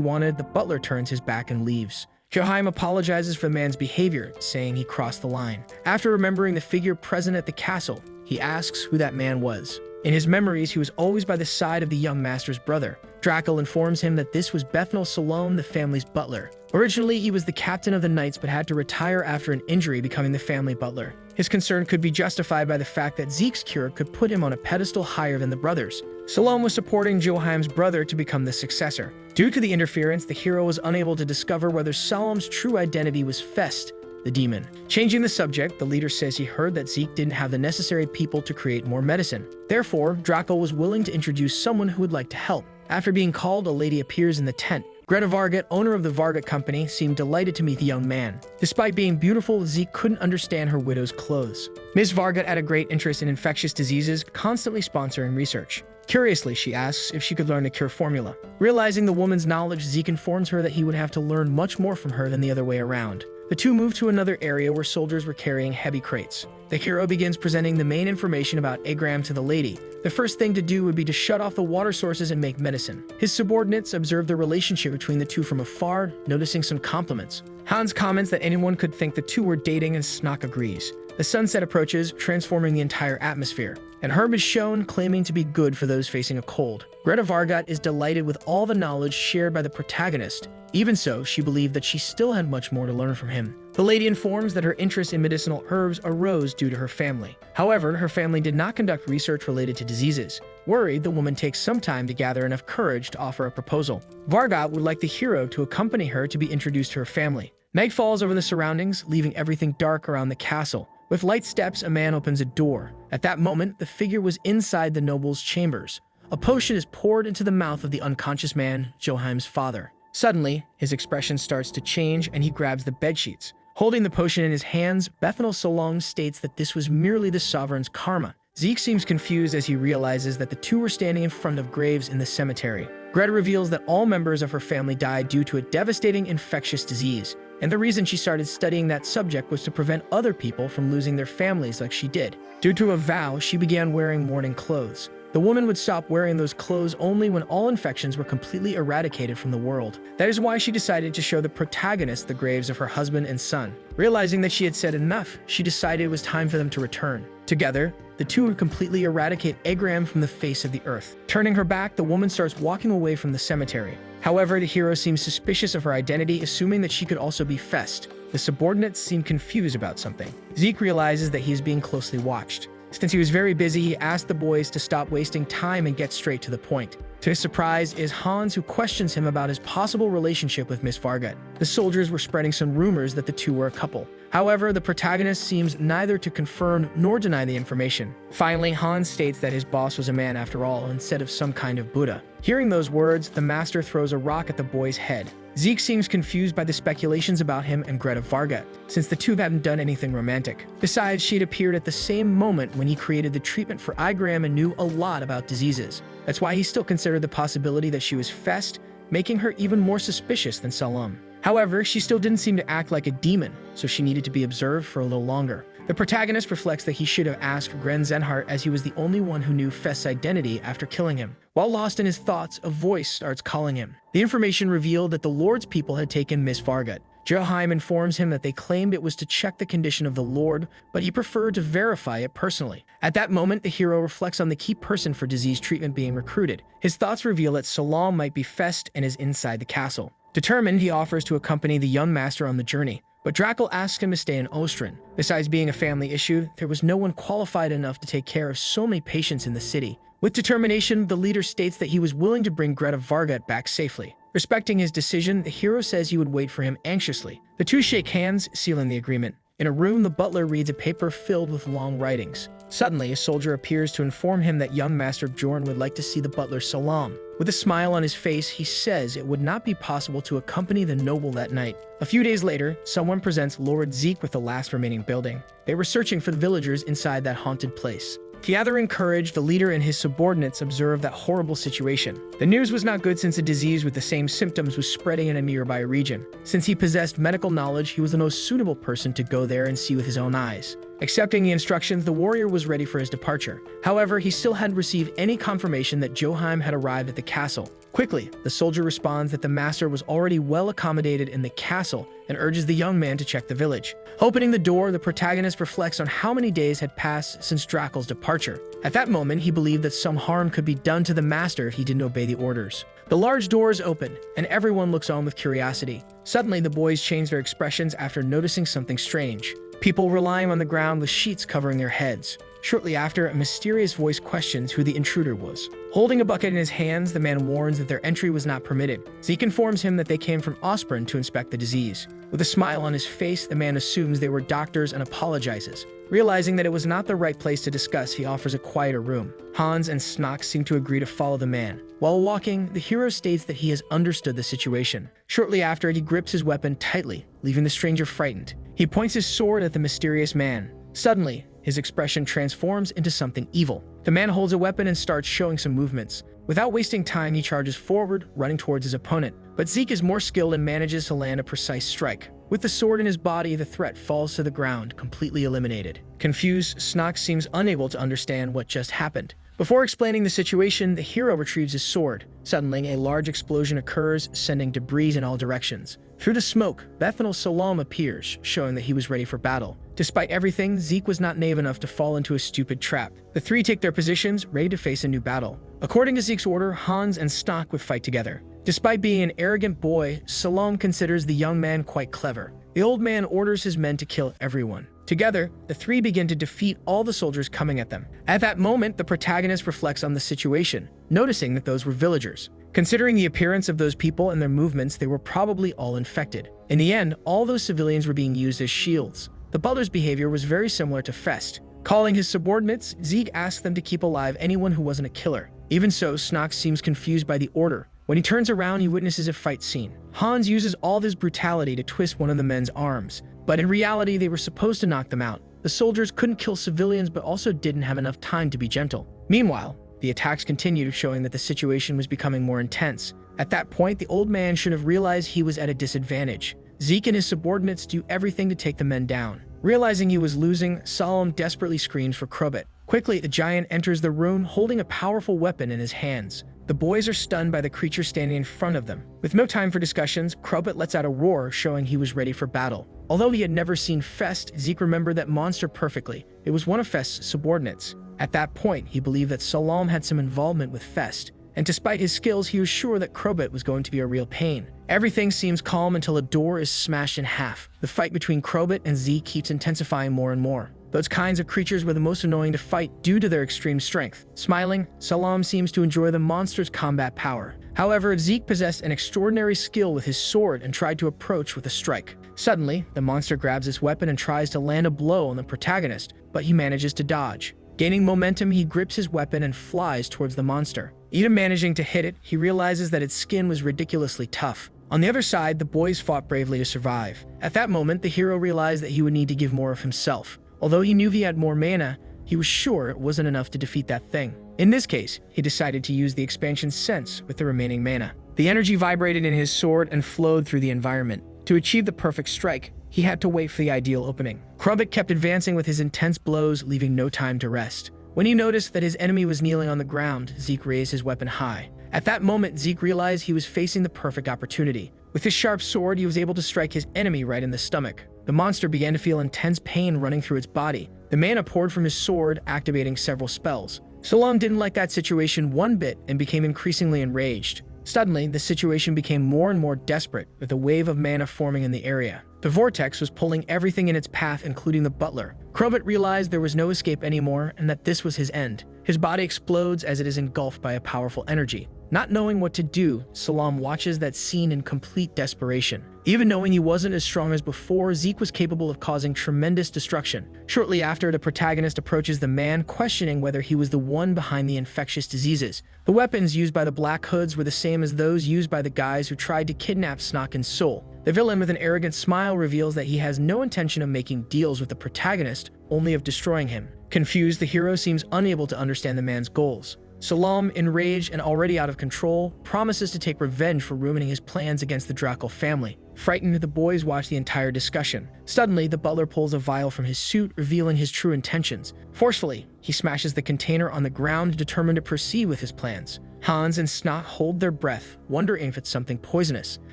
wanted, the butler turns his back and leaves. Joheim apologizes for the man's behavior, saying he crossed the line. After remembering the figure present at the castle, he asks who that man was. In his memories, he was always by the side of the young master's brother. Draco informs him that this was Bethnal Salom, the family's butler. Originally, he was the captain of the knights but had to retire after an injury, becoming the family butler. His concern could be justified by the fact that Zeke's cure could put him on a pedestal higher than the brothers. Salom was supporting Joheim's brother to become the successor. Due to the interference, the hero was unable to discover whether Salom's true identity was Fest, the demon. Changing the subject, the leader says he heard that Zeke didn't have the necessary people to create more medicine. Therefore, Draco was willing to introduce someone who would like to help. After being called, a lady appears in the tent. Greta Vargat, owner of the Vargat Company, seemed delighted to meet the young man. Despite being beautiful, Zeke couldn't understand her widow's clothes. Ms. Vargat had a great interest in infectious diseases, constantly sponsoring research. Curiously, she asks if she could learn the cure formula. Realizing the woman's knowledge, Zeke informs her that he would have to learn much more from her than the other way around. The two move to another area where soldiers were carrying heavy crates. The hero begins presenting the main information about Agram to the lady. The first thing to do would be to shut off the water sources and make medicine. His subordinates observe the relationship between the two from afar, noticing some compliments. Hans comments that anyone could think the two were dating, and Snock agrees. The sunset approaches, transforming the entire atmosphere. An herb is shown, claiming to be good for those facing a cold. Greta Vargat is delighted with all the knowledge shared by the protagonist. Even so, she believed that she still had much more to learn from him. The lady informs that her interest in medicinal herbs arose due to her family. However, her family did not conduct research related to diseases. Worried, the woman takes some time to gather enough courage to offer a proposal. Vargat would like the hero to accompany her to be introduced to her family. Night falls over the surroundings, leaving everything dark around the castle. With light steps, a man opens a door. At that moment, the figure was inside the noble's chambers. A potion is poured into the mouth of the unconscious man, Joheim's father. Suddenly, his expression starts to change and he grabs the bedsheets. Holding the potion in his hands, Bethnal Salom states that this was merely the sovereign's karma. Zeke seems confused as he realizes that the two were standing in front of graves in the cemetery. Greta reveals that all members of her family died due to a devastating infectious disease, and the reason she started studying that subject was to prevent other people from losing their families like she did. Due to a vow, she began wearing mourning clothes. The woman would stop wearing those clothes only when all infections were completely eradicated from the world. That is why she decided to show the protagonist the graves of her husband and son. Realizing that she had said enough, she decided it was time for them to return. Together, the two would completely eradicate Agram from the face of the earth. Turning her back, the woman starts walking away from the cemetery. However, the hero seems suspicious of her identity, assuming that she could also be Fest. The subordinates seem confused about something. Zeke realizes that he is being closely watched. Since he was very busy, he asked the boys to stop wasting time and get straight to the point. To his surprise, it is Hans who questions him about his possible relationship with Miss Vargat. The soldiers were spreading some rumors that the two were a couple. However, the protagonist seems neither to confirm nor deny the information. Finally, Hans states that his boss was a man after all, instead of some kind of Buddha. Hearing those words, the master throws a rock at the boy's head. Zeke seems confused by the speculations about him and Greta Vargat, since the two hadn't done anything romantic. Besides, she had appeared at the same moment when he created the treatment for Igram and knew a lot about diseases. That's why he still considered the possibility that she was Fest, making her even more suspicious than Salom. However, she still didn't seem to act like a demon, so she needed to be observed for a little longer. The protagonist reflects that he should have asked Gren Zenhart, as he was the only one who knew Fest's identity after killing him. While lost in his thoughts, a voice starts calling him. The information revealed that the Lord's people had taken Miss Vargat. Joheim informs him that they claimed it was to check the condition of the Lord, but he preferred to verify it personally. At that moment, the hero reflects on the key person for disease treatment being recruited. His thoughts reveal that Salom might be Fest and is inside the castle. Determined, he offers to accompany the young master on the journey, but Drakel asks him to stay in Ostrin. Besides being a family issue, there was no one qualified enough to take care of so many patients in the city. With determination, the leader states that he was willing to bring Greta Vargat back safely. Respecting his decision, the hero says he would wait for him anxiously. The two shake hands, sealing the agreement. In a room, the butler reads a paper filled with long writings. Suddenly, a soldier appears to inform him that young Master Bjorn would like to see the butler Salam. With a smile on his face, he says it would not be possible to accompany the noble that night. A few days later, someone presents Lord Zeke with the last remaining building. They were searching for the villagers inside that haunted place. Gathering courage, the leader and his subordinates observed that horrible situation. The news was not good, since a disease with the same symptoms was spreading in a nearby region. Since he possessed medical knowledge, he was the most suitable person to go there and see with his own eyes. Accepting the instructions, the warrior was ready for his departure. However, he still hadn't received any confirmation that Joheim had arrived at the castle. Quickly, the soldier responds that the master was already well accommodated in the castle and urges the young man to check the village. Opening the door, the protagonist reflects on how many days had passed since Drakel's departure. At that moment, he believed that some harm could be done to the master if he didn't obey the orders. The large doors open, and everyone looks on with curiosity. Suddenly, the boys change their expressions after noticing something strange. People were lying on the ground with sheets covering their heads. Shortly after, a mysterious voice questions who the intruder was. Holding a bucket in his hands, the man warns that their entry was not permitted. Zeke informs him that they came from Osprey to inspect the disease. With a smile on his face, the man assumes they were doctors and apologizes. Realizing that it was not the right place to discuss, he offers a quieter room. Hans and Snock seem to agree to follow the man. While walking, the hero states that he has understood the situation. Shortly after, he grips his weapon tightly, leaving the stranger frightened. He points his sword at the mysterious man. Suddenly, his expression transforms into something evil. The man holds a weapon and starts showing some movements. Without wasting time, he charges forward, running towards his opponent. But Zeke is more skilled and manages to land a precise strike. With the sword in his body, the threat falls to the ground, completely eliminated. Confused, Snock seems unable to understand what just happened. Before explaining the situation, the hero retrieves his sword. Suddenly, a large explosion occurs, sending debris in all directions. Through the smoke, Bethanel Salam appears, showing that he was ready for battle. Despite everything, Zeke was not naive enough to fall into a stupid trap. The three take their positions, ready to face a new battle. According to Zeke's order, Hans and Snock would fight together. Despite being an arrogant boy, Salam considers the young man quite clever. The old man orders his men to kill everyone. Together, the three begin to defeat all the soldiers coming at them. At that moment, the protagonist reflects on the situation, noticing that those were villagers. Considering the appearance of those people and their movements, they were probably all infected. In the end, all those civilians were being used as shields. The butler's behavior was very similar to Fest. Calling his subordinates, Zeke asked them to keep alive anyone who wasn't a killer. Even so, Snock seems confused by the order. When he turns around, he witnesses a fight scene. Hans uses all of his brutality to twist one of the men's arms, but in reality, they were supposed to knock them out. The soldiers couldn't kill civilians, but also didn't have enough time to be gentle. Meanwhile, the attacks continued, showing that the situation was becoming more intense. At that point, the old man should have realized he was at a disadvantage. Zeke and his subordinates do everything to take the men down. Realizing he was losing, Salam desperately screams for Krobit. Quickly, the giant enters the room holding a powerful weapon in his hands. The boys are stunned by the creature standing in front of them. With no time for discussions, Krobit lets out a roar, showing he was ready for battle. Although he had never seen Fest, Zeke remembered that monster perfectly. It was one of Fest's subordinates. At that point, he believed that Salam had some involvement with Fest, and despite his skills, he was sure that Krobit was going to be a real pain. Everything seems calm until a door is smashed in half. The fight between Krobit and Zeke keeps intensifying more and more. Those kinds of creatures were the most annoying to fight due to their extreme strength. Smiling, Salam seems to enjoy the monster's combat power. However, Zeke possessed an extraordinary skill with his sword and tried to approach with a strike. Suddenly, the monster grabs his weapon and tries to land a blow on the protagonist, but he manages to dodge. Gaining momentum, he grips his weapon and flies towards the monster. Even managing to hit it, he realizes that its skin was ridiculously tough. On the other side, the boys fought bravely to survive. At that moment, the hero realized that he would need to give more of himself. Although he knew he had more mana, he was sure it wasn't enough to defeat that thing. In this case, he decided to use the expansion Sense with the remaining mana. The energy vibrated in his sword and flowed through the environment. To achieve the perfect strike, he had to wait for the ideal opening. Krobit kept advancing with his intense blows, leaving no time to rest. When he noticed that his enemy was kneeling on the ground, Zeke raised his weapon high. At that moment, Zeke realized he was facing the perfect opportunity. With his sharp sword, he was able to strike his enemy right in the stomach. The monster began to feel intense pain running through its body. The mana poured from his sword, activating several spells. Salam didn't like that situation one bit and became increasingly enraged. Suddenly, the situation became more and more desperate, with a wave of mana forming in the area. The vortex was pulling everything in its path, including the butler. Krobit realized there was no escape anymore and that this was his end. His body explodes as it is engulfed by a powerful energy. Not knowing what to do, Salam watches that scene in complete desperation. Even knowing he wasn't as strong as before, Zeke was capable of causing tremendous destruction. Shortly after, the protagonist approaches the man, questioning whether he was the one behind the infectious diseases. The weapons used by the Black Hoods were the same as those used by the guys who tried to kidnap Snock and Soul. The villain, with an arrogant smile, reveals that he has no intention of making deals with the protagonist, only of destroying him. Confused, the hero seems unable to understand the man's goals. Salam, enraged and already out of control, promises to take revenge for ruining his plans against the Draco family. Frightened, the boys watch the entire discussion. Suddenly, the butler pulls a vial from his suit, revealing his true intentions. Forcefully, he smashes the container on the ground, determined to proceed with his plans. Hans and Snock hold their breath, wondering if it's something poisonous.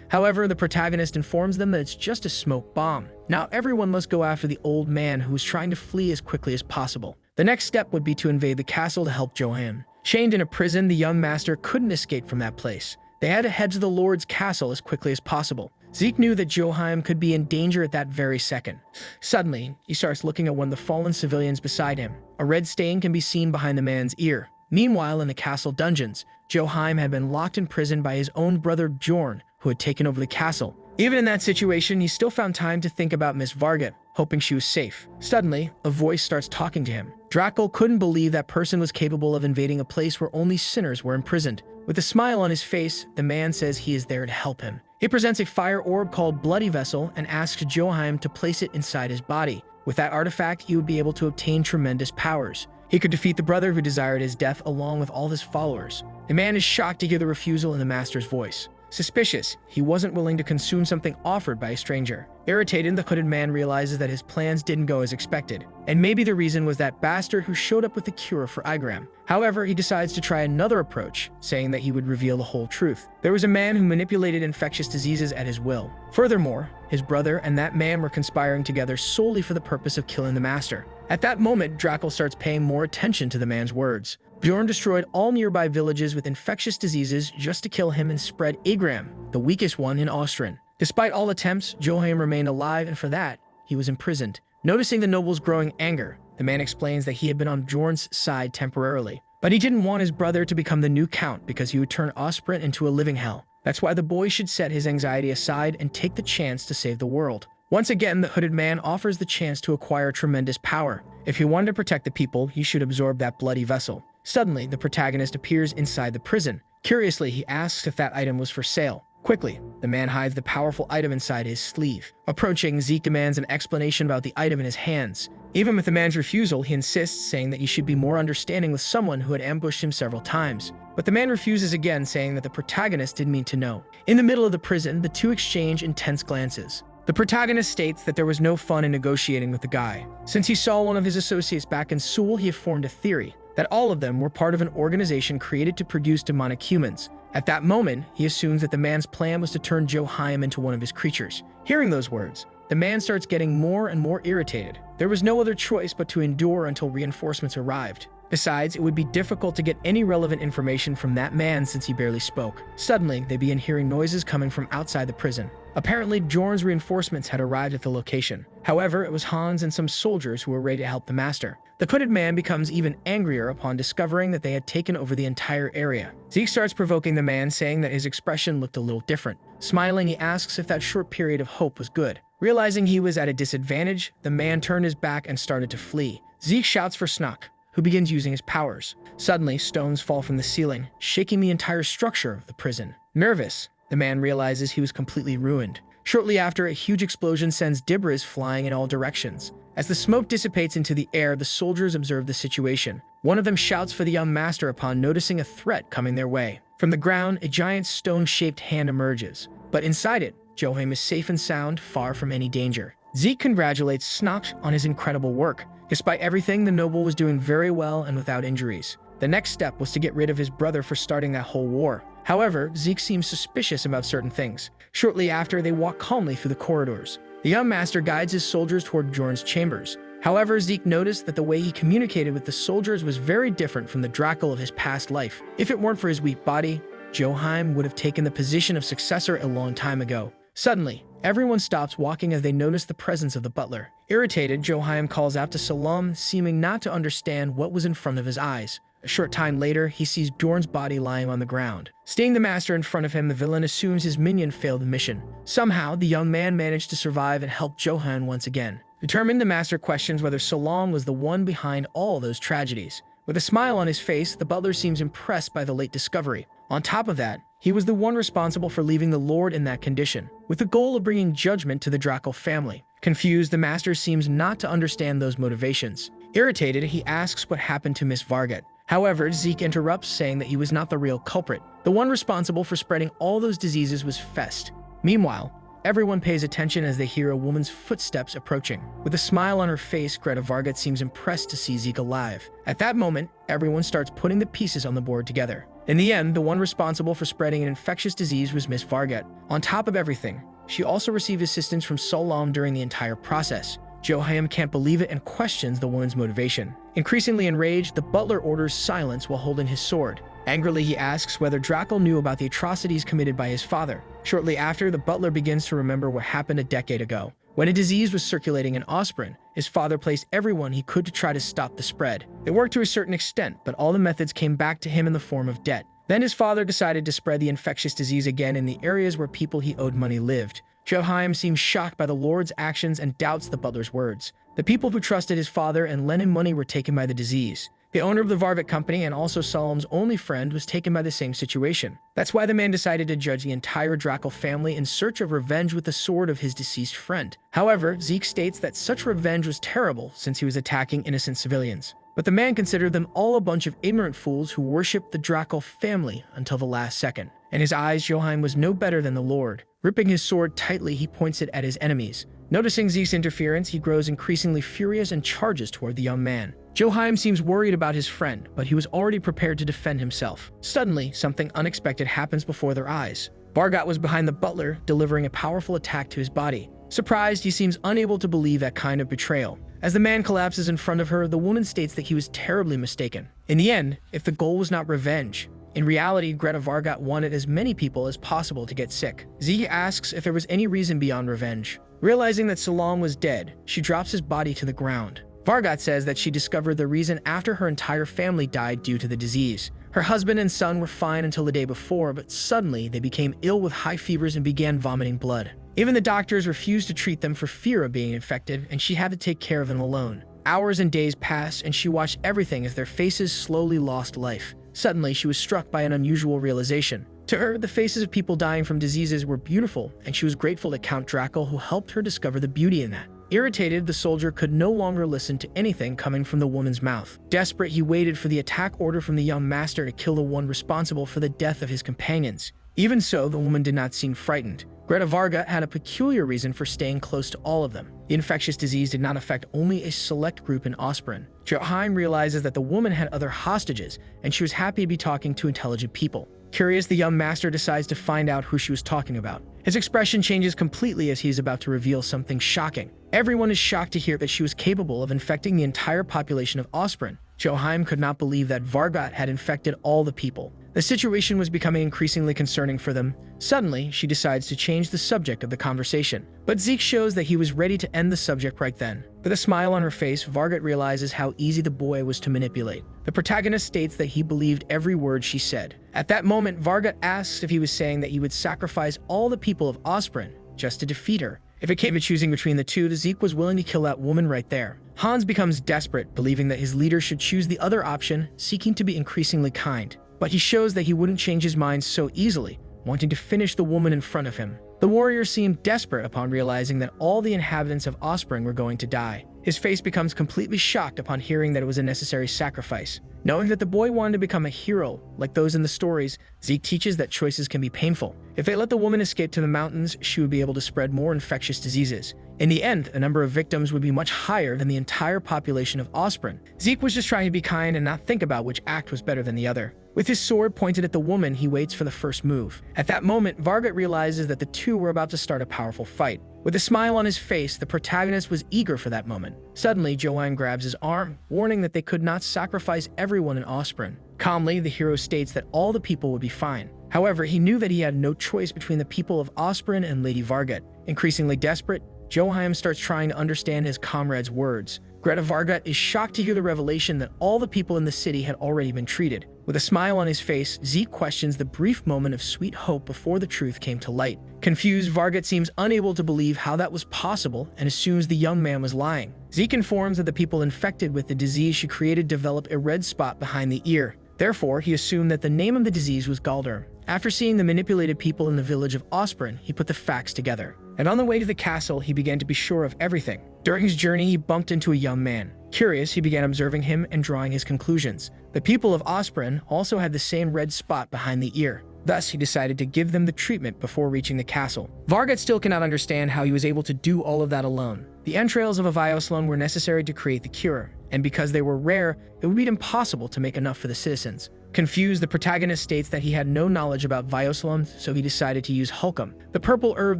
However, the protagonist informs them that it's just a smoke bomb. Now everyone must go after the old man who was trying to flee as quickly as possible. The next step would be to invade the castle to help Johan. Chained in a prison, the young master couldn't escape from that place. They had to head to the Lord's castle as quickly as possible. Zeke knew that Johan could be in danger at that very second. Suddenly, he starts looking at one of the fallen civilians beside him. A red stain can be seen behind the man's ear. Meanwhile, in the castle dungeons, Johan had been locked in prison by his own brother Bjorn, who had taken over the castle. Even in that situation, he still found time to think about Miss Varget, hoping she was safe. Suddenly, a voice starts talking to him. Draco couldn't believe that person was capable of invading a place where only sinners were imprisoned. With a smile on his face, the man says he is there to help him. He presents a fire orb called Bloody Vessel and asks Johan to place it inside his body. With that artifact, he would be able to obtain tremendous powers. He could defeat the brother who desired his death along with all his followers. The man is shocked to hear the refusal in the master's voice. Suspicious, he wasn't willing to consume something offered by a stranger. Irritated, the hooded man realizes that his plans didn't go as expected, and maybe the reason was that bastard who showed up with the cure for Igram. However, he decides to try another approach, saying that he would reveal the whole truth. There was a man who manipulated infectious diseases at his will. Furthermore, his brother and that man were conspiring together solely for the purpose of killing the master. At that moment, Draco starts paying more attention to the man's words. Bjorn destroyed all nearby villages with infectious diseases just to kill him and spread Igram, the weakest one in Austrian. Despite all attempts, Johan remained alive, and for that, he was imprisoned. Noticing the noble's growing anger, the man explains that he had been on Bjorn's side temporarily. But he didn't want his brother to become the new count because he would turn Austrian into a living hell. That's why the boy should set his anxiety aside and take the chance to save the world. Once again, the hooded man offers the chance to acquire tremendous power. If he wanted to protect the people, he should absorb that bloody vessel. Suddenly, the protagonist appears inside the prison. Curiously, he asks if that item was for sale. Quickly, the man hides the powerful item inside his sleeve. Approaching, Zeke demands an explanation about the item in his hands. Even with the man's refusal, he insists, saying that he should be more understanding with someone who had ambushed him several times. But the man refuses again, saying that the protagonist didn't mean to know. In the middle of the prison, the two exchange intense glances. The protagonist states that there was no fun in negotiating with the guy. Since he saw one of his associates back in Seoul, he had formed a theory that all of them were part of an organization created to produce demonic humans. At that moment, he assumes that the man's plan was to turn Joe Hyam into one of his creatures. Hearing those words, the man starts getting more and more irritated. There was no other choice but to endure until reinforcements arrived. Besides, it would be difficult to get any relevant information from that man since he barely spoke. Suddenly, they begin hearing noises coming from outside the prison. Apparently, Bjorn's reinforcements had arrived at the location. However, it was Hans and some soldiers who were ready to help the master. The hooded man becomes even angrier upon discovering that they had taken over the entire area. Zeke starts provoking the man, saying that his expression looked a little different. Smiling, he asks if that short period of hope was good. Realizing he was at a disadvantage, the man turned his back and started to flee. Zeke shouts for Snuck, who begins using his powers. Suddenly, stones fall from the ceiling, shaking the entire structure of the prison. Nervous, the man realizes he was completely ruined. Shortly after, a huge explosion sends debris flying in all directions. As the smoke dissipates into the air, the soldiers observe the situation. One of them shouts for the young master upon noticing a threat coming their way. From the ground, a giant stone-shaped hand emerges. But inside it, Johan is safe and sound, far from any danger. Zeke congratulates Snock on his incredible work. Despite everything, the noble was doing very well and without injuries. The next step was to get rid of his brother for starting that whole war. However, Zeke seems suspicious about certain things. Shortly after, they walk calmly through the corridors. The young master guides his soldiers toward Bjorn's chambers. However, Zeke noticed that the way he communicated with the soldiers was very different from the Draco of his past life. If it weren't for his weak body, Johan would have taken the position of successor a long time ago. Suddenly, everyone stops walking as they notice the presence of the butler. Irritated, Johan calls out to Salam, seeming not to understand what was in front of his eyes. A short time later, he sees Bjorn's body lying on the ground. Seeing the master in front of him, the villain assumes his minion failed the mission. Somehow, the young man managed to survive and help Johan once again. Determined, the master questions whether Salam was the one behind all those tragedies. With a smile on his face, the butler seems impressed by the late discovery. On top of that, he was the one responsible for leaving the Lord in that condition, with the goal of bringing judgment to the Draco family. Confused, the master seems not to understand those motivations. Irritated, he asks what happened to Miss Varget. However, Zeke interrupts, saying that he was not the real culprit. The one responsible for spreading all those diseases was Fest. Meanwhile, everyone pays attention as they hear a woman's footsteps approaching. With a smile on her face, Greta Varget seems impressed to see Zeke alive. At that moment, everyone starts putting the pieces on the board together. In the end, the one responsible for spreading an infectious disease was Miss Varget. On top of everything, she also received assistance from Salam during the entire process. Johan can't believe it and questions the woman's motivation. Increasingly enraged, the butler orders silence while holding his sword. Angrily, he asks whether Draco knew about the atrocities committed by his father. Shortly after, the butler begins to remember what happened a decade ago. When a disease was circulating in Osprey, his father placed everyone he could to try to stop the spread. It worked to a certain extent, but all the methods came back to him in the form of debt. Then his father decided to spread the infectious disease again in the areas where people he owed money lived. Joheim seems shocked by the Lord's actions and doubts the butler's words. The people who trusted his father and lent him money were taken by the disease. The owner of the Varvik company and also Salam's only friend was taken by the same situation. That's why the man decided to judge the entire Draco family in search of revenge with the sword of his deceased friend. However, Zeke states that such revenge was terrible since he was attacking innocent civilians. But the man considered them all a bunch of ignorant fools who worshipped the Draco family until the last second. In his eyes, Joheim was no better than the Lord. Gripping his sword tightly, he points it at his enemies. Noticing Zeke's interference, he grows increasingly furious and charges toward the young man. Joheim seems worried about his friend, but he was already prepared to defend himself. Suddenly, something unexpected happens before their eyes. Vargat was behind the butler, delivering a powerful attack to his body. Surprised, he seems unable to believe that kind of betrayal. As the man collapses in front of her, the woman states that he was terribly mistaken. In the end, if the goal was not revenge, in reality, Greta Vargat wanted as many people as possible to get sick. Zeke asks if there was any reason beyond revenge. Realizing that Salam was dead, she drops his body to the ground. Vargat says that she discovered the reason after her entire family died due to the disease. Her husband and son were fine until the day before, but suddenly they became ill with high fevers and began vomiting blood. Even the doctors refused to treat them for fear of being infected, and she had to take care of them alone. Hours and days passed, and she watched everything as their faces slowly lost life. Suddenly, she was struck by an unusual realization. To her, the faces of people dying from diseases were beautiful, and she was grateful to Count Draco, who helped her discover the beauty in that. Irritated, the soldier could no longer listen to anything coming from the woman's mouth. Desperate, he waited for the attack order from the young master to kill the one responsible for the death of his companions. Even so, the woman did not seem frightened. Greta Varga had a peculiar reason for staying close to all of them. The infectious disease did not affect only a select group in Osprey. Joheim realizes that the woman had other hostages, and she was happy to be talking to intelligent people. Curious, the young master decides to find out who she was talking about. His expression changes completely as he is about to reveal something shocking. Everyone is shocked to hear that she was capable of infecting the entire population of Osprey. Joheim could not believe that Vargat had infected all the people. The situation was becoming increasingly concerning for them. Suddenly, she decides to change the subject of the conversation. But Zeke shows that he was ready to end the subject right then. With a smile on her face, Vargat realizes how easy the boy was to manipulate. The protagonist states that he believed every word she said. At that moment, Vargat asks if he was saying that he would sacrifice all the people of Osprey just to defeat her. If it came to choosing between the two, Zeke was willing to kill that woman right there. Hans becomes desperate, believing that his leader should choose the other option, seeking to be increasingly kind. But he shows that he wouldn't change his mind so easily, wanting to finish the woman in front of him. The warrior seemed desperate upon realizing that all the inhabitants of Osprey were going to die. His face becomes completely shocked upon hearing that it was a necessary sacrifice. Knowing that the boy wanted to become a hero, like those in the stories, Zeke teaches that choices can be painful. If they let the woman escape to the mountains, she would be able to spread more infectious diseases. In the end, the number of victims would be much higher than the entire population of Osprey. Zeke was just trying to be kind and not think about which act was better than the other. With his sword pointed at the woman, he waits for the first move. At that moment, Vargat realizes that the two were about to start a powerful fight. With a smile on his face, the protagonist was eager for that moment. Suddenly, Joanne grabs his arm, warning that they could not sacrifice everyone in Osprey. Calmly, the hero states that all the people would be fine. However, he knew that he had no choice between the people of Osprey and Lady Vargat. Increasingly desperate, Joheim starts trying to understand his comrade's words. Greta Vargat is shocked to hear the revelation that all the people in the city had already been treated. With a smile on his face, Zeke questions the brief moment of sweet hope before the truth came to light. Confused, Vargat seems unable to believe how that was possible and assumes the young man was lying. Zeke informs that the people infected with the disease she created develop a red spot behind the ear. Therefore, he assumed that the name of the disease was Galder. After seeing the manipulated people in the village of Osprey, he put the facts together. And on the way to the castle, he began to be sure of everything. During his journey, he bumped into a young man. Curious, he began observing him and drawing his conclusions. The people of Osprey also had the same red spot behind the ear. Thus, he decided to give them the treatment before reaching the castle. Vargat still cannot understand how he was able to do all of that alone. The entrails of a Vioslon were necessary to create the cure, and because they were rare, it would be impossible to make enough for the citizens. Confused, the protagonist states that he had no knowledge about Vioslons, so he decided to use Hulkum, the purple herb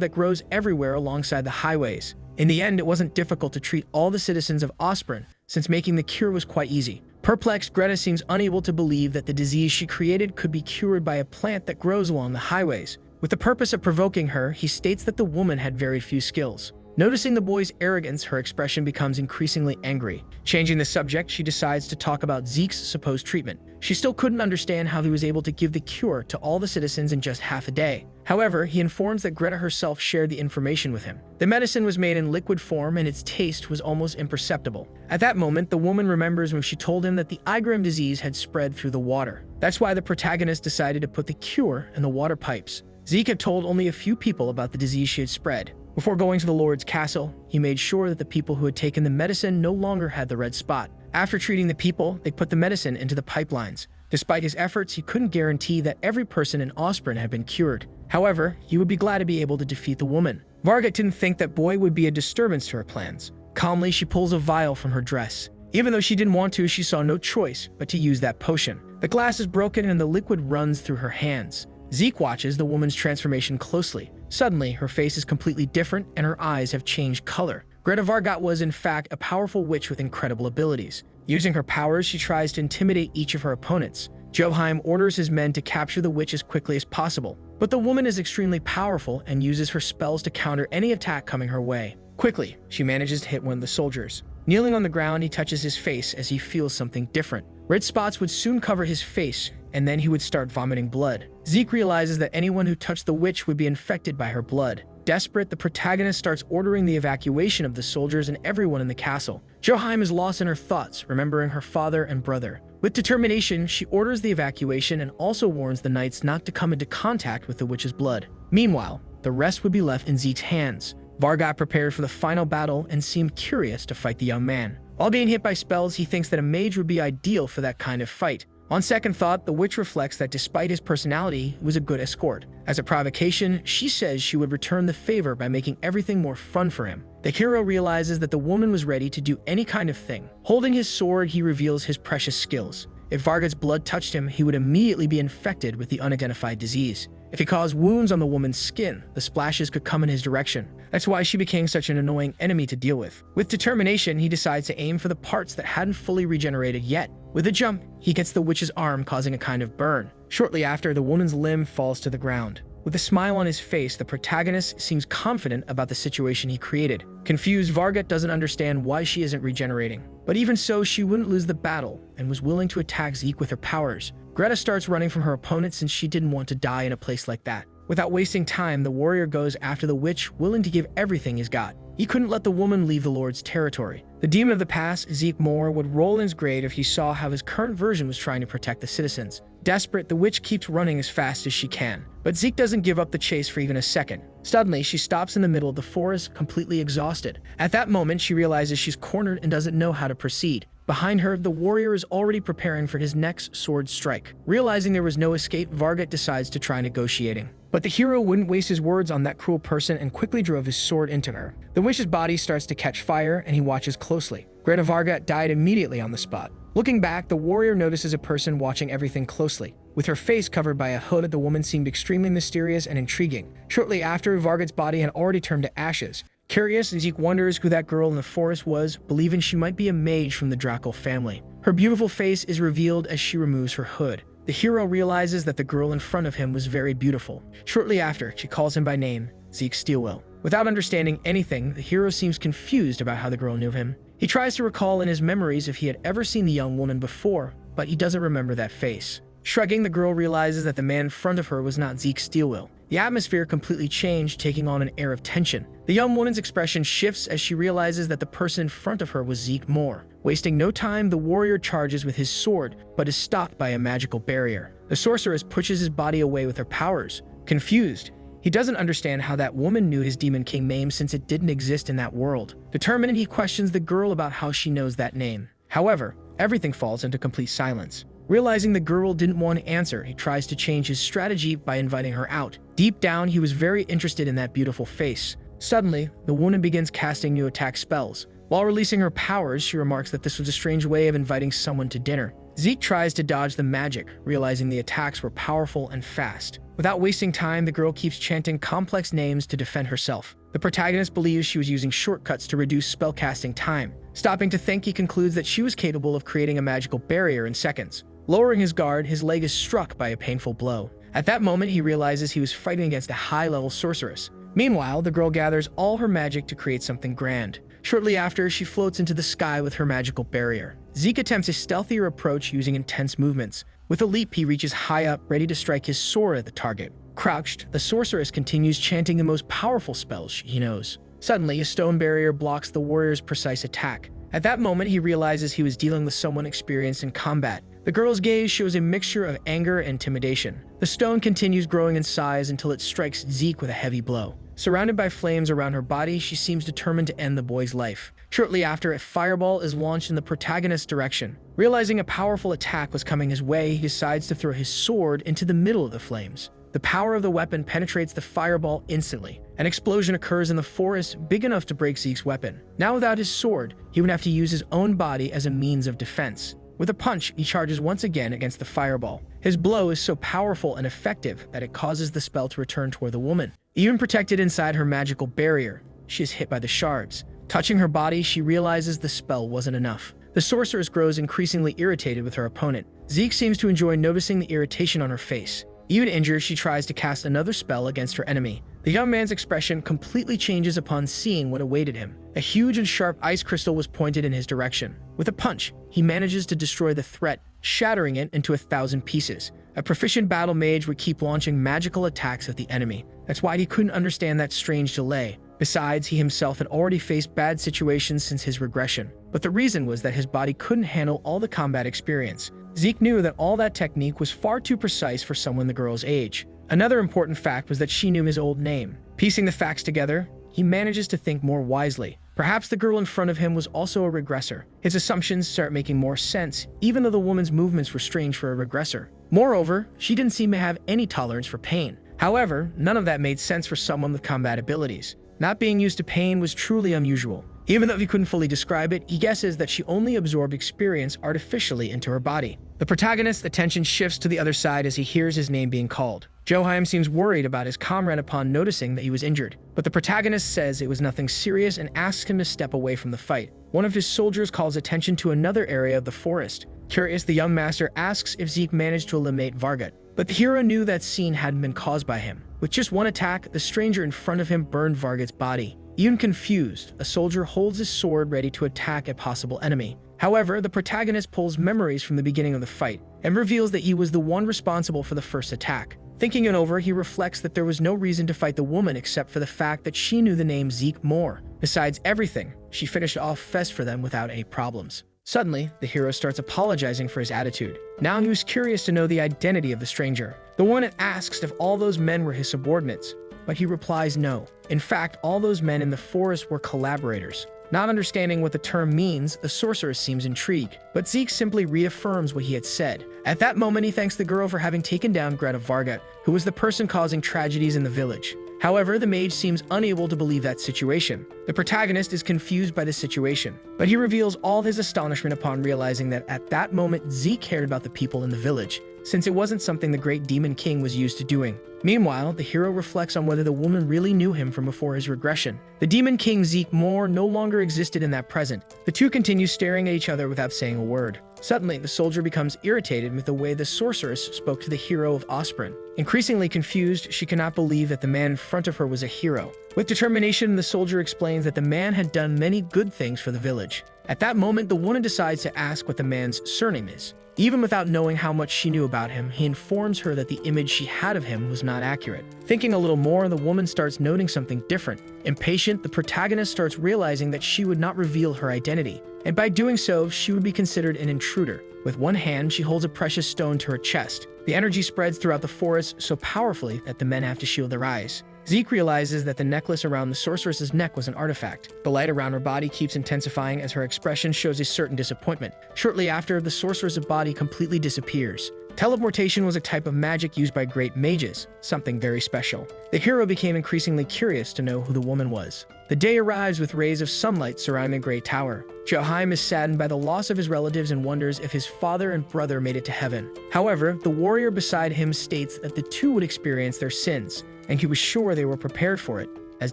that grows everywhere alongside the highways. In the end, it wasn't difficult to treat all the citizens of Osprey, since making the cure was quite easy. Perplexed, Greta seems unable to believe that the disease she created could be cured by a plant that grows along the highways. With the purpose of provoking her, he states that the woman had very few skills. Noticing the boy's arrogance, her expression becomes increasingly angry. Changing the subject, she decides to talk about Zeke's supposed treatment. She still couldn't understand how he was able to give the cure to all the citizens in just half a day. However, he informs that Greta herself shared the information with him. The medicine was made in liquid form and its taste was almost imperceptible. At that moment, the woman remembers when she told him that the Igrim disease had spread through the water. That's why the protagonist decided to put the cure in the water pipes. Zeke had told only a few people about the disease she had spread. Before going to the Lord's castle, he made sure that the people who had taken the medicine no longer had the red spot. After treating the people, they put the medicine into the pipelines. Despite his efforts, he couldn't guarantee that every person in Osprey had been cured. However, he would be glad to be able to defeat the woman. Varga didn't think that boy would be a disturbance to her plans. Calmly, she pulls a vial from her dress. Even though she didn't want to, she saw no choice but to use that potion. The glass is broken and the liquid runs through her hands. Zeke watches the woman's transformation closely. Suddenly, her face is completely different and her eyes have changed color. Greta Varga was in fact a powerful witch with incredible abilities. Using her powers, she tries to intimidate each of her opponents. Joheim orders his men to capture the witch as quickly as possible. But the woman is extremely powerful and uses her spells to counter any attack coming her way. Quickly, she manages to hit one of the soldiers. Kneeling on the ground, he touches his face as he feels something different. Red spots would soon cover his face, and then he would start vomiting blood. Zeke realizes that anyone who touched the witch would be infected by her blood. Desperate, the protagonist starts ordering the evacuation of the soldiers and everyone in the castle. Joheim is lost in her thoughts, remembering her father and brother. With determination, she orders the evacuation and also warns the knights not to come into contact with the witch's blood. Meanwhile, the rest would be left in Zeke's hands. Varga prepared for the final battle and seemed curious to fight the young man. While being hit by spells, he thinks that a mage would be ideal for that kind of fight. On second thought, the witch reflects that despite his personality, he was a good escort. As a provocation, she says she would return the favor by making everything more fun for him. The hero realizes that the woman was ready to do any kind of thing. Holding his sword, he reveals his precious skills. If Varga's blood touched him, he would immediately be infected with the unidentified disease. If he caused wounds on the woman's skin, the splashes could come in his direction. That's why she became such an annoying enemy to deal with. With determination, he decides to aim for the parts that hadn't fully regenerated yet. With a jump, he gets the witch's arm, causing a kind of burn. Shortly after, the woman's limb falls to the ground. With a smile on his face, the protagonist seems confident about the situation he created. Confused, Varga doesn't understand why she isn't regenerating. But even so, she wouldn't lose the battle and was willing to attack Zeke with her powers. Greta starts running from her opponent since she didn't want to die in a place like that. Without wasting time, the warrior goes after the witch, willing to give everything he's got. He couldn't let the woman leave the Lord's territory. The demon of the past, Zeke Moore, would roll in his grave if he saw how his current version was trying to protect the citizens. Desperate, the witch keeps running as fast as she can. But Zeke doesn't give up the chase for even a second. Suddenly, she stops in the middle of the forest, completely exhausted. At that moment, she realizes she's cornered and doesn't know how to proceed. Behind her, the warrior is already preparing for his next sword strike. Realizing there was no escape, Varga decides to try negotiating. But the hero wouldn't waste his words on that cruel person and quickly drove his sword into her. The witch's body starts to catch fire and he watches closely. Greta Varga died immediately on the spot. Looking back, the warrior notices a person watching everything closely. With her face covered by a hood, the woman seemed extremely mysterious and intriguing. Shortly after, Varga's body had already turned to ashes. Curious, Zeke wonders who that girl in the forest was, believing she might be a mage from the Draco family. Her beautiful face is revealed as she removes her hood. The hero realizes that the girl in front of him was very beautiful. Shortly after, she calls him by name, Zeke Steelwell. Without understanding anything, the hero seems confused about how the girl knew him. He tries to recall in his memories if he had ever seen the young woman before, but he doesn't remember that face. Shrugging, the girl realizes that the man in front of her was not Zeke Steelwell. The atmosphere completely changed, taking on an air of tension. The young woman's expression shifts as she realizes that the person in front of her was Zeke Moore. Wasting no time, the warrior charges with his sword, but is stopped by a magical barrier. The sorceress pushes his body away with her powers. Confused, he doesn't understand how that woman knew his Demon King name since it didn't exist in that world. Determined, he questions the girl about how she knows that name. However, everything falls into complete silence. Realizing the girl didn't want to answer, he tries to change his strategy by inviting her out. Deep down, he was very interested in that beautiful face. Suddenly, the woman begins casting new attack spells. While releasing her powers, she remarks that this was a strange way of inviting someone to dinner. Zeke tries to dodge the magic, realizing the attacks were powerful and fast. Without wasting time, the girl keeps chanting complex names to defend herself. The The protagonist believes she was using shortcuts to reduce spellcasting time. Stopping to think, he concludes that she was capable of creating a magical barrier in seconds. Lowering his guard, his leg is struck by a painful blow. At that moment, he realizes he was fighting against a high-level sorceress. Meanwhile, the girl gathers all her magic to create something grand. Shortly after, she floats into the sky with her magical barrier. Zeke attempts a stealthier approach using intense movements. With a leap, he reaches high up, ready to strike his sword at the target. Crouched, the sorceress continues chanting the most powerful spells she knows. Suddenly, a stone barrier blocks the warrior's precise attack. At that moment, he realizes he was dealing with someone experienced in combat. The girl's gaze shows a mixture of anger and intimidation. The stone continues growing in size until it strikes Zeke with a heavy blow. Surrounded by flames around her body, she seems determined to end the boy's life. Shortly after, a fireball is launched in the protagonist's direction. Realizing a powerful attack was coming his way, he decides to throw his sword into the middle of the flames. The power of the weapon penetrates the fireball instantly. An explosion occurs in the forest big enough to break Zeke's weapon. Now without his sword, he would have to use his own body as a means of defense. With a punch, he charges once again against the fireball. His blow is so powerful and effective that it causes the spell to return toward the woman. Even protected inside her magical barrier, she is hit by the shards. Touching her body, she realizes the spell wasn't enough. The sorceress grows increasingly irritated with her opponent. Zeke seems to enjoy noticing the irritation on her face. Even injured, she tries to cast another spell against her enemy. The young man's expression completely changes upon seeing what awaited him. A huge and sharp ice crystal was pointed in his direction. With a punch, he manages to destroy the threat, shattering it into 1,000 pieces. A proficient battle mage would keep launching magical attacks at the enemy. That's why he couldn't understand that strange delay. Besides, he himself had already faced bad situations since his regression. But the reason was that his body couldn't handle all the combat experience. Zeke knew that all that technique was far too precise for someone the girl's age. Another important fact was that she knew his old name. Piecing the facts together, he manages to think more wisely. Perhaps the girl in front of him was also a regressor. His assumptions start making more sense, even though the woman's movements were strange for a regressor. Moreover, she didn't seem to have any tolerance for pain. However, none of that made sense for someone with combat abilities. Not being used to pain was truly unusual. Even though he couldn't fully describe it, he guesses that she only absorbed experience artificially into her body. The protagonist's attention shifts to the other side as he hears his name being called. Joheim seems worried about his comrade upon noticing that he was injured, but the protagonist says it was nothing serious and asks him to step away from the fight. One of his soldiers calls attention to another area of the forest. Curious, the young master asks if Zeke managed to eliminate Vargat, but the hero knew that scene hadn't been caused by him. With just one attack, the stranger in front of him burned Vargat's body. Even confused, a soldier holds his sword ready to attack a possible enemy. However, the protagonist pulls memories from the beginning of the fight and reveals that he was the one responsible for the first attack. Thinking it over, he reflects that there was no reason to fight the woman except for the fact that she knew the name Zeke more. Besides everything, she finished off Fest for them without any problems. Suddenly, the hero starts apologizing for his attitude. Now he was curious to know the identity of the stranger. The one asks if all those men were his subordinates, but he replies no. In fact, all those men in the forest were collaborators. Not understanding what the term means, the sorceress seems intrigued, but Zeke simply reaffirms what he had said. At that moment, he thanks the girl for having taken down Greta Vargat, who was the person causing tragedies in the village. However, the mage seems unable to believe that situation. The protagonist is confused by the situation, but he reveals all his astonishment upon realizing that at that moment, Zeke cared about the people in the village, since it wasn't something the great demon king was used to doing. Meanwhile, the hero reflects on whether the woman really knew him from before his regression. The demon king Zeke Moore no longer existed in that present. The two continue staring at each other without saying a word. Suddenly, the soldier becomes irritated with the way the sorceress spoke to the hero of Osprin. Increasingly confused, she cannot believe that the man in front of her was a hero. With determination, the soldier explains that the man had done many good things for the village. At that moment, the woman decides to ask what the man's surname is. Even without knowing how much she knew about him, he informs her that the image she had of him was not accurate. Thinking a little more, the woman starts noting something different. Impatient, the protagonist starts realizing that she would not reveal her identity, and by doing so, she would be considered an intruder. With one hand, she holds a precious stone to her chest. The energy spreads throughout the forest so powerfully that the men have to shield their eyes. Zeke realizes that the necklace around the sorceress's neck was an artifact. The light around her body keeps intensifying as her expression shows a certain disappointment. Shortly after, the sorceress's body completely disappears. Teleportation was a type of magic used by great mages, something very special. The hero became increasingly curious to know who the woman was. The day arrives with rays of sunlight surrounding the great tower. Joheim is saddened by the loss of his relatives and wonders if his father and brother made it to heaven. However, the warrior beside him states that the two would experience their sins, and he was sure they were prepared for it. as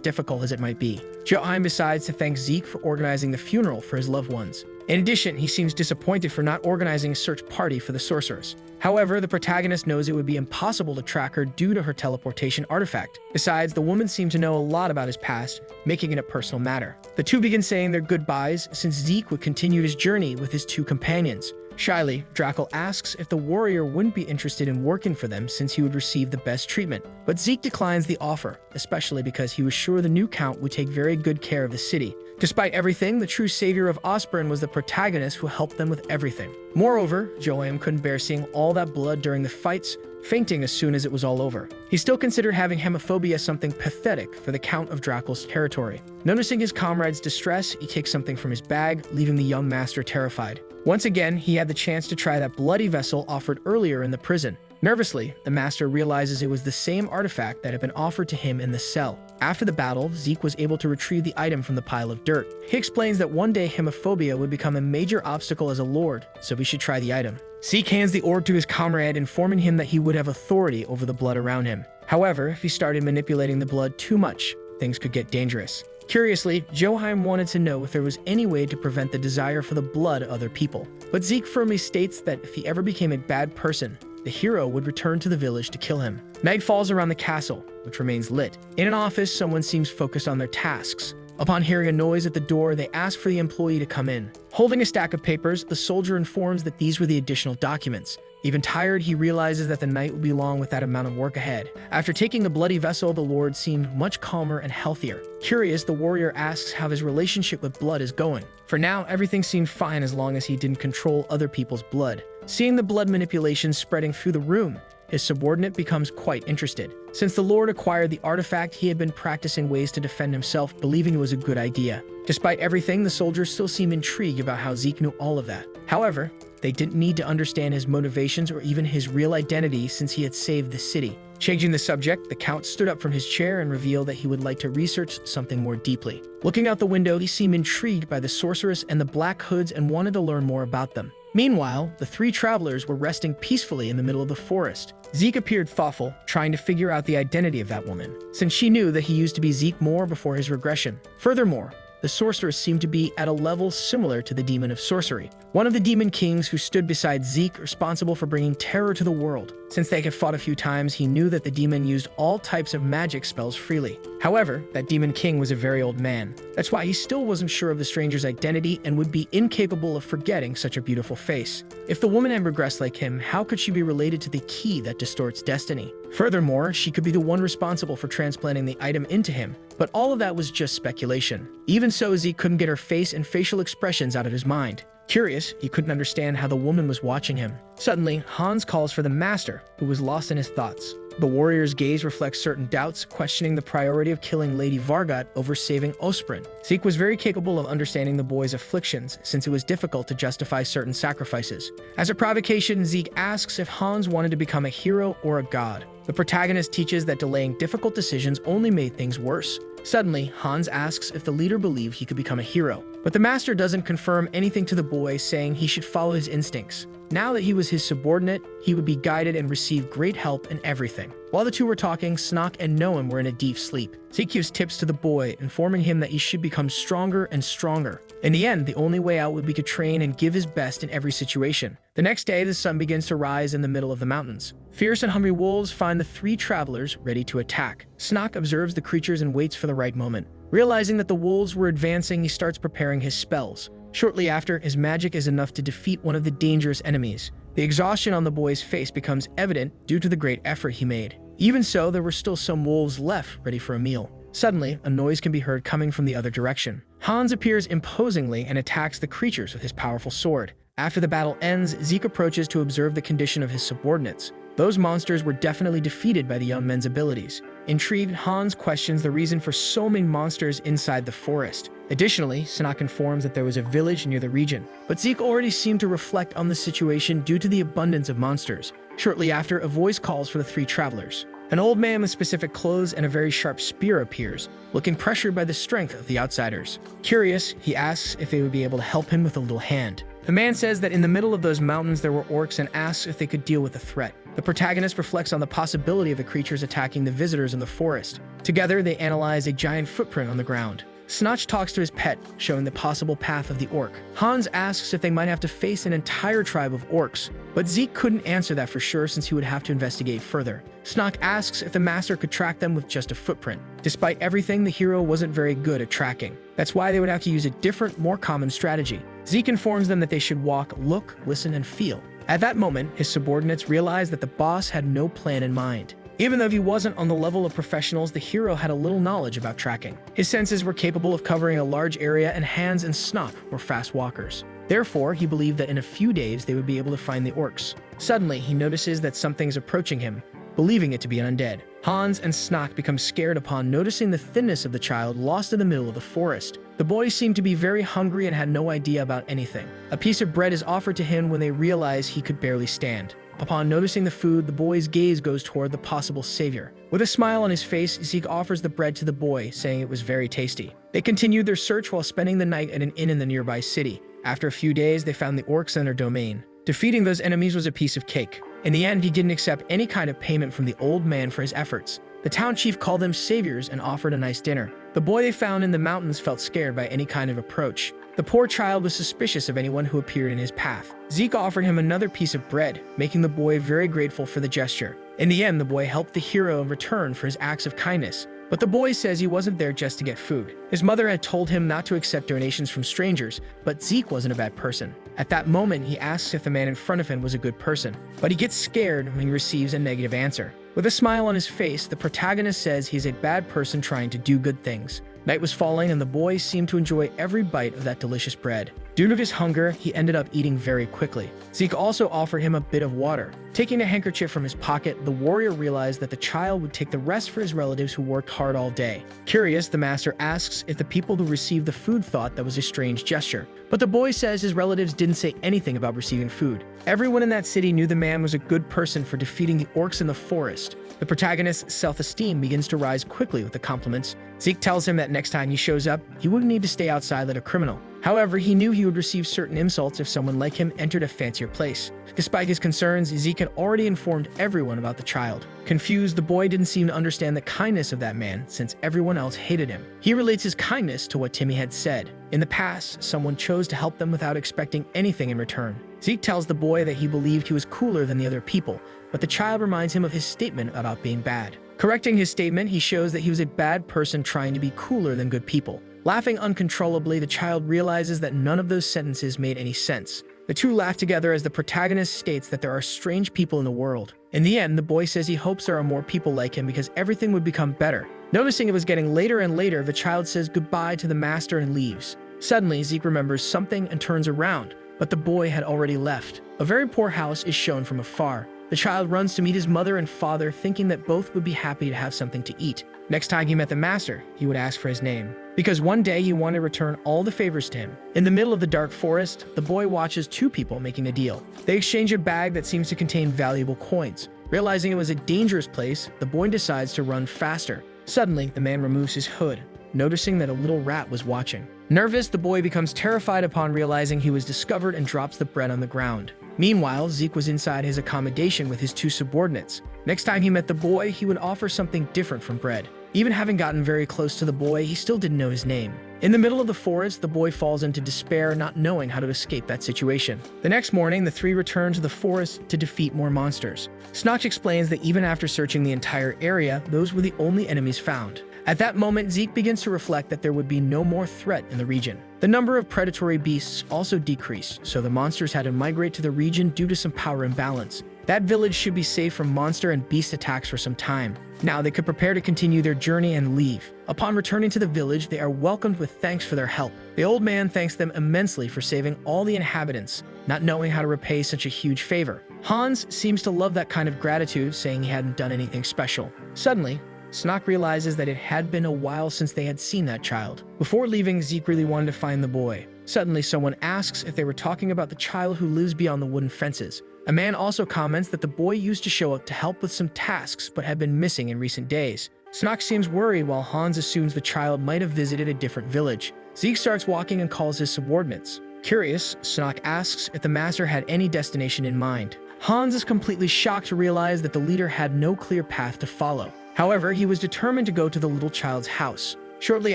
difficult as it might be. Joheim decides to thank Zeke for organizing the funeral for his loved ones. In addition, he seems disappointed for not organizing a search party for the sorceress. However, the protagonist knows it would be impossible to track her due to her teleportation artifact. Besides, the woman seemed to know a lot about his past, making it a personal matter. The two begin saying their goodbyes since Zeke would continue his journey with his two companions. Shyly, Drackle asks if the warrior wouldn't be interested in working for them since he would receive the best treatment. But Zeke declines the offer, especially because he was sure the new count would take very good care of the city. Despite everything, the true savior of Osborne was the protagonist who helped them with everything. Moreover, Joheim couldn't bear seeing all that blood during the fights, fainting as soon as it was all over. He still considered having hemophobia something pathetic for the Count of Drackle's territory. Noticing his comrade's distress, he takes something from his bag, leaving the young master terrified. Once again, he had the chance to try that bloody vessel offered earlier in the prison. Nervously, the master realizes it was the same artifact that had been offered to him in the cell. After the battle, Zeke was able to retrieve the item from the pile of dirt. He explains that one day hemophobia would become a major obstacle as a lord, so he should try the item. Zeke hands the orb to his comrade, informing him that he would have authority over the blood around him. However, if he started manipulating the blood too much, things could get dangerous. Curiously, Joheim wanted to know if there was any way to prevent the desire for the blood of other people. But Zeke firmly states that if he ever became a bad person, the hero would return to the village to kill him. Night falls around the castle, which remains lit. In an office, someone seems focused on their tasks. Upon hearing a noise at the door, they ask for the employee to come in. Holding a stack of papers, the soldier informs that these were the additional documents. Even tired, he realizes that the night will be long with that amount of work ahead. After taking the bloody vessel, the lord seemed much calmer and healthier. Curious, the warrior asks how his relationship with blood is going. For now, everything seemed fine as long as he didn't control other people's blood. Seeing the blood manipulation spreading through the room, his subordinate becomes quite interested. Since the lord acquired the artifact, he had been practicing ways to defend himself, believing it was a good idea. Despite everything, the soldiers still seem intrigued about how Zeke knew all of that. However, they didn't need to understand his motivations or even his real identity since he had saved the city. Changing the subject, the Count stood up from his chair and revealed that he would like to research something more deeply. Looking out the window, he seemed intrigued by the sorceress and the Black Hoods and wanted to learn more about them. Meanwhile, the three travelers were resting peacefully in the middle of the forest. Zeke appeared thoughtful, trying to figure out the identity of that woman, since she knew that he used to be Zeke more before his regression. Furthermore, the sorceress seemed to be at a level similar to the demon of sorcery, one of the demon kings who stood beside Zeke, responsible for bringing terror to the world. Since they had fought a few times, he knew that the demon used all types of magic spells freely. However, that demon king was a very old man. That's why he still wasn't sure of the stranger's identity and would be incapable of forgetting such a beautiful face. If the woman had regressed like him, how could she be related to the key that distorts destiny? Furthermore, she could be the one responsible for transplanting the item into him, but all of that was just speculation. Even so, Zeke couldn't get her face and facial expressions out of his mind. Curious, he couldn't understand how the woman was watching him. Suddenly, Hans calls for the master, who was lost in his thoughts. The warrior's gaze reflects certain doubts, questioning the priority of killing Lady Vargot over saving Osprin. Zeke was very capable of understanding the boy's afflictions, since it was difficult to justify certain sacrifices. As a provocation, Zeke asks if Hans wanted to become a hero or a god. The protagonist teaches that delaying difficult decisions only made things worse. Suddenly, Hans asks if the leader believed he could become a hero, but the master doesn't confirm anything to the boy, saying he should follow his instincts. Now that he was his subordinate, he would be guided and receive great help in everything. While the two were talking, Snock and Noam were in a deep sleep. Zeke gives tips to the boy, informing him that he should become stronger and stronger. In the end, the only way out would be to train and give his best in every situation. The next day, the sun begins to rise in the middle of the mountains. Fierce and hungry wolves find the three travelers ready to attack. Snock observes the creatures and waits for the right moment. Realizing that the wolves were advancing, he starts preparing his spells. Shortly after, his magic is enough to defeat one of the dangerous enemies. The exhaustion on the boy's face becomes evident due to the great effort he made. Even so, there were still some wolves left ready for a meal. Suddenly, a noise can be heard coming from the other direction. Hans appears imposingly and attacks the creatures with his powerful sword. After the battle ends, Zeke approaches to observe the condition of his subordinates. Those monsters were definitely defeated by the young men's abilities. Intrigued, Hans questions the reason for so many monsters inside the forest. Additionally, Snock informs that there was a village near the region, but Zeke already seemed to reflect on the situation due to the abundance of monsters. Shortly after, a voice calls for the three travelers. An old man with specific clothes and a very sharp spear appears, looking pressured by the strength of the outsiders. Curious, he asks if they would be able to help him with a little hand. The man says that in the middle of those mountains there were orcs and asks if they could deal with the threat. The protagonist reflects on the possibility of the creatures attacking the visitors in the forest. Together, they analyze a giant footprint on the ground. Snotch talks to his pet, showing the possible path of the orc. Hans asks if they might have to face an entire tribe of orcs, but Zeke couldn't answer that for sure since he would have to investigate further. Snotch asks if the master could track them with just a footprint. Despite everything, the hero wasn't very good at tracking. That's why they would have to use a different, more common strategy. Zeke informs them that they should walk, look, listen, and feel. At that moment, his subordinates realized that the boss had no plan in mind. Even though he wasn't on the level of professionals, the hero had a little knowledge about tracking. His senses were capable of covering a large area, and Hans and Snot were fast walkers. Therefore, he believed that in a few days they would be able to find the orcs. Suddenly, he notices that something's approaching him, believing it to be an undead. Hans and Snot become scared upon noticing the thinness of the child lost in the middle of the forest. The boy seemed to be very hungry and had no idea about anything. A piece of bread is offered to him when they realize he could barely stand. Upon noticing the food, the boy's gaze goes toward the possible savior. With a smile on his face, Zeke offers the bread to the boy, saying it was very tasty. They continued their search while spending the night at an inn in the nearby city. After a few days, they found the orcs in their domain. Defeating those enemies was a piece of cake. In the end, he didn't accept any kind of payment from the old man for his efforts. The town chief called them saviors and offered a nice dinner. The boy they found in the mountains felt scared by any kind of approach. The poor child was suspicious of anyone who appeared in his path. Zeke offered him another piece of bread, making the boy very grateful for the gesture. In the end, the boy helped the hero in return for his acts of kindness. But the boy says he wasn't there just to get food. His mother had told him not to accept donations from strangers, but Zeke wasn't a bad person. At that moment, he asks if the man in front of him was a good person, but he gets scared when he receives a negative answer. With a smile on his face, the protagonist says he's a bad person trying to do good things. Night was falling, and the boy seemed to enjoy every bite of that delicious bread. Due to his hunger, he ended up eating very quickly. Zeke also offered him a bit of water. Taking a handkerchief from his pocket, the warrior realized that the child would take the rest for his relatives who worked hard all day. Curious, the master asks if the people who received the food thought that was a strange gesture. But the boy says his relatives didn't say anything about receiving food. Everyone in that city knew the man was a good person for defeating the orcs in the forest. The protagonist's self-esteem begins to rise quickly with the compliments. Zeke tells him that next time he shows up, he wouldn't need to stay outside like a criminal. However, he knew he would receive certain insults if someone like him entered a fancier place. Despite his concerns, Zeke had already informed everyone about the child. Confused, the boy didn't seem to understand the kindness of that man since everyone else hated him. He relates his kindness to what Timmy had said. In the past, someone chose to help them without expecting anything in return. Zeke tells the boy that he believed he was cooler than the other people, but the child reminds him of his statement about being bad. Correcting his statement, he shows that he was a bad person trying to be cooler than good people. Laughing uncontrollably, the child realizes that none of those sentences made any sense. The two laugh together as the protagonist states that there are strange people in the world. In the end, the boy says he hopes there are more people like him because everything would become better. Noticing it was getting later and later, the child says goodbye to the master and leaves. Suddenly, Zeke remembers something and turns around, but the boy had already left. A very poor house is shown from afar. The child runs to meet his mother and father, thinking that both would be happy to have something to eat. Next time he met the master, he would ask for his name, because one day he wanted to return all the favors to him. In the middle of the dark forest, the boy watches two people making a deal. They exchange a bag that seems to contain valuable coins. Realizing it was a dangerous place, the boy decides to run faster. Suddenly, the man removes his hood, noticing that a little rat was watching. Nervous, the boy becomes terrified upon realizing he was discovered and drops the bread on the ground. Meanwhile, Zeke was inside his accommodation with his two subordinates. Next time he met the boy, he would offer something different from bread. Even having gotten very close to the boy, he still didn't know his name. In the middle of the forest, the boy falls into despair, not knowing how to escape that situation. The next morning, the three return to the forest to defeat more monsters. Snotch explains that even after searching the entire area, those were the only enemies found. At that moment, Zeke begins to reflect that there would be no more threat in the region. The number of predatory beasts also decreased, so the monsters had to migrate to the region due to some power imbalance. That village should be safe from monster and beast attacks for some time. Now they could prepare to continue their journey and leave. Upon returning to the village, they are welcomed with thanks for their help. The old man thanks them immensely for saving all the inhabitants, not knowing how to repay such a huge favor. Hans seems to love that kind of gratitude, saying he hadn't done anything special. Suddenly, Snot realizes that it had been a while since they had seen that child. Before leaving, Zeke really wanted to find the boy. Suddenly, someone asks if they were talking about the child who lives beyond the wooden fences. A man also comments that the boy used to show up to help with some tasks but had been missing in recent days. Snot seems worried while Hans assumes the child might have visited a different village. Zeke starts walking and calls his subordinates. Curious, Snot asks if the master had any destination in mind. Hans is completely shocked to realize that the leader had no clear path to follow. However, he was determined to go to the little child's house. Shortly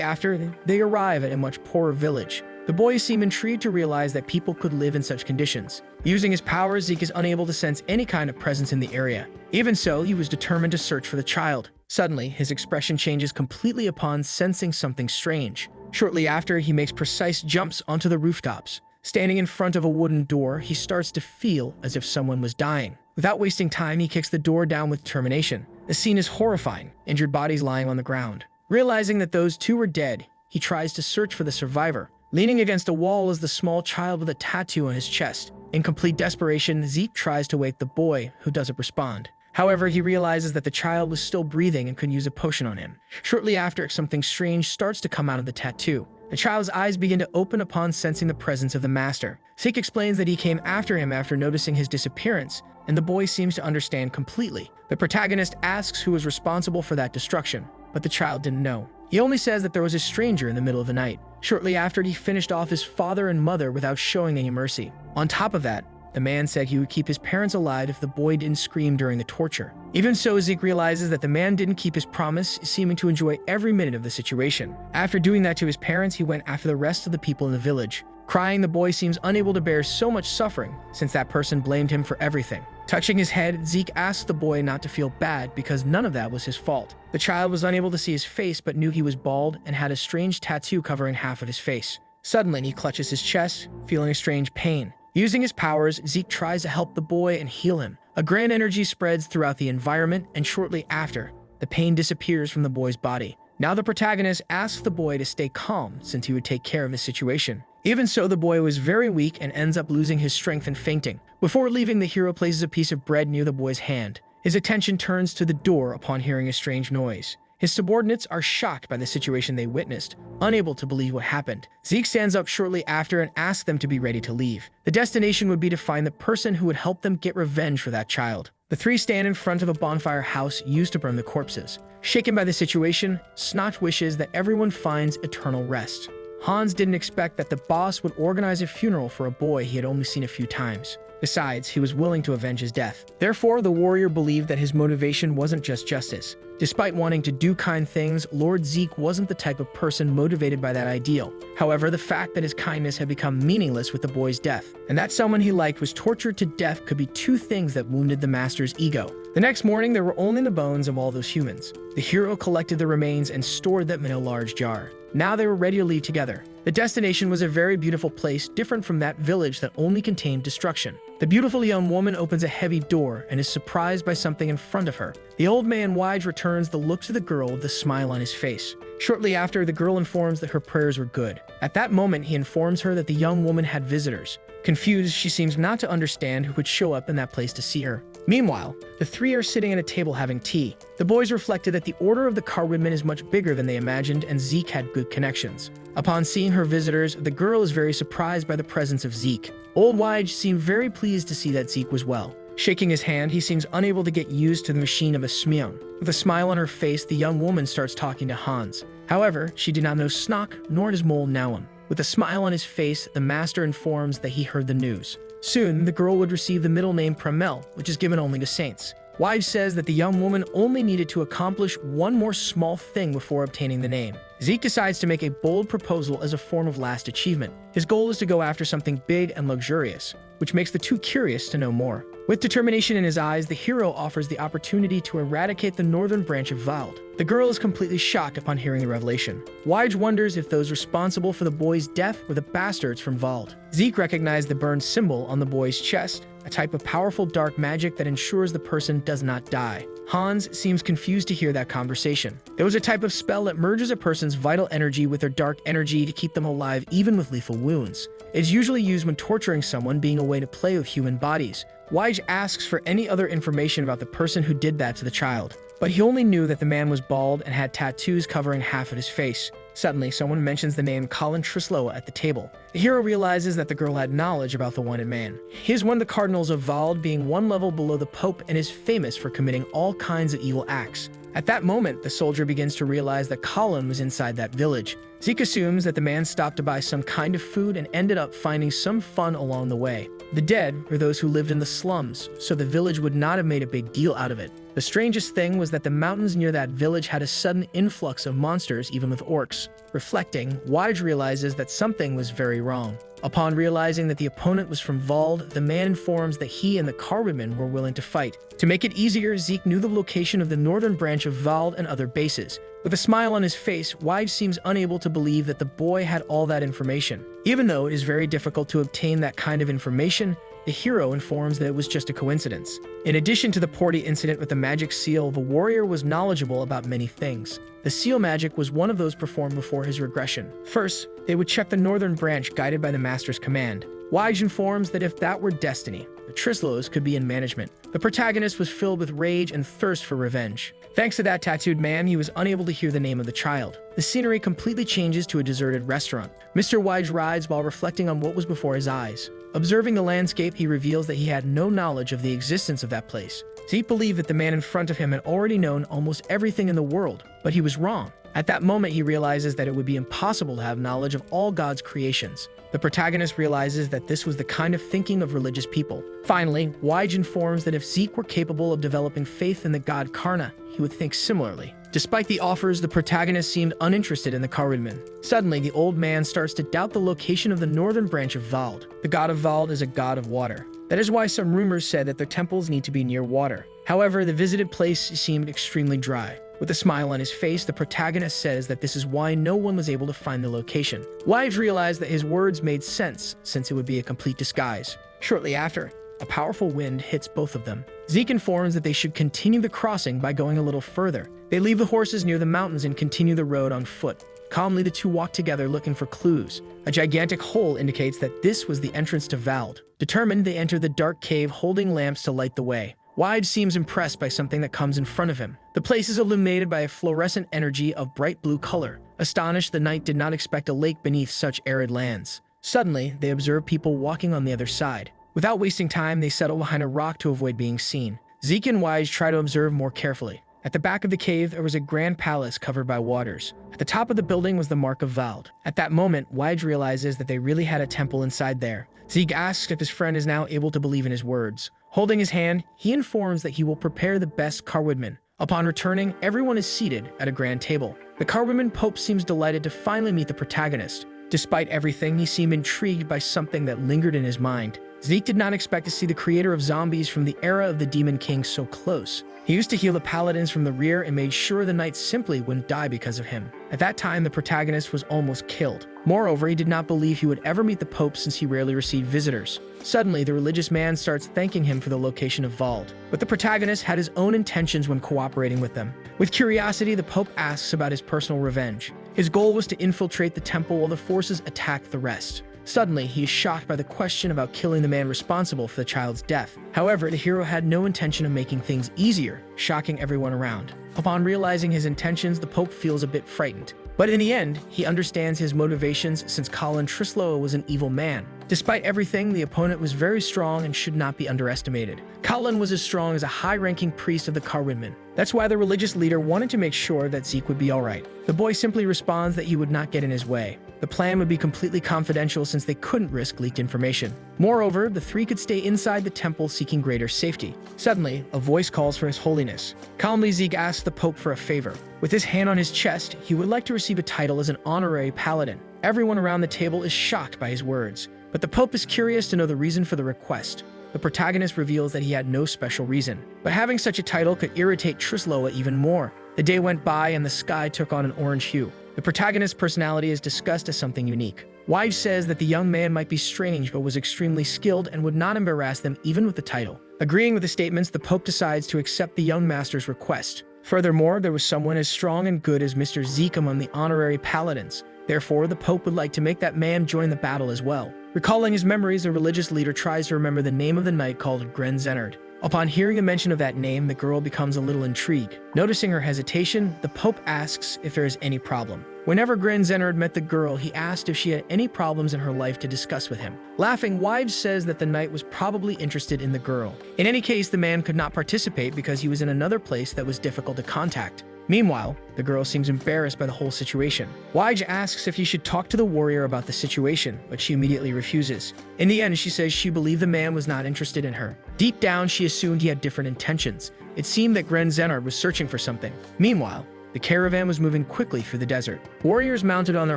after, they arrive at a much poorer village. The boys seem intrigued to realize that people could live in such conditions. Using his powers, Zeke is unable to sense any kind of presence in the area. Even so, he was determined to search for the child. Suddenly, his expression changes completely upon sensing something strange. Shortly after, he makes precise jumps onto the rooftops. Standing in front of a wooden door, he starts to feel as if someone was dying. Without wasting time, he kicks the door down with determination. The scene is horrifying, injured bodies lying on the ground. Realizing that those two were dead, he tries to search for the survivor. Leaning against a wall is the small child with a tattoo on his chest. In complete desperation, Zeke tries to wake the boy, who doesn't respond. However, he realizes that the child was still breathing and could use a potion on him. Shortly after, something strange starts to come out of the tattoo. The child's eyes begin to open upon sensing the presence of the master. Zeke explains that he came after him after noticing his disappearance, and the boy seems to understand completely. The protagonist asks who was responsible for that destruction, but the child didn't know. He only says that there was a stranger in the middle of the night. Shortly after, he finished off his father and mother without showing any mercy. On top of that, the man said he would keep his parents alive if the boy didn't scream during the torture. Even so, Zeke realizes that the man didn't keep his promise, seeming to enjoy every minute of the situation. After doing that to his parents, he went after the rest of the people in the village. Crying, the boy seems unable to bear so much suffering, since that person blamed him for everything. Touching his head, Zeke asks the boy not to feel bad because none of that was his fault. The child was unable to see his face but knew he was bald and had a strange tattoo covering half of his face. Suddenly, he clutches his chest, feeling a strange pain. Using his powers, Zeke tries to help the boy and heal him. A grand energy spreads throughout the environment, and shortly after, the pain disappears from the boy's body. Now the protagonist asks the boy to stay calm since he would take care of his situation. Even so, the boy was very weak and ends up losing his strength and fainting. Before leaving, the hero places a piece of bread near the boy's hand. His attention turns to the door upon hearing a strange noise. His subordinates are shocked by the situation they witnessed, unable to believe what happened. Zeke stands up shortly after and asks them to be ready to leave. The destination would be to find the person who would help them get revenge for that child. The three stand in front of a bonfire house used to burn the corpses. Shaken by the situation, Snotch wishes that everyone finds eternal rest. Hans didn't expect that the boss would organize a funeral for a boy he had only seen a few times. Besides, he was willing to avenge his death. Therefore, the warrior believed that his motivation wasn't just justice. Despite wanting to do kind things, Lord Zeke wasn't the type of person motivated by that ideal. However, the fact that his kindness had become meaningless with the boy's death, and that someone he liked was tortured to death could be two things that wounded the master's ego. The next morning, there were only the bones of all those humans. The hero collected the remains and stored them in a large jar. Now they were ready to leave together. The destination was a very beautiful place, different from that village that only contained destruction. The beautiful young woman opens a heavy door and is surprised by something in front of her. The old man Wige returns the look to the girl with a smile on his face. Shortly after, the girl informs that her prayers were good. At that moment, he informs her that the young woman had visitors. Confused, she seems not to understand who would show up in that place to see her. Meanwhile, the three are sitting at a table having tea. The boys reflected that the order of the Carwomen is much bigger than they imagined, and Zeke had good connections. Upon seeing her visitors, the girl is very surprised by the presence of Zeke. Old Wige seemed very pleased to see that Zeke was well. Shaking his hand, he seems unable to get used to the machine of a Smyeon. With a smile on her face, the young woman starts talking to Hans. However, she did not know Snock, nor does Mole Nawon. With a smile on his face, the master informs that he heard the news. Soon, the girl would receive the middle name Pramel, which is given only to saints. Wige says that the young woman only needed to accomplish one more small thing before obtaining the name. Zeke decides to make a bold proposal as a form of last achievement. His goal is to go after something big and luxurious, which makes the two curious to know more. With determination in his eyes, the hero offers the opportunity to eradicate the northern branch of Wald. The girl is completely shocked upon hearing the revelation. Wige wonders if those responsible for the boy's death were the bastards from Wald. Zeke recognized the burned symbol on the boy's chest, a type of powerful dark magic that ensures the person does not die. Hans seems confused to hear that conversation. It was a type of spell that merges a person's vital energy with their dark energy to keep them alive even with lethal wounds. It is usually used when torturing someone, being a way to play with human bodies. Wige asks for any other information about the person who did that to the child, but he only knew that the man was bald and had tattoos covering half of his face. Suddenly, someone mentions the name Colin Trisloa at the table. The hero realizes that the girl had knowledge about the wanted man. He is one of the cardinals of Vald, being one level below the Pope, and is famous for committing all kinds of evil acts. At that moment, the soldier begins to realize that Colin was inside that village. Zeke assumes that the man stopped to buy some kind of food and ended up finding some fun along the way. The dead were those who lived in the slums, so the village would not have made a big deal out of it. The strangest thing was that the mountains near that village had a sudden influx of monsters, even with orcs. Reflecting, Wige realizes that something was very wrong. Upon realizing that the opponent was from Vald, the man informs that he and the Carwoodman were willing to fight. To make it easier, Zeke knew the location of the northern branch of Vald and other bases. With a smile on his face, Wige seems unable to believe that the boy had all that information. Even though it is very difficult to obtain that kind of information, the hero informs that it was just a coincidence. In addition to the Porty incident with the magic seal, the warrior was knowledgeable about many things. The seal magic was one of those performed before his regression. First, they would check the northern branch guided by the master's command. Wige informs that if that were destiny, the Trislos could be in management. The protagonist was filled with rage and thirst for revenge. Thanks to that tattooed man, he was unable to hear the name of the child. The scenery completely changes to a deserted restaurant. Mr. Wige rides while reflecting on what was before his eyes. Observing the landscape, he reveals that he had no knowledge of the existence of that place. Zeke believed that the man in front of him had already known almost everything in the world, but he was wrong. At that moment, he realizes that it would be impossible to have knowledge of all God's creations. The protagonist realizes that this was the kind of thinking of religious people. Finally, Wige informs that if Zeke were capable of developing faith in the god Karna, he would think similarly. Despite the offers, the protagonist seemed uninterested in the Carwoodman. Suddenly, the old man starts to doubt the location of the northern branch of Vald. The god of Vald is a god of water. That is why some rumors said that their temples need to be near water. However, the visited place seemed extremely dry. With a smile on his face, the protagonist says that this is why no one was able to find the location. Wige realized that his words made sense, since it would be a complete disguise. Shortly after, a powerful wind hits both of them. Zeke informs that they should continue the crossing by going a little further. They leave the horses near the mountains and continue the road on foot. Calmly, the two walk together looking for clues. A gigantic hole indicates that this was the entrance to Vald. Determined, they enter the dark cave holding lamps to light the way. Wige seems impressed by something that comes in front of him. The place is illuminated by a fluorescent energy of bright blue color. Astonished, the knight did not expect a lake beneath such arid lands. Suddenly, they observe people walking on the other side. Without wasting time, they settle behind a rock to avoid being seen. Zeke and Wige try to observe more carefully. At the back of the cave, there was a grand palace covered by waters. At the top of the building was the Mark of Vald. At that moment, Wige realizes that they really had a temple inside there. Zeke asks if his friend is now able to believe in his words. Holding his hand, he informs that he will prepare the best Carwoodman. Upon returning, everyone is seated at a grand table. The Carwoodman Pope seems delighted to finally meet the protagonist. Despite everything, he seemed intrigued by something that lingered in his mind. Zeke did not expect to see the creator of zombies from the era of the Demon King so close. He used to heal the paladins from the rear and made sure the knights simply wouldn't die because of him. At that time, the protagonist was almost killed. Moreover, he did not believe he would ever meet the Pope since he rarely received visitors. Suddenly, the religious man starts thanking him for the location of Vald. But the protagonist had his own intentions when cooperating with them. With curiosity, the Pope asks about his personal revenge. His goal was to infiltrate the temple while the forces attacked the rest. Suddenly, he is shocked by the question about killing the man responsible for the child's death. However, the hero had no intention of making things easier, shocking everyone around. Upon realizing his intentions, the Pope feels a bit frightened. But in the end, he understands his motivations since Colin Trisloa was an evil man. Despite everything, the opponent was very strong and should not be underestimated. Colin was as strong as a high-ranking priest of the Carwoodman. That's why the religious leader wanted to make sure that Zeke would be alright. The boy simply responds that he would not get in his way. The plan would be completely confidential since they couldn't risk leaked information. Moreover, the three could stay inside the temple seeking greater safety. Suddenly, a voice calls for His Holiness. Calmly, Zeke asks the Pope for a favor. With his hand on his chest, he would like to receive a title as an honorary paladin. Everyone around the table is shocked by his words, but the Pope is curious to know the reason for the request. The protagonist reveals that he had no special reason, but having such a title could irritate Trisloa even more. The day went by and the sky took on an orange hue. The protagonist's personality is discussed as something unique. Wige says that the young man might be strange but was extremely skilled and would not embarrass them even with the title. Agreeing with the statements, the Pope decides to accept the young master's request. Furthermore, there was someone as strong and good as Mr. Zeke among the honorary paladins. Therefore, the Pope would like to make that man join the battle as well. Recalling his memories, the religious leader tries to remember the name of the knight called Grenzenard. Upon hearing a mention of that name, the girl becomes a little intrigued. Noticing her hesitation, the Pope asks if there is any problem. Whenever Dronzer had met the girl, he asked if she had any problems in her life to discuss with him. Laughing, Wige says that the knight was probably interested in the girl. In any case, the man could not participate because he was in another place that was difficult to contact. Meanwhile, the girl seems embarrassed by the whole situation. Wige asks if he should talk to the warrior about the situation, but she immediately refuses. In the end, she says she believed the man was not interested in her. Deep down, she assumed he had different intentions. It seemed that Dronzer was searching for something. Meanwhile, the caravan was moving quickly through the desert. Warriors mounted on their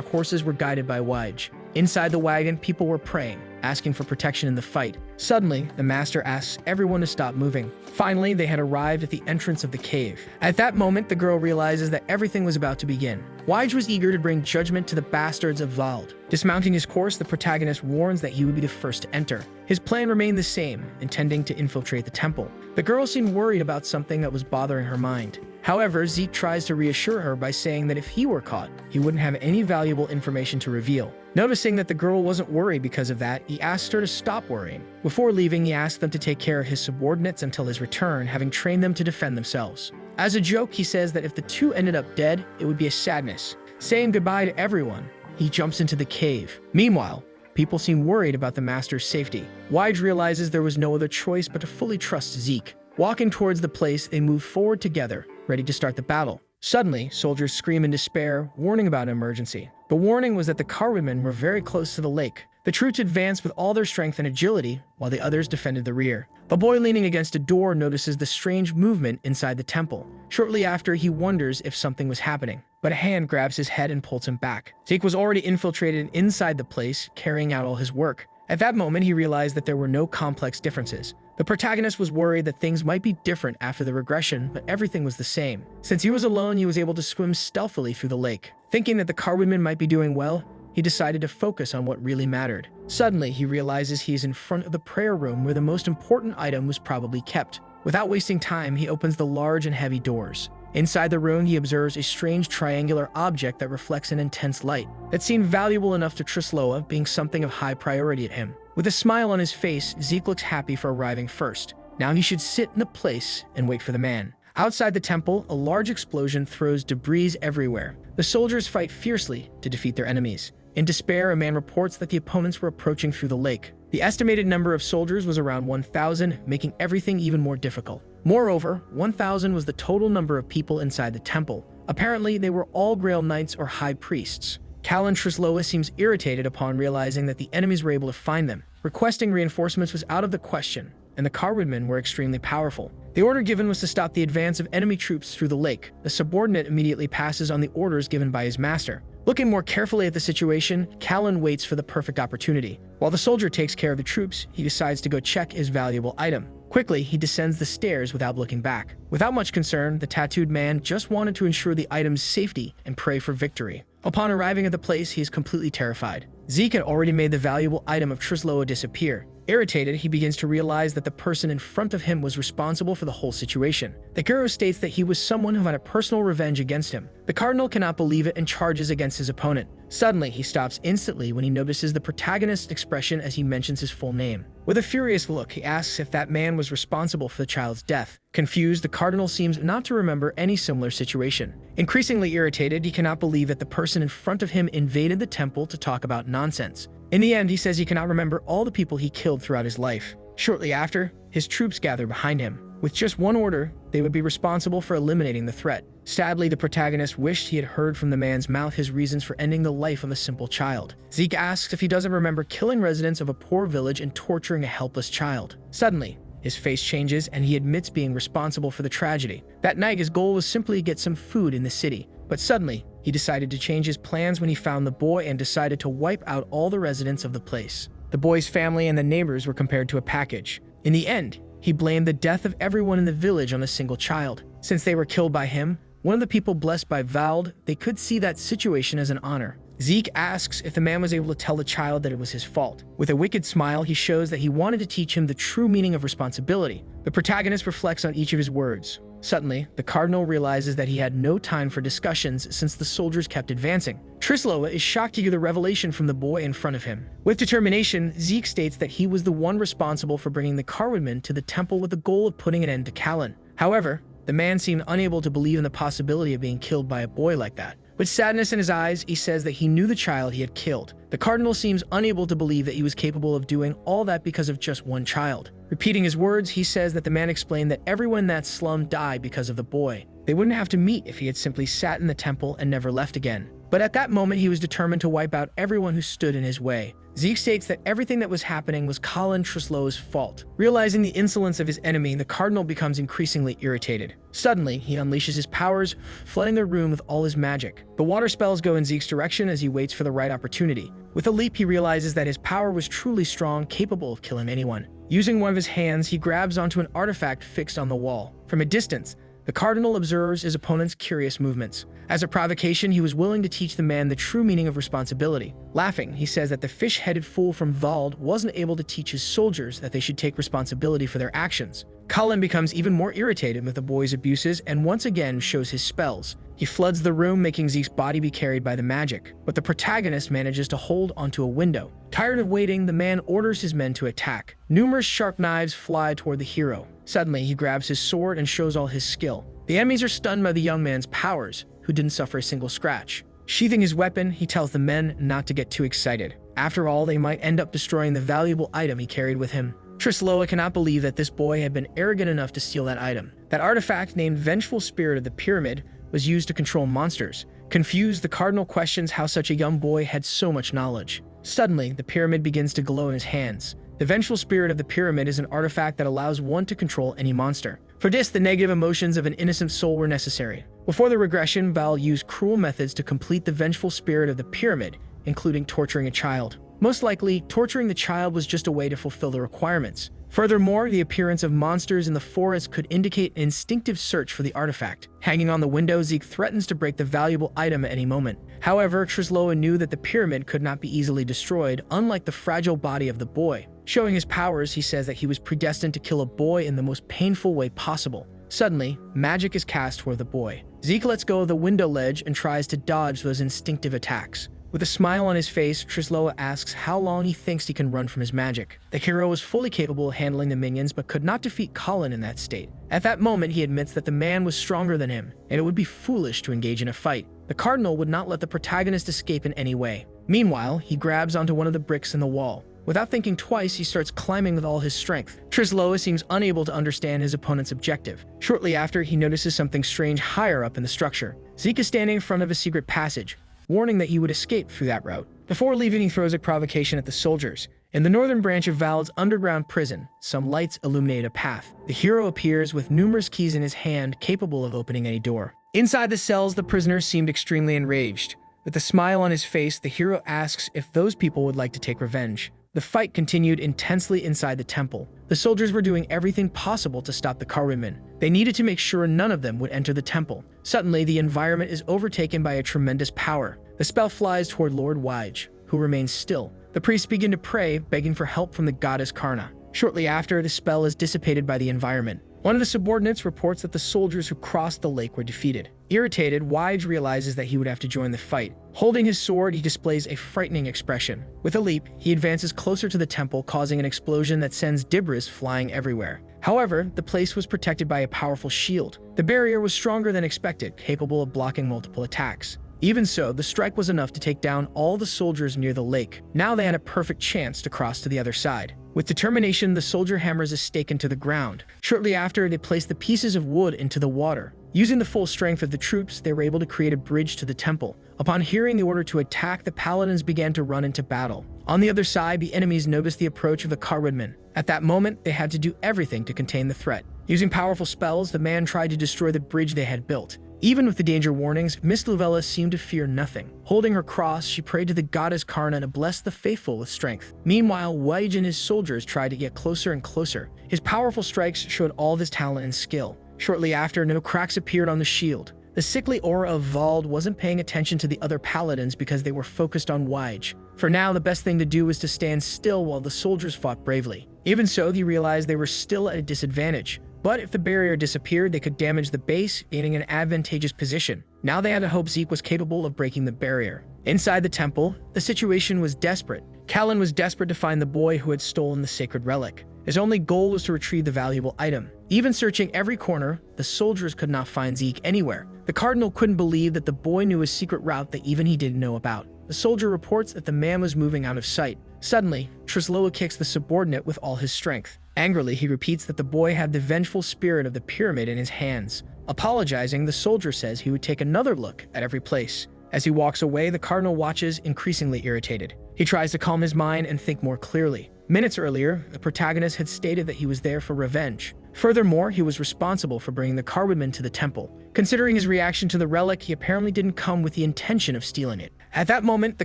horses were guided by Wige. Inside the wagon, people were praying, asking for protection in the fight. Suddenly, the master asks everyone to stop moving. Finally, they had arrived at the entrance of the cave. At that moment, the girl realizes that everything was about to begin. Wige was eager to bring judgment to the bastards of Vald. Dismounting his horse, the protagonist warns that he would be the first to enter. His plan remained the same, intending to infiltrate the temple. The girl seemed worried about something that was bothering her mind. However, Zeke tries to reassure her by saying that if he were caught, he wouldn't have any valuable information to reveal. Noticing that the girl wasn't worried because of that, he asked her to stop worrying. Before leaving, he asked them to take care of his subordinates until his return, having trained them to defend themselves. As a joke, he says that if the two ended up dead, it would be a sadness. Saying goodbye to everyone, he jumps into the cave. Meanwhile, people seem worried about the master's safety. Wige realizes there was no other choice but to fully trust Zeke. Walking towards the place, they move forward together, ready to start the battle. Suddenly, soldiers scream in despair, warning about an emergency. The warning was that the carwomen were very close to the lake. The troops advanced with all their strength and agility, while the others defended the rear. The boy leaning against a door notices the strange movement inside the temple. Shortly after, he wonders if something was happening, but a hand grabs his head and pulls him back. Zeke was already infiltrated inside the place, carrying out all his work. At that moment, he realized that there were no complex differences. The protagonist was worried that things might be different after the regression, but everything was the same. Since he was alone, he was able to swim stealthily through the lake. Thinking that the carwomen might be doing well, he decided to focus on what really mattered. Suddenly, he realizes he is in front of the prayer room where the most important item was probably kept. Without wasting time, he opens the large and heavy doors. Inside the room, he observes a strange triangular object that reflects an intense light. That seemed valuable enough to Trisloa, being something of high priority to him. With a smile on his face, Zeke looks happy for arriving first. Now he should sit in the place and wait for the man. Outside the temple, a large explosion throws debris everywhere. The soldiers fight fiercely to defeat their enemies. In despair, a man reports that the opponents were approaching through the lake. The estimated number of soldiers was around 1,000, making everything even more difficult. Moreover, 1,000 was the total number of people inside the temple. Apparently, they were all Grail Knights or High Priests. Callan Trisloa seems irritated upon realizing that the enemies were able to find them. Requesting reinforcements was out of the question, and the carwomen were extremely powerful. The order given was to stop the advance of enemy troops through the lake. The subordinate immediately passes on the orders given by his master. Looking more carefully at the situation, Callan waits for the perfect opportunity. While the soldier takes care of the troops, he decides to go check his valuable item. Quickly, he descends the stairs without looking back. Without much concern, the tattooed man just wanted to ensure the item's safety and pray for victory. Upon arriving at the place, he is completely terrified. Zeke had already made the valuable item of Trisloa disappear. Irritated, he begins to realize that the person in front of him was responsible for the whole situation. The guru states that he was someone who had a personal revenge against him. The cardinal cannot believe it and charges against his opponent. Suddenly, he stops instantly when he notices the protagonist's expression as he mentions his full name. With a furious look, he asks if that man was responsible for the child's death. Confused, the cardinal seems not to remember any similar situation. Increasingly irritated, he cannot believe that the person in front of him invaded the temple to talk about nonsense. In the end, he says he cannot remember all the people he killed throughout his life. Shortly after, his troops gather behind him. With just one order, they would be responsible for eliminating the threat. Sadly, the protagonist wished he had heard from the man's mouth his reasons for ending the life of a simple child. Zeke asks if he doesn't remember killing residents of a poor village and torturing a helpless child. Suddenly, his face changes and he admits being responsible for the tragedy. That night, his goal was simply to get some food in the city. But suddenly, he decided to change his plans when he found the boy and decided to wipe out all the residents of the place. The boy's family and the neighbors were compared to a package. In the end, he blamed the death of everyone in the village on a single child. Since they were killed by him, one of the people blessed by Vald, they could see that situation as an honor. Zeke asks if the man was able to tell the child that it was his fault. With a wicked smile, he shows that he wanted to teach him the true meaning of responsibility. The protagonist reflects on each of his words. Suddenly, the cardinal realizes that he had no time for discussions since the soldiers kept advancing. Trisloa is shocked to hear the revelation from the boy in front of him. With determination, Zeke states that he was the one responsible for bringing the Carwoodman to the temple with the goal of putting an end to Callan. However, the man seemed unable to believe in the possibility of being killed by a boy like that. With sadness in his eyes, he says that he knew the child he had killed. The cardinal seems unable to believe that he was capable of doing all that because of just one child. Repeating his words, he says that the man explained that everyone in that slum died because of the boy. They wouldn't have to meet if he had simply sat in the temple and never left again. But at that moment, he was determined to wipe out everyone who stood in his way. Zeke states that everything that was happening was Colin Trisloa's fault. Realizing the insolence of his enemy, the cardinal becomes increasingly irritated. Suddenly, he unleashes his powers, flooding the room with all his magic. The water spells go in Zeke's direction as he waits for the right opportunity. With a leap, he realizes that his power was truly strong, capable of killing anyone. Using one of his hands, he grabs onto an artifact fixed on the wall. From a distance, the cardinal observes his opponent's curious movements. As a provocation, he was willing to teach the man the true meaning of responsibility. Laughing, he says that the fish-headed fool from Vald wasn't able to teach his soldiers that they should take responsibility for their actions. Colin becomes even more irritated with the boy's abuses and once again shows his spells. He floods the room, making Zeke's body be carried by the magic, but the protagonist manages to hold onto a window. Tired of waiting, the man orders his men to attack. Numerous sharp knives fly toward the hero. Suddenly, he grabs his sword and shows all his skill. The enemies are stunned by the young man's powers, who didn't suffer a single scratch. Sheathing his weapon, he tells the men not to get too excited. After all, they might end up destroying the valuable item he carried with him. Trisloa cannot believe that this boy had been arrogant enough to steal that item. That artifact, named Vengeful Spirit of the Pyramid, was used to control monsters. Confused, the cardinal questions how such a young boy had so much knowledge. Suddenly, the pyramid begins to glow in his hands. The Vengeful Spirit of the Pyramid is an artifact that allows one to control any monster. For this, the negative emotions of an innocent soul were necessary. Before the regression, Val used cruel methods to complete the Vengeful Spirit of the Pyramid, including torturing a child. Most likely, torturing the child was just a way to fulfill the requirements. Furthermore, the appearance of monsters in the forest could indicate an instinctive search for the artifact. Hanging on the window, Zeke threatens to break the valuable item at any moment. However, Trisloa knew that the pyramid could not be easily destroyed, unlike the fragile body of the boy. Showing his powers, he says that he was predestined to kill a boy in the most painful way possible. Suddenly, magic is cast toward the boy. Zeke lets go of the window ledge and tries to dodge those instinctive attacks. With a smile on his face, Trisloa asks how long he thinks he can run from his magic. The hero was fully capable of handling the minions, but could not defeat Colin in that state. At that moment, he admits that the man was stronger than him, and it would be foolish to engage in a fight. The cardinal would not let the protagonist escape in any way. Meanwhile, he grabs onto one of the bricks in the wall. Without thinking twice, he starts climbing with all his strength. Trisloa seems unable to understand his opponent's objective. Shortly after, he notices something strange higher up in the structure. Zeke is standing in front of a secret passage, warning that he would escape through that route. Before leaving, he throws a provocation at the soldiers. In the northern branch of Vald's underground prison, some lights illuminate a path. The hero appears with numerous keys in his hand, capable of opening any door. Inside the cells, the prisoner seemed extremely enraged. With a smile on his face, the hero asks if those people would like to take revenge. The fight continued intensely inside the temple. The soldiers were doing everything possible to stop the Carwoodmen. They needed to make sure none of them would enter the temple. Suddenly, the environment is overtaken by a tremendous power. The spell flies toward Lord Wige, who remains still. The priests begin to pray, begging for help from the goddess Karna. Shortly after, the spell is dissipated by the environment. One of the subordinates reports that the soldiers who crossed the lake were defeated. Irritated, Wige realizes that he would have to join the fight. Holding his sword, he displays a frightening expression. With a leap, he advances closer to the temple, causing an explosion that sends debris flying everywhere. However, the place was protected by a powerful shield. The barrier was stronger than expected, capable of blocking multiple attacks. Even so, the strike was enough to take down all the soldiers near the lake. Now they had a perfect chance to cross to the other side. With determination, the soldier hammers a stake into the ground. Shortly after, they placed the pieces of wood into the water. Using the full strength of the troops, they were able to create a bridge to the temple. Upon hearing the order to attack, the paladins began to run into battle. On the other side, the enemies noticed the approach of the Carwoodmen. At that moment, they had to do everything to contain the threat. Using powerful spells, the man tried to destroy the bridge they had built. Even with the danger warnings, Miss Luvella seemed to fear nothing. Holding her cross, she prayed to the goddess Karna to bless the faithful with strength. Meanwhile, Wige and his soldiers tried to get closer and closer. His powerful strikes showed all of his talent and skill. Shortly after, no cracks appeared on the shield. The sickly aura of Vald wasn't paying attention to the other paladins because they were focused on Wige. For now, the best thing to do was to stand still while the soldiers fought bravely. Even so, they realized they were still at a disadvantage. But if the barrier disappeared, they could damage the base, gaining an advantageous position. Now they had to hope Zeke was capable of breaking the barrier. Inside the temple, the situation was desperate. Callan was desperate to find the boy who had stolen the sacred relic. His only goal was to retrieve the valuable item. Even searching every corner, the soldiers could not find Zeke anywhere. The cardinal couldn't believe that the boy knew a secret route that even he didn't know about. The soldier reports that the man was moving out of sight. Suddenly, Trisloa kicks the subordinate with all his strength. Angrily, he repeats that the boy had the vengeful spirit of the pyramid in his hands. Apologizing, the soldier says he would take another look at every place. As he walks away, the cardinal watches, increasingly irritated. He tries to calm his mind and think more clearly. Minutes earlier, the protagonist had stated that he was there for revenge. Furthermore, he was responsible for bringing the Carwoodman to the temple. Considering his reaction to the relic, he apparently didn't come with the intention of stealing it. At that moment, the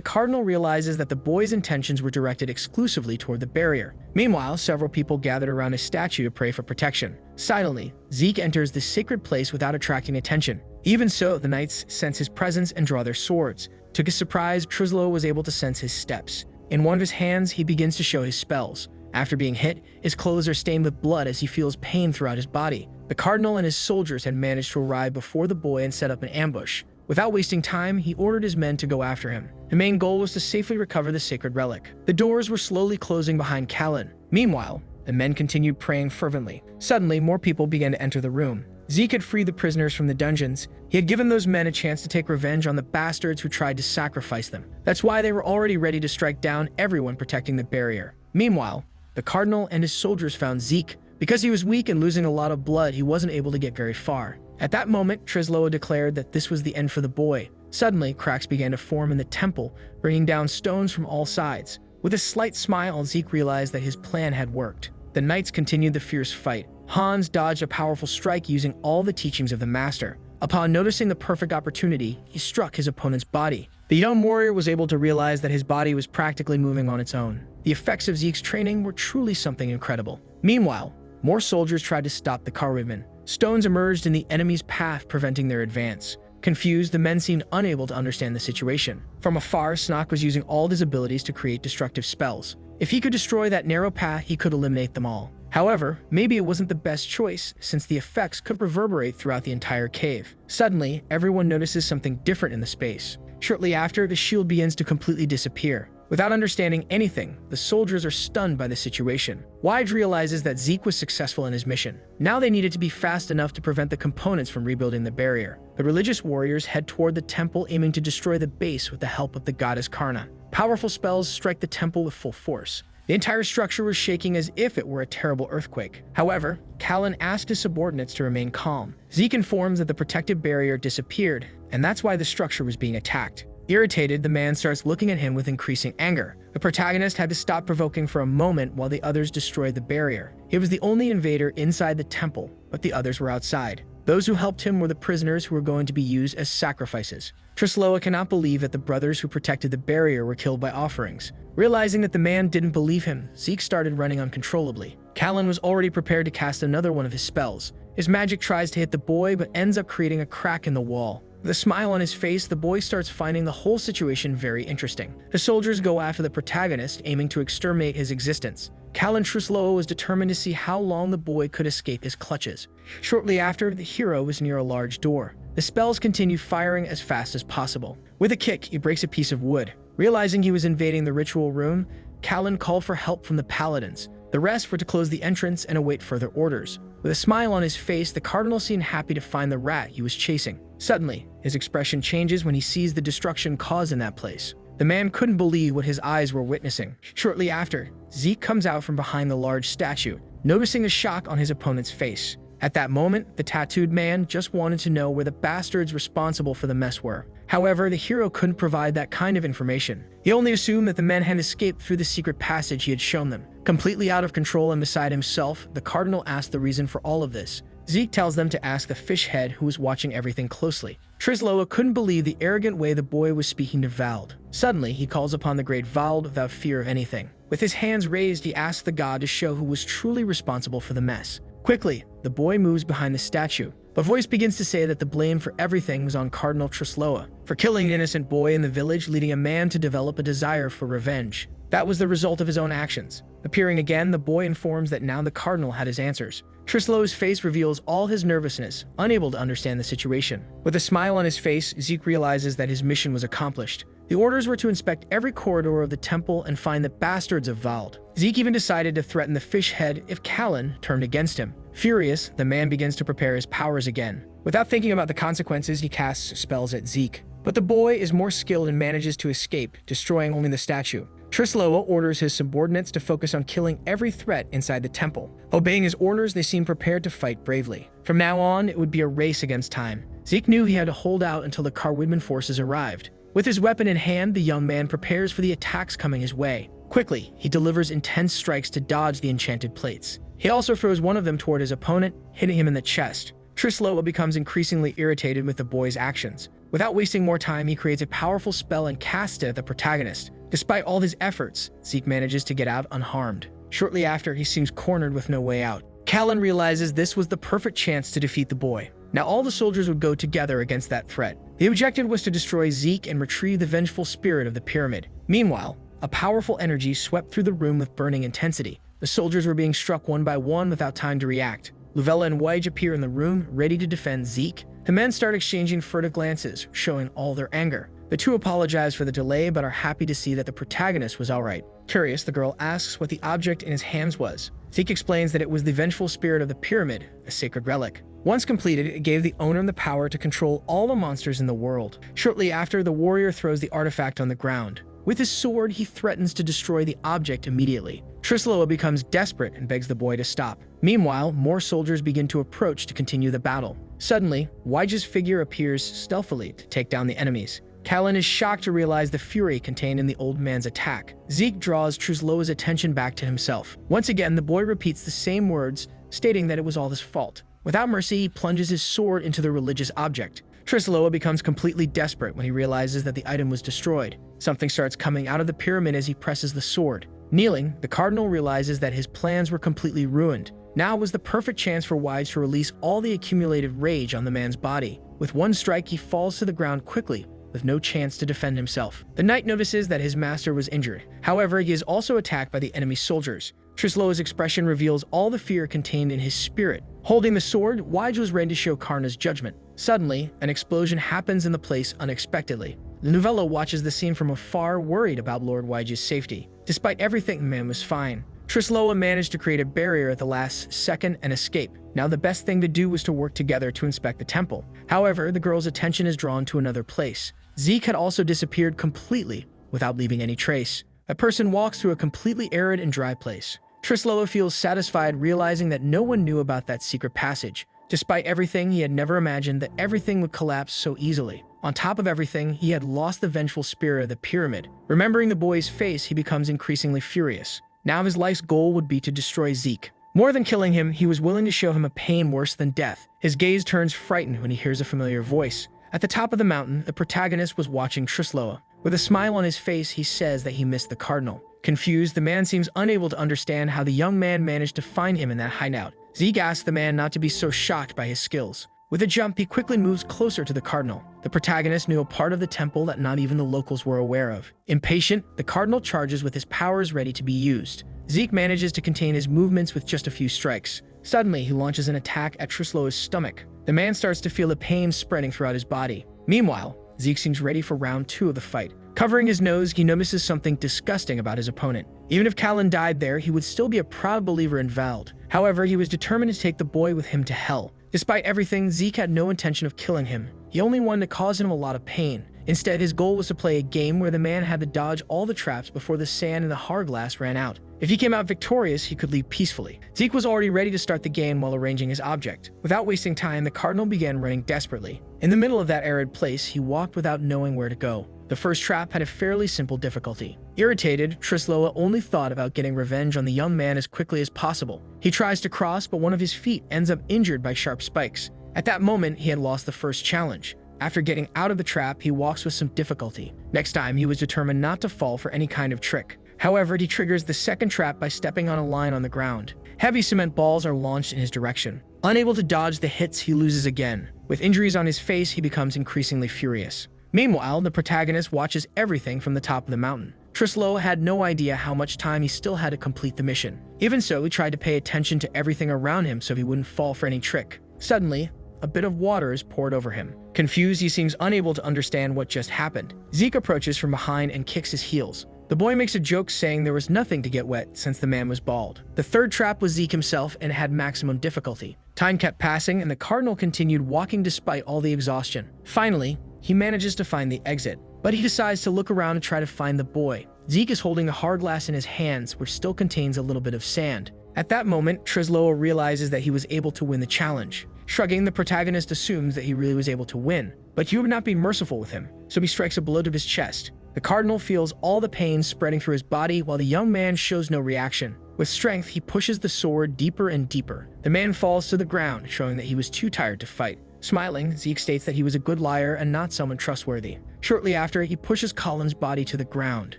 cardinal realizes that the boy's intentions were directed exclusively toward the barrier. Meanwhile, several people gathered around a statue to pray for protection. Silently, Zeke enters the sacred place without attracting attention. Even so, the knights sense his presence and draw their swords. To his surprise, Trisloa was able to sense his steps. In one of his hands, he begins to show his spells. After being hit, his clothes are stained with blood as he feels pain throughout his body. The cardinal and his soldiers had managed to arrive before the boy and set up an ambush. Without wasting time, he ordered his men to go after him. The main goal was to safely recover the sacred relic. The doors were slowly closing behind Callan. Meanwhile, the men continued praying fervently. Suddenly, more people began to enter the room. Zeke had freed the prisoners from the dungeons. He had given those men a chance to take revenge on the bastards who tried to sacrifice them. That's why they were already ready to strike down everyone protecting the barrier. Meanwhile, the cardinal and his soldiers found Zeke. Because he was weak and losing a lot of blood, he wasn't able to get very far. At that moment, Trisloa declared that this was the end for the boy. Suddenly, cracks began to form in the temple, bringing down stones from all sides. With a slight smile, Zeke realized that his plan had worked. The knights continued the fierce fight. Hans dodged a powerful strike using all the teachings of the master. Upon noticing the perfect opportunity, he struck his opponent's body. The young warrior was able to realize that his body was practically moving on its own. The effects of Zeke's training were truly something incredible. Meanwhile, more soldiers tried to stop the Carwoodman. Stones emerged in the enemy's path, preventing their advance. Confused, the men seemed unable to understand the situation. From afar, Snock was using all his abilities to create destructive spells. If he could destroy that narrow path, he could eliminate them all. However, maybe it wasn't the best choice, since the effects could reverberate throughout the entire cave. Suddenly, everyone notices something different in the space. Shortly after, the shield begins to completely disappear. Without understanding anything, the soldiers are stunned by the situation. Wide realizes that Zeke was successful in his mission. Now they needed to be fast enough to prevent the components from rebuilding the barrier. The religious warriors head toward the temple, aiming to destroy the base with the help of the goddess Karna. Powerful spells strike the temple with full force. The entire structure was shaking as if it were a terrible earthquake. However, Callan asked his subordinates to remain calm. Zeke informs that the protective barrier disappeared, and that's why the structure was being attacked. Irritated, the man starts looking at him with increasing anger. The protagonist had to stop provoking for a moment while the others destroyed the barrier. He was the only invader inside the temple, but the others were outside. Those who helped him were the prisoners who were going to be used as sacrifices. Trisloa cannot believe that the brothers who protected the barrier were killed by offerings. Realizing that the man didn't believe him, Zeke started running uncontrollably. Callan was already prepared to cast another one of his spells. His magic tries to hit the boy, but ends up creating a crack in the wall. With a smile on his face, the boy starts finding the whole situation very interesting. The soldiers go after the protagonist, aiming to exterminate his existence. Callan Trisloa was determined to see how long the boy could escape his clutches. Shortly after, the hero was near a large door. The spells continue firing as fast as possible. With a kick, he breaks a piece of wood. Realizing he was invading the ritual room, Callan called for help from the paladins. The rest were to close the entrance and await further orders. With a smile on his face, the cardinal seemed happy to find the rat he was chasing. Suddenly, his expression changes when he sees the destruction caused in that place. The man couldn't believe what his eyes were witnessing. Shortly after, Zeke comes out from behind the large statue, noticing the shock on his opponent's face. At that moment, the tattooed man just wanted to know where the bastards responsible for the mess were. However, the hero couldn't provide that kind of information. He only assumed that the men had escaped through the secret passage he had shown them. Completely out of control and beside himself, the cardinal asked the reason for all of this. Zeke tells them to ask the fish head, who was watching everything closely. Trisloa couldn't believe the arrogant way the boy was speaking to Vald. Suddenly, he calls upon the great Vald without fear of anything. With his hands raised, he asks the god to show who was truly responsible for the mess. Quickly, the boy moves behind the statue. A voice begins to say that the blame for everything was on Cardinal Trisloa, for killing an innocent boy in the village, leading a man to develop a desire for revenge. That was the result of his own actions. Appearing again, the boy informs that now the Cardinal had his answers. Trisloa's face reveals all his nervousness, unable to understand the situation. With a smile on his face, Zeke realizes that his mission was accomplished. The orders were to inspect every corridor of the temple and find the bastards of Vald. Zeke even decided to threaten the fish head if Callan turned against him. Furious, the man begins to prepare his powers again. Without thinking about the consequences, he casts spells at Zeke. But the boy is more skilled and manages to escape, destroying only the statue. Trisloa orders his subordinates to focus on killing every threat inside the temple. Obeying his orders, they seem prepared to fight bravely. From now on, it would be a race against time. Zeke knew he had to hold out until the Carwidman forces arrived. With his weapon in hand, the young man prepares for the attacks coming his way. Quickly, he delivers intense strikes to dodge the enchanted plates. He also throws one of them toward his opponent, hitting him in the chest. Trisloa becomes increasingly irritated with the boy's actions. Without wasting more time, he creates a powerful spell and casts it at the protagonist. Despite all his efforts, Zeke manages to get out unharmed. Shortly after, he seems cornered with no way out. Callan realizes this was the perfect chance to defeat the boy. Now all the soldiers would go together against that threat. The objective was to destroy Zeke and retrieve the vengeful spirit of the pyramid. Meanwhile, a powerful energy swept through the room with burning intensity. The soldiers were being struck one by one without time to react. Luvella and Wage appear in the room, ready to defend Zeke. The men start exchanging furtive glances, showing all their anger. The two apologize for the delay, but are happy to see that the protagonist was alright. Curious, the girl asks what the object in his hands was. Zeke explains that it was the vengeful spirit of the pyramid, a sacred relic. Once completed, it gave the owner the power to control all the monsters in the world. Shortly after, the warrior throws the artifact on the ground. With his sword, he threatens to destroy the object immediately. Trisloa becomes desperate and begs the boy to stop. Meanwhile, more soldiers begin to approach to continue the battle. Suddenly, Wage's figure appears stealthily to take down the enemies. Callan is shocked to realize the fury contained in the old man's attack. Zeke draws Trisloa's attention back to himself. Once again, the boy repeats the same words, stating that it was all his fault. Without mercy, he plunges his sword into the religious object. Trisloa becomes completely desperate when he realizes that the item was destroyed. Something starts coming out of the pyramid as he presses the sword. Kneeling, the cardinal realizes that his plans were completely ruined. Now was the perfect chance for Wise to release all the accumulated rage on the man's body. With one strike, he falls to the ground quickly, with no chance to defend himself. The knight notices that his master was injured. However, he is also attacked by the enemy soldiers. Trisloa's expression reveals all the fear contained in his spirit. Holding the sword, Wige was ready to show Karna's judgment. Suddenly, an explosion happens in the place unexpectedly. The novella watches the scene from afar, worried about Lord Wige's safety. Despite everything, the man was fine. Trisloa managed to create a barrier at the last second and escape. Now the best thing to do was to work together to inspect the temple. However, the girl's attention is drawn to another place. Zeke had also disappeared completely without leaving any trace. A person walks through a completely arid and dry place. Trisloa feels satisfied realizing that no one knew about that secret passage. Despite everything, he had never imagined that everything would collapse so easily. On top of everything, he had lost the vengeful spirit of the pyramid. Remembering the boy's face, he becomes increasingly furious. Now his life's goal would be to destroy Zeke. More than killing him, he was willing to show him a pain worse than death. His gaze turns frightened when he hears a familiar voice. At the top of the mountain, the protagonist was watching Trisloa. With a smile on his face, he says that he missed the cardinal. Confused, the man seems unable to understand how the young man managed to find him in that hideout. Zeke asks the man not to be so shocked by his skills. With a jump, he quickly moves closer to the cardinal. The protagonist knew a part of the temple that not even the locals were aware of. Impatient, the cardinal charges with his powers ready to be used. Zeke manages to contain his movements with just a few strikes. Suddenly, he launches an attack at Trisloa's stomach. The man starts to feel the pain spreading throughout his body. Meanwhile, Zeke seems ready for round 2 of the fight. Covering his nose, he notices something disgusting about his opponent. Even if Callan died there, he would still be a proud believer in Vald. However, he was determined to take the boy with him to hell. Despite everything, Zeke had no intention of killing him. He only wanted to cause him a lot of pain. Instead, his goal was to play a game where the man had to dodge all the traps before the sand in the hourglass ran out. If he came out victorious, he could leave peacefully. Zeke was already ready to start the game while arranging his object. Without wasting time, the cardinal began running desperately. In the middle of that arid place, he walked without knowing where to go. The first trap had a fairly simple difficulty. Irritated, Trisloa only thought about getting revenge on the young man as quickly as possible. He tries to cross, but one of his feet ends up injured by sharp spikes. At that moment, he had lost the first challenge. After getting out of the trap, he walks with some difficulty. Next time, he was determined not to fall for any kind of trick. However, he triggers the second trap by stepping on a line on the ground. Heavy cement balls are launched in his direction. Unable to dodge the hits, he loses again. With injuries on his face, he becomes increasingly furious. Meanwhile, the protagonist watches everything from the top of the mountain. Trisloa had no idea how much time he still had to complete the mission. Even so, he tried to pay attention to everything around him so he wouldn't fall for any trick. Suddenly, a bit of water is poured over him. Confused, he seems unable to understand what just happened. Zeke approaches from behind and kicks his heels. The boy makes a joke saying there was nothing to get wet since the man was bald. The third trap was Zeke himself and had maximum difficulty. Time kept passing and the cardinal continued walking despite all the exhaustion. Finally, he manages to find the exit, but he decides to look around and try to find the boy. Zeke is holding a hard glass in his hands, which still contains a little bit of sand. At that moment, Trisloa realizes that he was able to win the challenge. Shrugging, the protagonist assumes that he really was able to win, but he would not be merciful with him, so he strikes a blow to his chest. The cardinal feels all the pain spreading through his body while the young man shows no reaction. With strength, he pushes the sword deeper and deeper. The man falls to the ground, showing that he was too tired to fight. Smiling, Zeke states that he was a good liar and not someone trustworthy. Shortly after, he pushes Colin's body to the ground.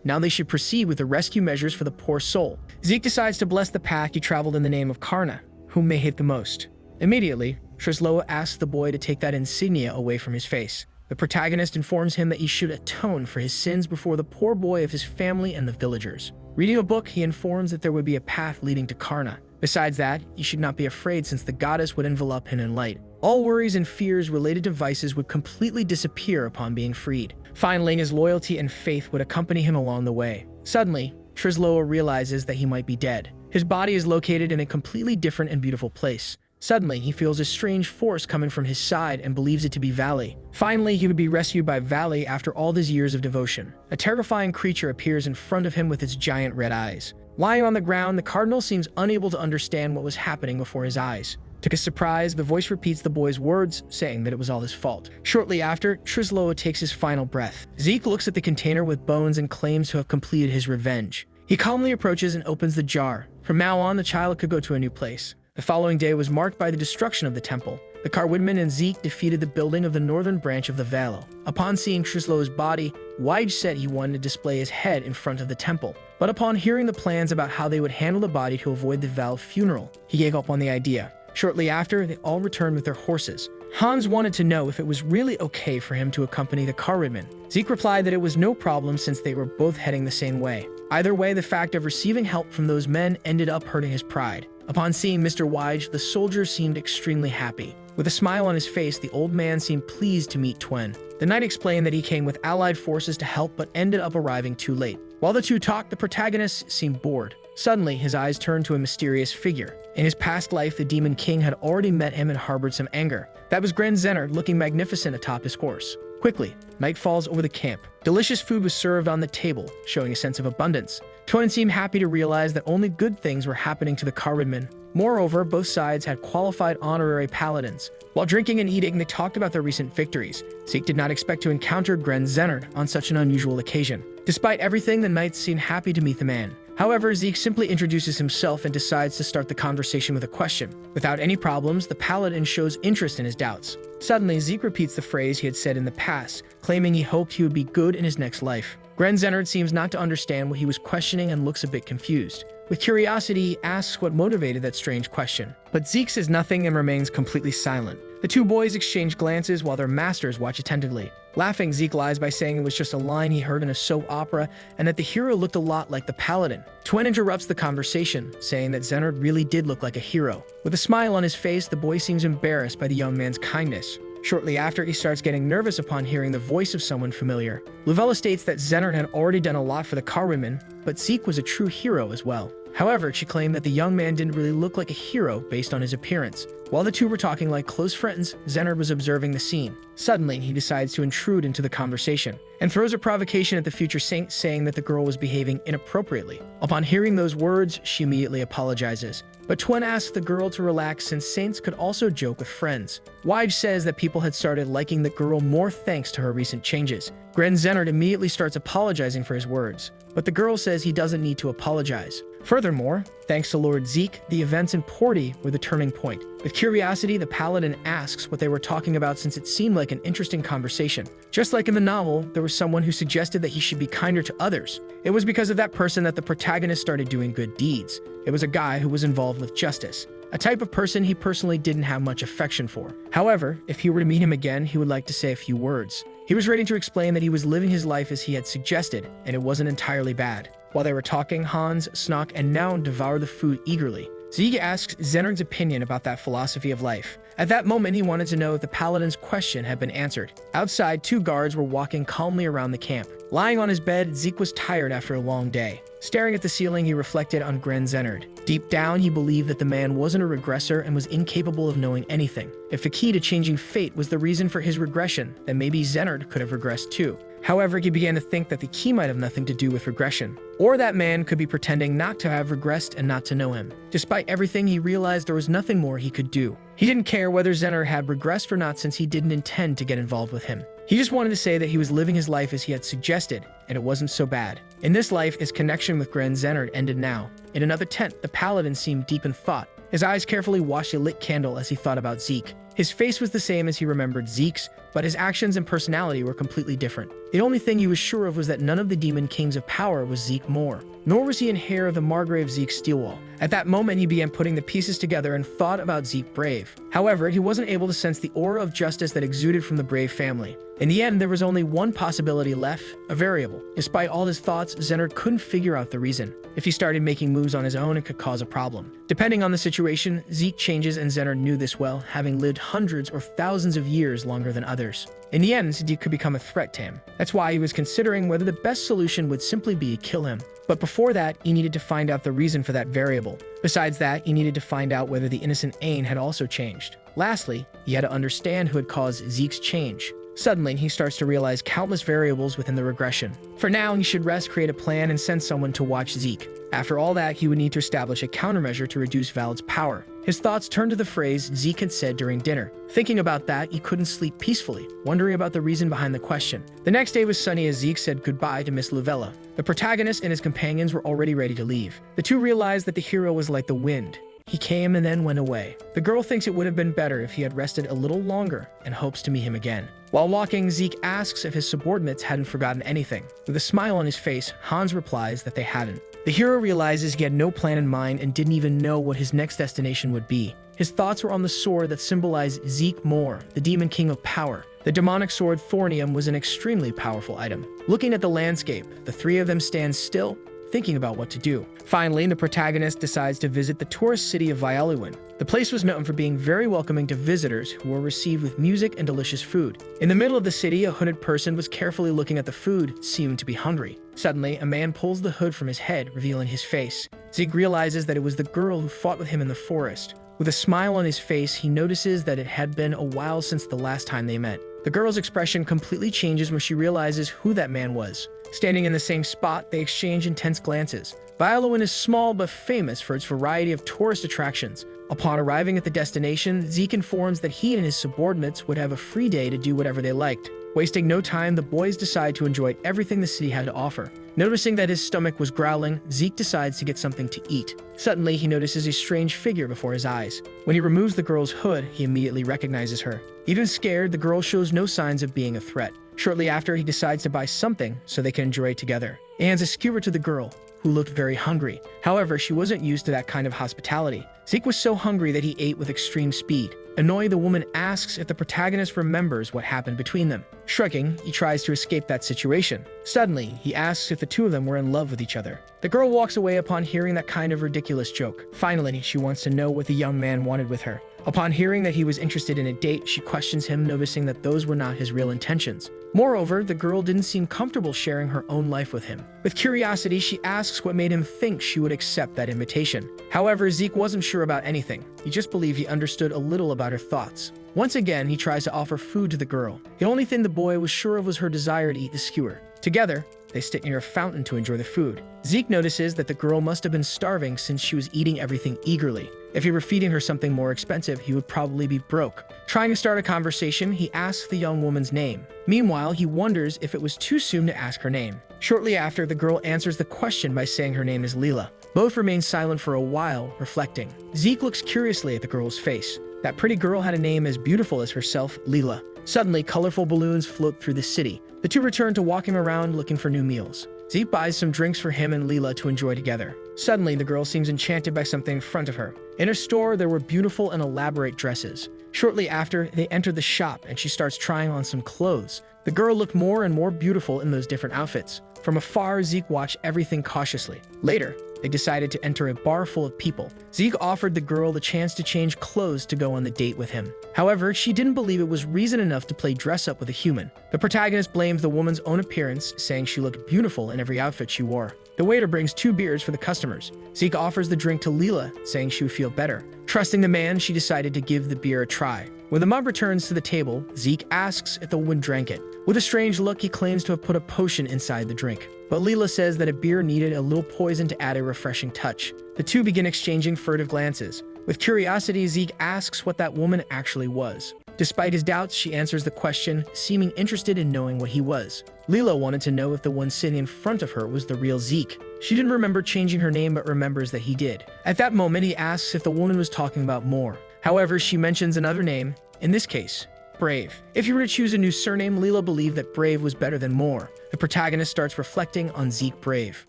Now they should proceed with the rescue measures for the poor soul. Zeke decides to bless the path he traveled in the name of Karna, whom may hate the most. Immediately, Trisloa asks the boy to take that insignia away from his face. The protagonist informs him that he should atone for his sins before the poor boy of his family and the villagers. Reading a book, he informs that there would be a path leading to Karna. Besides that, he should not be afraid since the goddess would envelop him in light. All worries and fears related to vices would completely disappear upon being freed. Finally, his loyalty and faith would accompany him along the way. Suddenly, Trisloa realizes that he might be dead. His body is located in a completely different and beautiful place. Suddenly, he feels a strange force coming from his side and believes it to be Valley. Finally, he would be rescued by Valley after all these years of devotion. A terrifying creature appears in front of him with its giant red eyes. Lying on the ground, the cardinal seems unable to understand what was happening before his eyes. To his surprise, the voice repeats the boy's words, saying that it was all his fault. Shortly after, Trisloa takes his final breath. Zeke looks at the container with bones and claims to have completed his revenge. He calmly approaches and opens the jar. From now on, the child could go to a new place. The following day was marked by the destruction of the temple. The Carwoodman and Zeke defeated the building of the northern branch of the Yahello. Upon seeing Trisloa's body, Wige said he wanted to display his head in front of the temple. But upon hearing the plans about how they would handle the body to avoid the Val funeral, he gave up on the idea. Shortly after, they all returned with their horses. Hans wanted to know if it was really okay for him to accompany the Carwoodman. Zeke replied that it was no problem since they were both heading the same way. Either way, the fact of receiving help from those men ended up hurting his pride. Upon seeing Mr. Wige, the soldier seemed extremely happy. With a smile on his face, the old man seemed pleased to meet Twen. The knight explained that he came with allied forces to help but ended up arriving too late. While the two talked, the protagonist seemed bored. Suddenly, his eyes turned to a mysterious figure. In his past life, the Demon King had already met him and harbored some anger. That was Gren Zenard, looking magnificent atop his horse. Quickly, night falls over the camp. Delicious food was served on the table, showing a sense of abundance. Twen seemed happy to realize that only good things were happening to the Carwoodman. Moreover, both sides had qualified honorary paladins. While drinking and eating, they talked about their recent victories. Zeke did not expect to encounter Gren Zenard on such an unusual occasion. Despite everything, the knights seemed happy to meet the man. However, Zeke simply introduces himself and decides to start the conversation with a question. Without any problems, the paladin shows interest in his doubts. Suddenly, Zeke repeats the phrase he had said in the past, claiming he hoped he would be good in his next life. Gren Zenard seems not to understand what he was questioning and looks a bit confused. With curiosity, he asks what motivated that strange question. But Zeke says nothing and remains completely silent. The two boys exchange glances while their masters watch attentively. Laughing, Zeke lies by saying it was just a line he heard in a soap opera and that the hero looked a lot like the paladin. Twen interrupts the conversation, saying that Zenard really did look like a hero. With a smile on his face, the boy seems embarrassed by the young man's kindness. Shortly after, he starts getting nervous upon hearing the voice of someone familiar. Luvella states that Zenard had already done a lot for the Carwoodman, but Zeke was a true hero as well. However, she claimed that the young man didn't really look like a hero based on his appearance. While the two were talking like close friends, Zenard was observing the scene. Suddenly, he decides to intrude into the conversation and throws a provocation at the future saint, saying that the girl was behaving inappropriately. Upon hearing those words, she immediately apologizes. But Twen asks the girl to relax since saints could also joke with friends. Wige says that people had started liking the girl more thanks to her recent changes. Gren Zenard immediately starts apologizing for his words, but the girl says he doesn't need to apologize. Furthermore, thanks to Lord Zeke, the events in Porty were the turning point. With curiosity, the paladin asks what they were talking about since it seemed like an interesting conversation. Just like in the novel, there was someone who suggested that he should be kinder to others. It was because of that person that the protagonist started doing good deeds. It was a guy who was involved with justice. a type of person he personally didn't have much affection for. However, if he were to meet him again, he would like to say a few words. He was ready to explain that he was living his life as he had suggested, and it wasn't entirely bad. While they were talking, Hans, Snock, and Noun devoured the food eagerly. Zeke asks Zenard's opinion about that philosophy of life. At that moment, he wanted to know if the paladin's question had been answered. Outside, 2 guards were walking calmly around the camp. Lying on his bed, Zeke was tired after a long day. Staring at the ceiling, he reflected on Gren Zenard. Deep down, he believed that the man wasn't a regressor and was incapable of knowing anything. If the key to changing fate was the reason for his regression, then maybe Zenard could have regressed too. However, he began to think that the key might have nothing to do with regression, or that man could be pretending not to have regressed and not to know him. Despite everything, he realized there was nothing more he could do. He didn't care whether Zenard had regressed or not, since he didn't intend to get involved with him. He just wanted to say that he was living his life as he had suggested, and it wasn't so bad. In this life, his connection with Gren Zenard ended now. In another tent, the paladin seemed deep in thought. His eyes carefully watched a lit candle as he thought about Zeke. His face was the same as he remembered Zeke's, but his actions and personality were completely different. The only thing he was sure of was that none of the demon kings of power was Zeke Moore, nor was he in hair of the Margrave Zeke Steelwall. At that moment, he began putting the pieces together and thought about Zeke Brave. However, he wasn't able to sense the aura of justice that exuded from the Brave family. In the end, there was only one possibility left, a variable. Despite all his thoughts, Zenard couldn't figure out the reason. If he started making moves on his own, it could cause a problem. Depending on the situation, Zeke changes, and Zenard knew this well, having lived hundreds or thousands of years longer than others. In the end, Zeke could become a threat to him. That's why he was considering whether the best solution would simply be to kill him. But before that, he needed to find out the reason for that variable. Besides that, he needed to find out whether the innocent Ain had also changed. Lastly, he had to understand who had caused Zeke's change. Suddenly, he starts to realize countless variables within the regression. For now, he should rest, create a plan, and send someone to watch Zeke. After all that, he would need to establish a countermeasure to reduce Valad's power. His thoughts turned to the phrase Zeke had said during dinner. Thinking about that, he couldn't sleep peacefully, wondering about the reason behind the question. The next day was sunny as Zeke said goodbye to Miss Luvella. The protagonist and his companions were already ready to leave. The two realized that the hero was like the wind. He came and then went away. The girl thinks it would have been better if he had rested a little longer and hopes to meet him again. While walking, Zeke asks if his subordinates hadn't forgotten anything. With a smile on his face, Hans replies that they hadn't. The hero realizes he had no plan in mind and didn't even know what his next destination would be. His thoughts were on the sword that symbolized Zeke Moore, the demon king of power. The demonic sword Thornium was an extremely powerful item. Looking at the landscape, the three of them stand still, thinking about what to do. Finally, the protagonist decides to visit the tourist city of Yahello. The place was known for being very welcoming to visitors who were received with music and delicious food. In the middle of the city, a hooded person was carefully looking at the food, seeming to be hungry. Suddenly, a man pulls the hood from his head, revealing his face. Zeke realizes that it was the girl who fought with him in the forest. With a smile on his face, he notices that it had been a while since the last time they met. The girl's expression completely changes when she realizes who that man was. Standing in the same spot, they exchange intense glances. Yahello is small but famous for its variety of tourist attractions. Upon arriving at the destination, Zeke informs that he and his subordinates would have a free day to do whatever they liked. Wasting no time, the boys decide to enjoy everything the city had to offer. Noticing that his stomach was growling, Zeke decides to get something to eat. Suddenly, he notices a strange figure before his eyes. When he removes the girl's hood, he immediately recognizes her. Even scared, the girl shows no signs of being a threat. Shortly after, he decides to buy something so they can enjoy it together. He hands a skewer to the girl, who looked very hungry. However, she wasn't used to that kind of hospitality. Zeke was so hungry that he ate with extreme speed. Annoyed, the woman asks if the protagonist remembers what happened between them. Shrugging, he tries to escape that situation. Suddenly, he asks if the two of them were in love with each other. The girl walks away upon hearing that kind of ridiculous joke. Finally, she wants to know what the young man wanted with her. Upon hearing that he was interested in a date, she questions him, noticing that those were not his real intentions. Moreover, the girl didn't seem comfortable sharing her own life with him. With curiosity, she asks what made him think she would accept that invitation. However, Zeke wasn't sure about anything. He just believed he understood a little about her thoughts. Once again, he tries to offer food to the girl. The only thing the boy was sure of was her desire to eat the skewer. Together, they sit near a fountain to enjoy the food. Zeke notices that the girl must have been starving since she was eating everything eagerly. If he were feeding her something more expensive, he would probably be broke. Trying to start a conversation, he asks the young woman's name. Meanwhile, he wonders if it was too soon to ask her name. Shortly after, the girl answers the question by saying her name is Leela. Both remain silent for a while, reflecting. Zeke looks curiously at the girl's face. That pretty girl had a name as beautiful as herself, Leela. Suddenly, colorful balloons float through the city. The two return to walking around looking for new meals. Zeke buys some drinks for him and Leela to enjoy together. Suddenly, the girl seems enchanted by something in front of her. In a store, there were beautiful and elaborate dresses. Shortly after, they enter the shop and she starts trying on some clothes. The girl looked more and more beautiful in those different outfits. From afar, Zeke watched everything cautiously. Later, they decided to enter a bar full of people. Zeke offered the girl the chance to change clothes to go on the date with him. However, she didn't believe it was reason enough to play dress up with a human. The protagonist blamed the woman's own appearance, saying she looked beautiful in every outfit she wore. The waiter brings 2 beers for the customers. Zeke offers the drink to Leela, saying she would feel better. Trusting the man, she decided to give the beer a try. When the mug returns to the table, Zeke asks if the woman drank it. With a strange look, he claims to have put a potion inside the drink. But Leela says that a beer needed a little poison to add a refreshing touch. The two begin exchanging furtive glances. With curiosity, Zeke asks what that woman actually was. Despite his doubts, she answers the question, seeming interested in knowing what he was. Leela wanted to know if the one sitting in front of her was the real Zeke. She didn't remember changing her name but remembers that he did. At that moment, he asks if the woman was talking about Moore. However, she mentions another name, in this case, Brave. If you were to choose a new surname, Leela believed that Brave was better than Moore. The protagonist starts reflecting on Zeke Brave.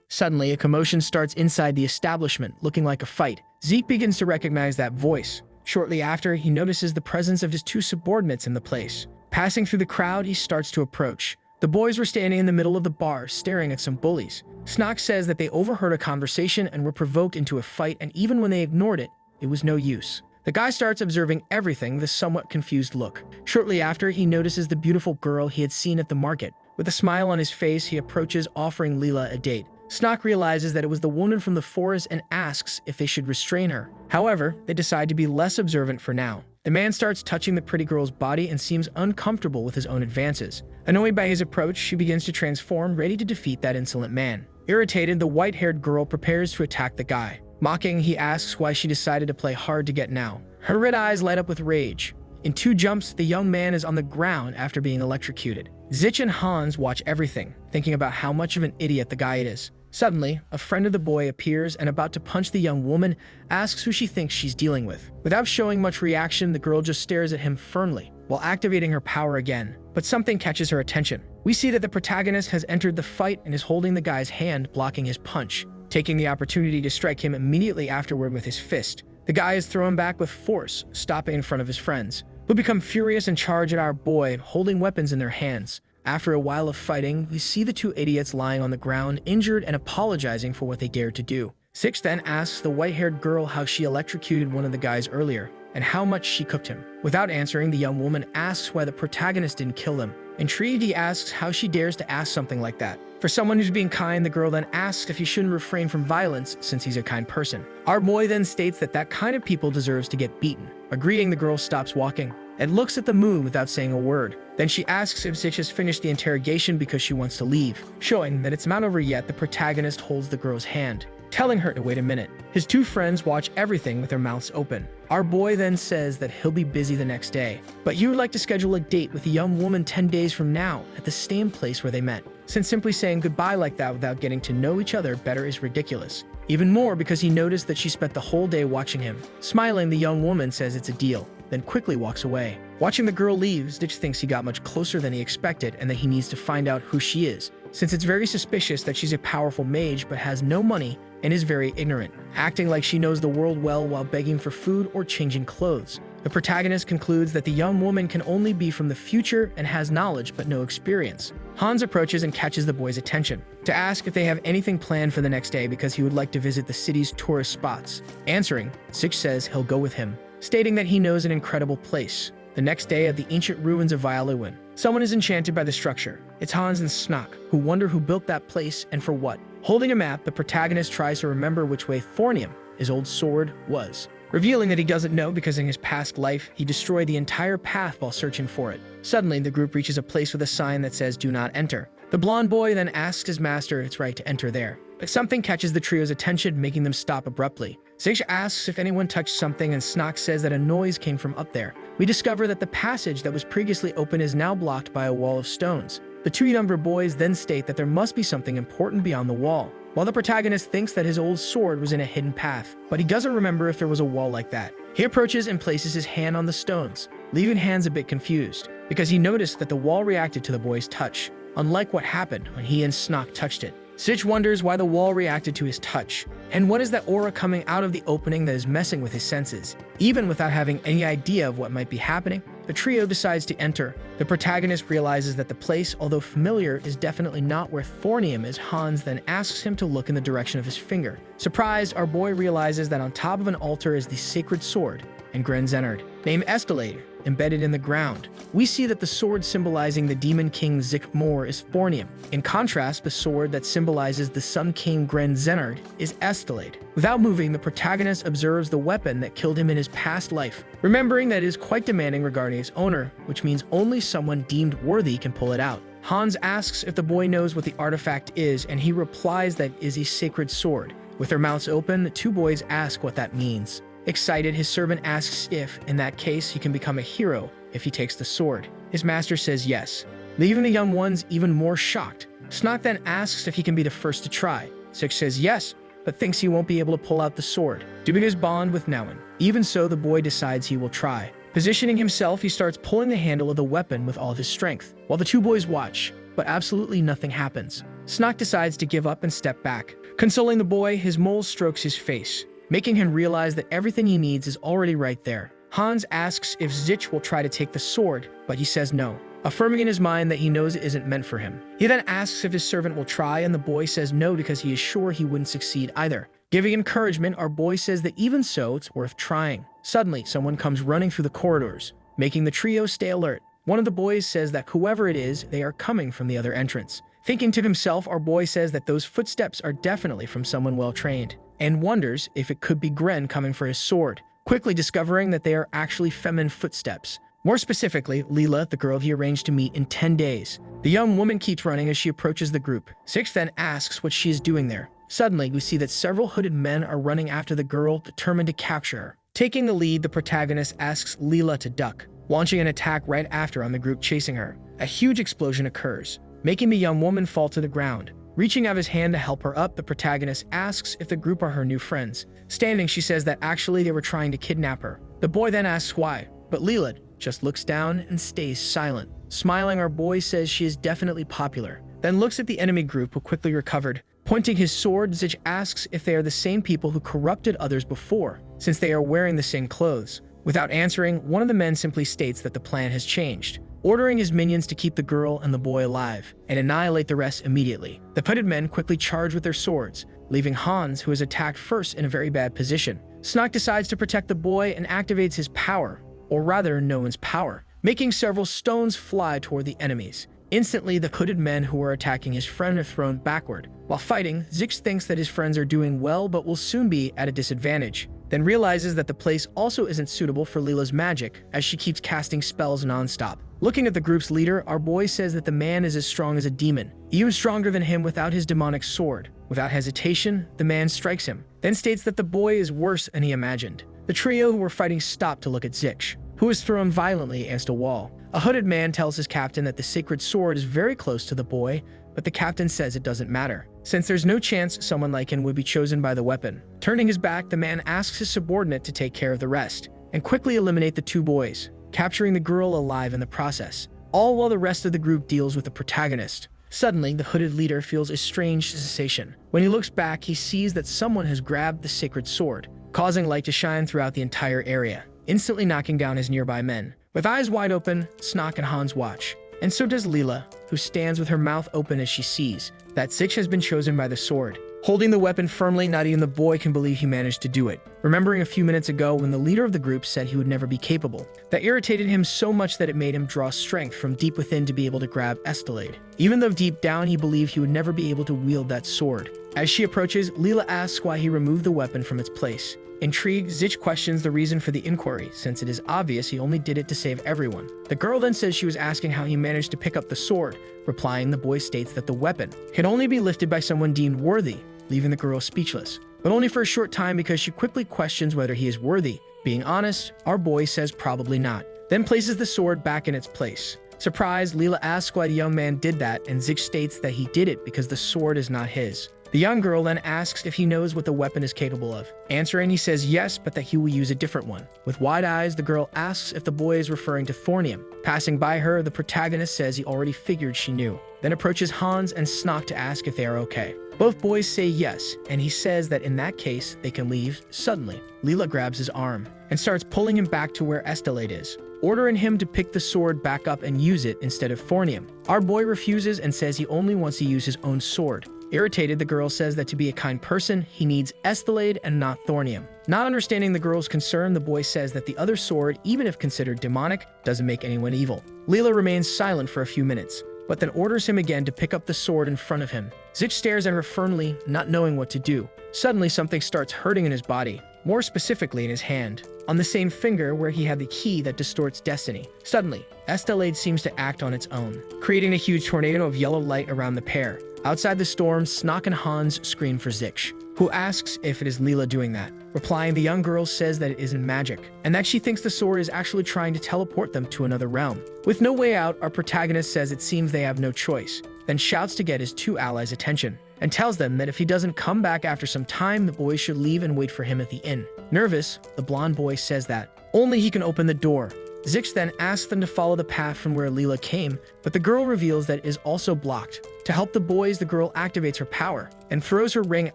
Suddenly, a commotion starts inside the establishment, looking like a fight. Zeke begins to recognize that voice. Shortly after, he notices the presence of his 2 subordinates in the place. Passing through the crowd, he starts to approach. The boys were standing in the middle of the bar, staring at some bullies. Snock says that they overheard a conversation and were provoked into a fight, and even when they ignored it, it was no use. The guy starts observing everything with a somewhat confused look. Shortly after, he notices the beautiful girl he had seen at the market. With a smile on his face, he approaches, offering Leela a date. Snock realizes that it was the woman from the forest and asks if they should restrain her. However, they decide to be less observant for now. The man starts touching the pretty girl's body and seems uncomfortable with his own advances. Annoyed by his approach, she begins to transform, ready to defeat that insolent man. Irritated, the white-haired girl prepares to attack the guy. Mocking, he asks why she decided to play hard to get now. Her red eyes light up with rage. In 2 jumps, the young man is on the ground after being electrocuted. Zich and Hans watch everything, thinking about how much of an idiot the guy is. Suddenly, a friend of the boy appears and, about to punch the young woman, asks who she thinks she's dealing with. Without showing much reaction, the girl just stares at him firmly, while activating her power again. But something catches her attention. We see that the protagonist has entered the fight and is holding the guy's hand, blocking his punch, taking the opportunity to strike him immediately afterward with his fist. The guy is thrown back with force, stopping in front of his friends, who become furious and charge at our boy, holding weapons in their hands. After a while of fighting, we see the 2 idiots lying on the ground, injured and apologizing for what they dared to do. Six then asks the white-haired girl how she electrocuted one of the guys earlier, and how much she cooked him. Without answering, the young woman asks why the protagonist didn't kill them. Intrigued, he asks how she dares to ask something like that. For someone who's being kind, the girl then asks if he shouldn't refrain from violence since he's a kind person. Our boy then states that that kind of people deserves to get beaten. Agreeing, the girl stops walking and looks at the moon without saying a word. Then she asks if Zich has finished the interrogation because she wants to leave. Showing that it's not over yet, the protagonist holds the girl's hand, telling her to wait a minute. His 2 friends watch everything with their mouths open. Our boy then says that he'll be busy the next day, but he would like to schedule a date with a young woman 10 days from now at the same place where they met. Since simply saying goodbye like that without getting to know each other better is ridiculous. Even more because he noticed that she spent the whole day watching him. Smiling, the young woman says it's a deal, then quickly walks away. Watching the girl leave, Stitch thinks he got much closer than he expected and that he needs to find out who she is, since it's very suspicious that she's a powerful mage but has no money and is very ignorant, acting like she knows the world well while begging for food or changing clothes. The protagonist concludes that the young woman can only be from the future and has knowledge but no experience. Hans approaches and catches the boy's attention to ask if they have anything planned for the next day because he would like to visit the city's tourist spots. Answering, Zich says he'll go with him, stating that he knows an incredible place. The next day, at the ancient ruins of Yahello, someone is enchanted by the structure. It's Hans and Snock, who wonder who built that place and for what. Holding a map, the protagonist tries to remember which way Thornium, his old sword, was, revealing that he doesn't know because in his past life, he destroyed the entire path while searching for it. Suddenly, the group reaches a place with a sign that says, "Do not enter." The blonde boy then asks his master if it's right to enter there, but something catches the trio's attention, making them stop abruptly. Zich asks if anyone touched something, and Snock says that a noise came from up there. We discover that the passage that was previously open is now blocked by a wall of stones. The 2 younger boys then state that there must be something important beyond the wall, while the protagonist thinks that his old sword was in a hidden path, but he doesn't remember if there was a wall like that. He approaches and places his hand on the stones, leaving Hans a bit confused, because he noticed that the wall reacted to the boy's touch, unlike what happened when he and Snock touched it. Zich wonders why the wall reacted to his touch, and what is that aura coming out of the opening that is messing with his senses. Even without having any idea of what might be happening, the trio decides to enter. The protagonist realizes that the place, although familiar, is definitely not where Thornium is. Hans then asks him to look in the direction of his finger. Surprised, our boy realizes that on top of an altar is the sacred sword and Grenzenard, named Estelade, embedded in the ground. We see that the sword symbolizing the Demon King Zikmor is Thornium. In contrast, the sword that symbolizes the Sun King Grenzenard is Estelade. Without moving, the protagonist observes the weapon that killed him in his past life, remembering that it is quite demanding regarding its owner, which means only someone deemed worthy can pull it out. Hans asks if the boy knows what the artifact is, and he replies that it is a sacred sword. With their mouths open, the two boys ask what that means. Excited, his servant asks if, in that case, he can become a hero if he takes the sword. His master says yes, leaving the young ones even more shocked. Snock then asks if he can be the first to try. Six says yes, but thinks he won't be able to pull out the sword due to his bond with Nowen. Even so, the boy decides he will try. Positioning himself, he starts pulling the handle of the weapon with all of his strength, while the two boys watch, but absolutely nothing happens. Snock decides to give up and step back. Consoling the boy, his mole strokes his face, making him realize that everything he needs is already right there. Hans asks if Zich will try to take the sword, but he says no, affirming in his mind that he knows it isn't meant for him. He then asks if his servant will try, and the boy says no because he is sure he wouldn't succeed either. Giving encouragement, our boy says that even so, it's worth trying. Suddenly, someone comes running through the corridors, making the trio stay alert. One of the boys says that whoever it is, they are coming from the other entrance. Thinking to himself, our boy says that those footsteps are definitely from someone well-trained, and wonders if it could be Gren coming for his sword, quickly discovering that they are actually feminine footsteps. More specifically, Leela, the girl he arranged to meet in 10 days. The young woman keeps running as she approaches the group. Six then asks what she is doing there. Suddenly, we see that several hooded men are running after the girl, determined to capture her. Taking the lead, the protagonist asks Leela to duck, launching an attack right after on the group chasing her. A huge explosion occurs, making the young woman fall to the ground. Reaching out his hand to help her up, the protagonist asks if the group are her new friends. Standing, she says that actually they were trying to kidnap her. The boy then asks why, but Leela just looks down and stays silent. Smiling, our boy says she is definitely popular, then looks at the enemy group who quickly recovered. Pointing his sword, Zich asks if they are the same people who corrupted others before, since they are wearing the same clothes. Without answering, one of the men simply states that the plan has changed, ordering his minions to keep the girl and the boy alive and annihilate the rest immediately. The hooded men quickly charge with their swords, leaving Hans, who is attacked first, in a very bad position. Snock decides to protect the boy and activates his power, or rather Nowen's power, making several stones fly toward the enemies. Instantly, the hooded men who are attacking his friend are thrown backward. While fighting, Zich thinks that his friends are doing well but will soon be at a disadvantage, then realizes that the place also isn't suitable for Leela's magic, as she keeps casting spells non-stop. Looking at the group's leader, our boy says that the man is as strong as a demon, even stronger than him without his demonic sword. Without hesitation, the man strikes him, then states that the boy is worse than he imagined. The trio who were fighting stop to look at Zich, who is thrown violently against a wall. A hooded man tells his captain that the sacred sword is very close to the boy, but the captain says it doesn't matter, since there's no chance someone like him would be chosen by the weapon. Turning his back, the man asks his subordinate to take care of the rest, and quickly eliminate the two boys, capturing the girl alive in the process, all while the rest of the group deals with the protagonist. Suddenly, the hooded leader feels a strange sensation. When he looks back, he sees that someone has grabbed the sacred sword, causing light to shine throughout the entire area, instantly knocking down his nearby men. With eyes wide open, Snock and Hans watch, and so does Leela, who stands with her mouth open as she sees that Zich has been chosen by the sword. Holding the weapon firmly, not even the boy can believe he managed to do it, remembering a few minutes ago when the leader of the group said he would never be capable. That irritated him so much that it made him draw strength from deep within to be able to grab Estelade, even though deep down he believed he would never be able to wield that sword. As she approaches, Leela asks why he removed the weapon from its place. Intrigued, Zich questions the reason for the inquiry, since it is obvious he only did it to save everyone. The girl then says she was asking how he managed to pick up the sword. Replying, the boy states that the weapon can only be lifted by someone deemed worthy, leaving the girl speechless, but only for a short time because she quickly questions whether he is worthy. Being honest, our boy says probably not, then places the sword back in its place. Surprised, Leela asks why the young man did that, and Zich states that he did it because the sword is not his. The young girl then asks if he knows what the weapon is capable of. Answering, he says yes, but that he will use a different one. With wide eyes, the girl asks if the boy is referring to thornium. Passing by her, the protagonist says he already figured she knew. Then approaches Hans and Snock to ask if they are okay. Both boys say yes, and he says that in that case, they can leave. Suddenly, Leela grabs his arm and starts pulling him back to where Estelade is, ordering him to pick the sword back up and use it instead of thornium. Our boy refuses and says he only wants to use his own sword. Irritated, the girl says that to be a kind person, he needs Estelade and not thornium. Not understanding the girl's concern, the boy says that the other sword, even if considered demonic, doesn't make anyone evil. Leela remains silent for a few minutes, but then orders him again to pick up the sword in front of him. Zich stares at her firmly, not knowing what to do. Suddenly, something starts hurting in his body, more specifically in his hand, on the same finger where he had the key that distorts destiny. Suddenly, Estelade seems to act on its own, creating a huge tornado of yellow light around the pair. Outside the storm, Snock and Hans scream for Zich, who asks if it is Leela doing that. Replying, the young girl says that it isn't magic, and that she thinks the sword is actually trying to teleport them to another realm. With no way out, our protagonist says it seems they have no choice, then shouts to get his two allies' attention, and tells them that if he doesn't come back after some time, the boys should leave and wait for him at the inn. Nervous, the blonde boy says that only he can open the door. Zich then asks them to follow the path from where Leela came, but the girl reveals that it is also blocked. To help the boys, the girl activates her power and throws her ring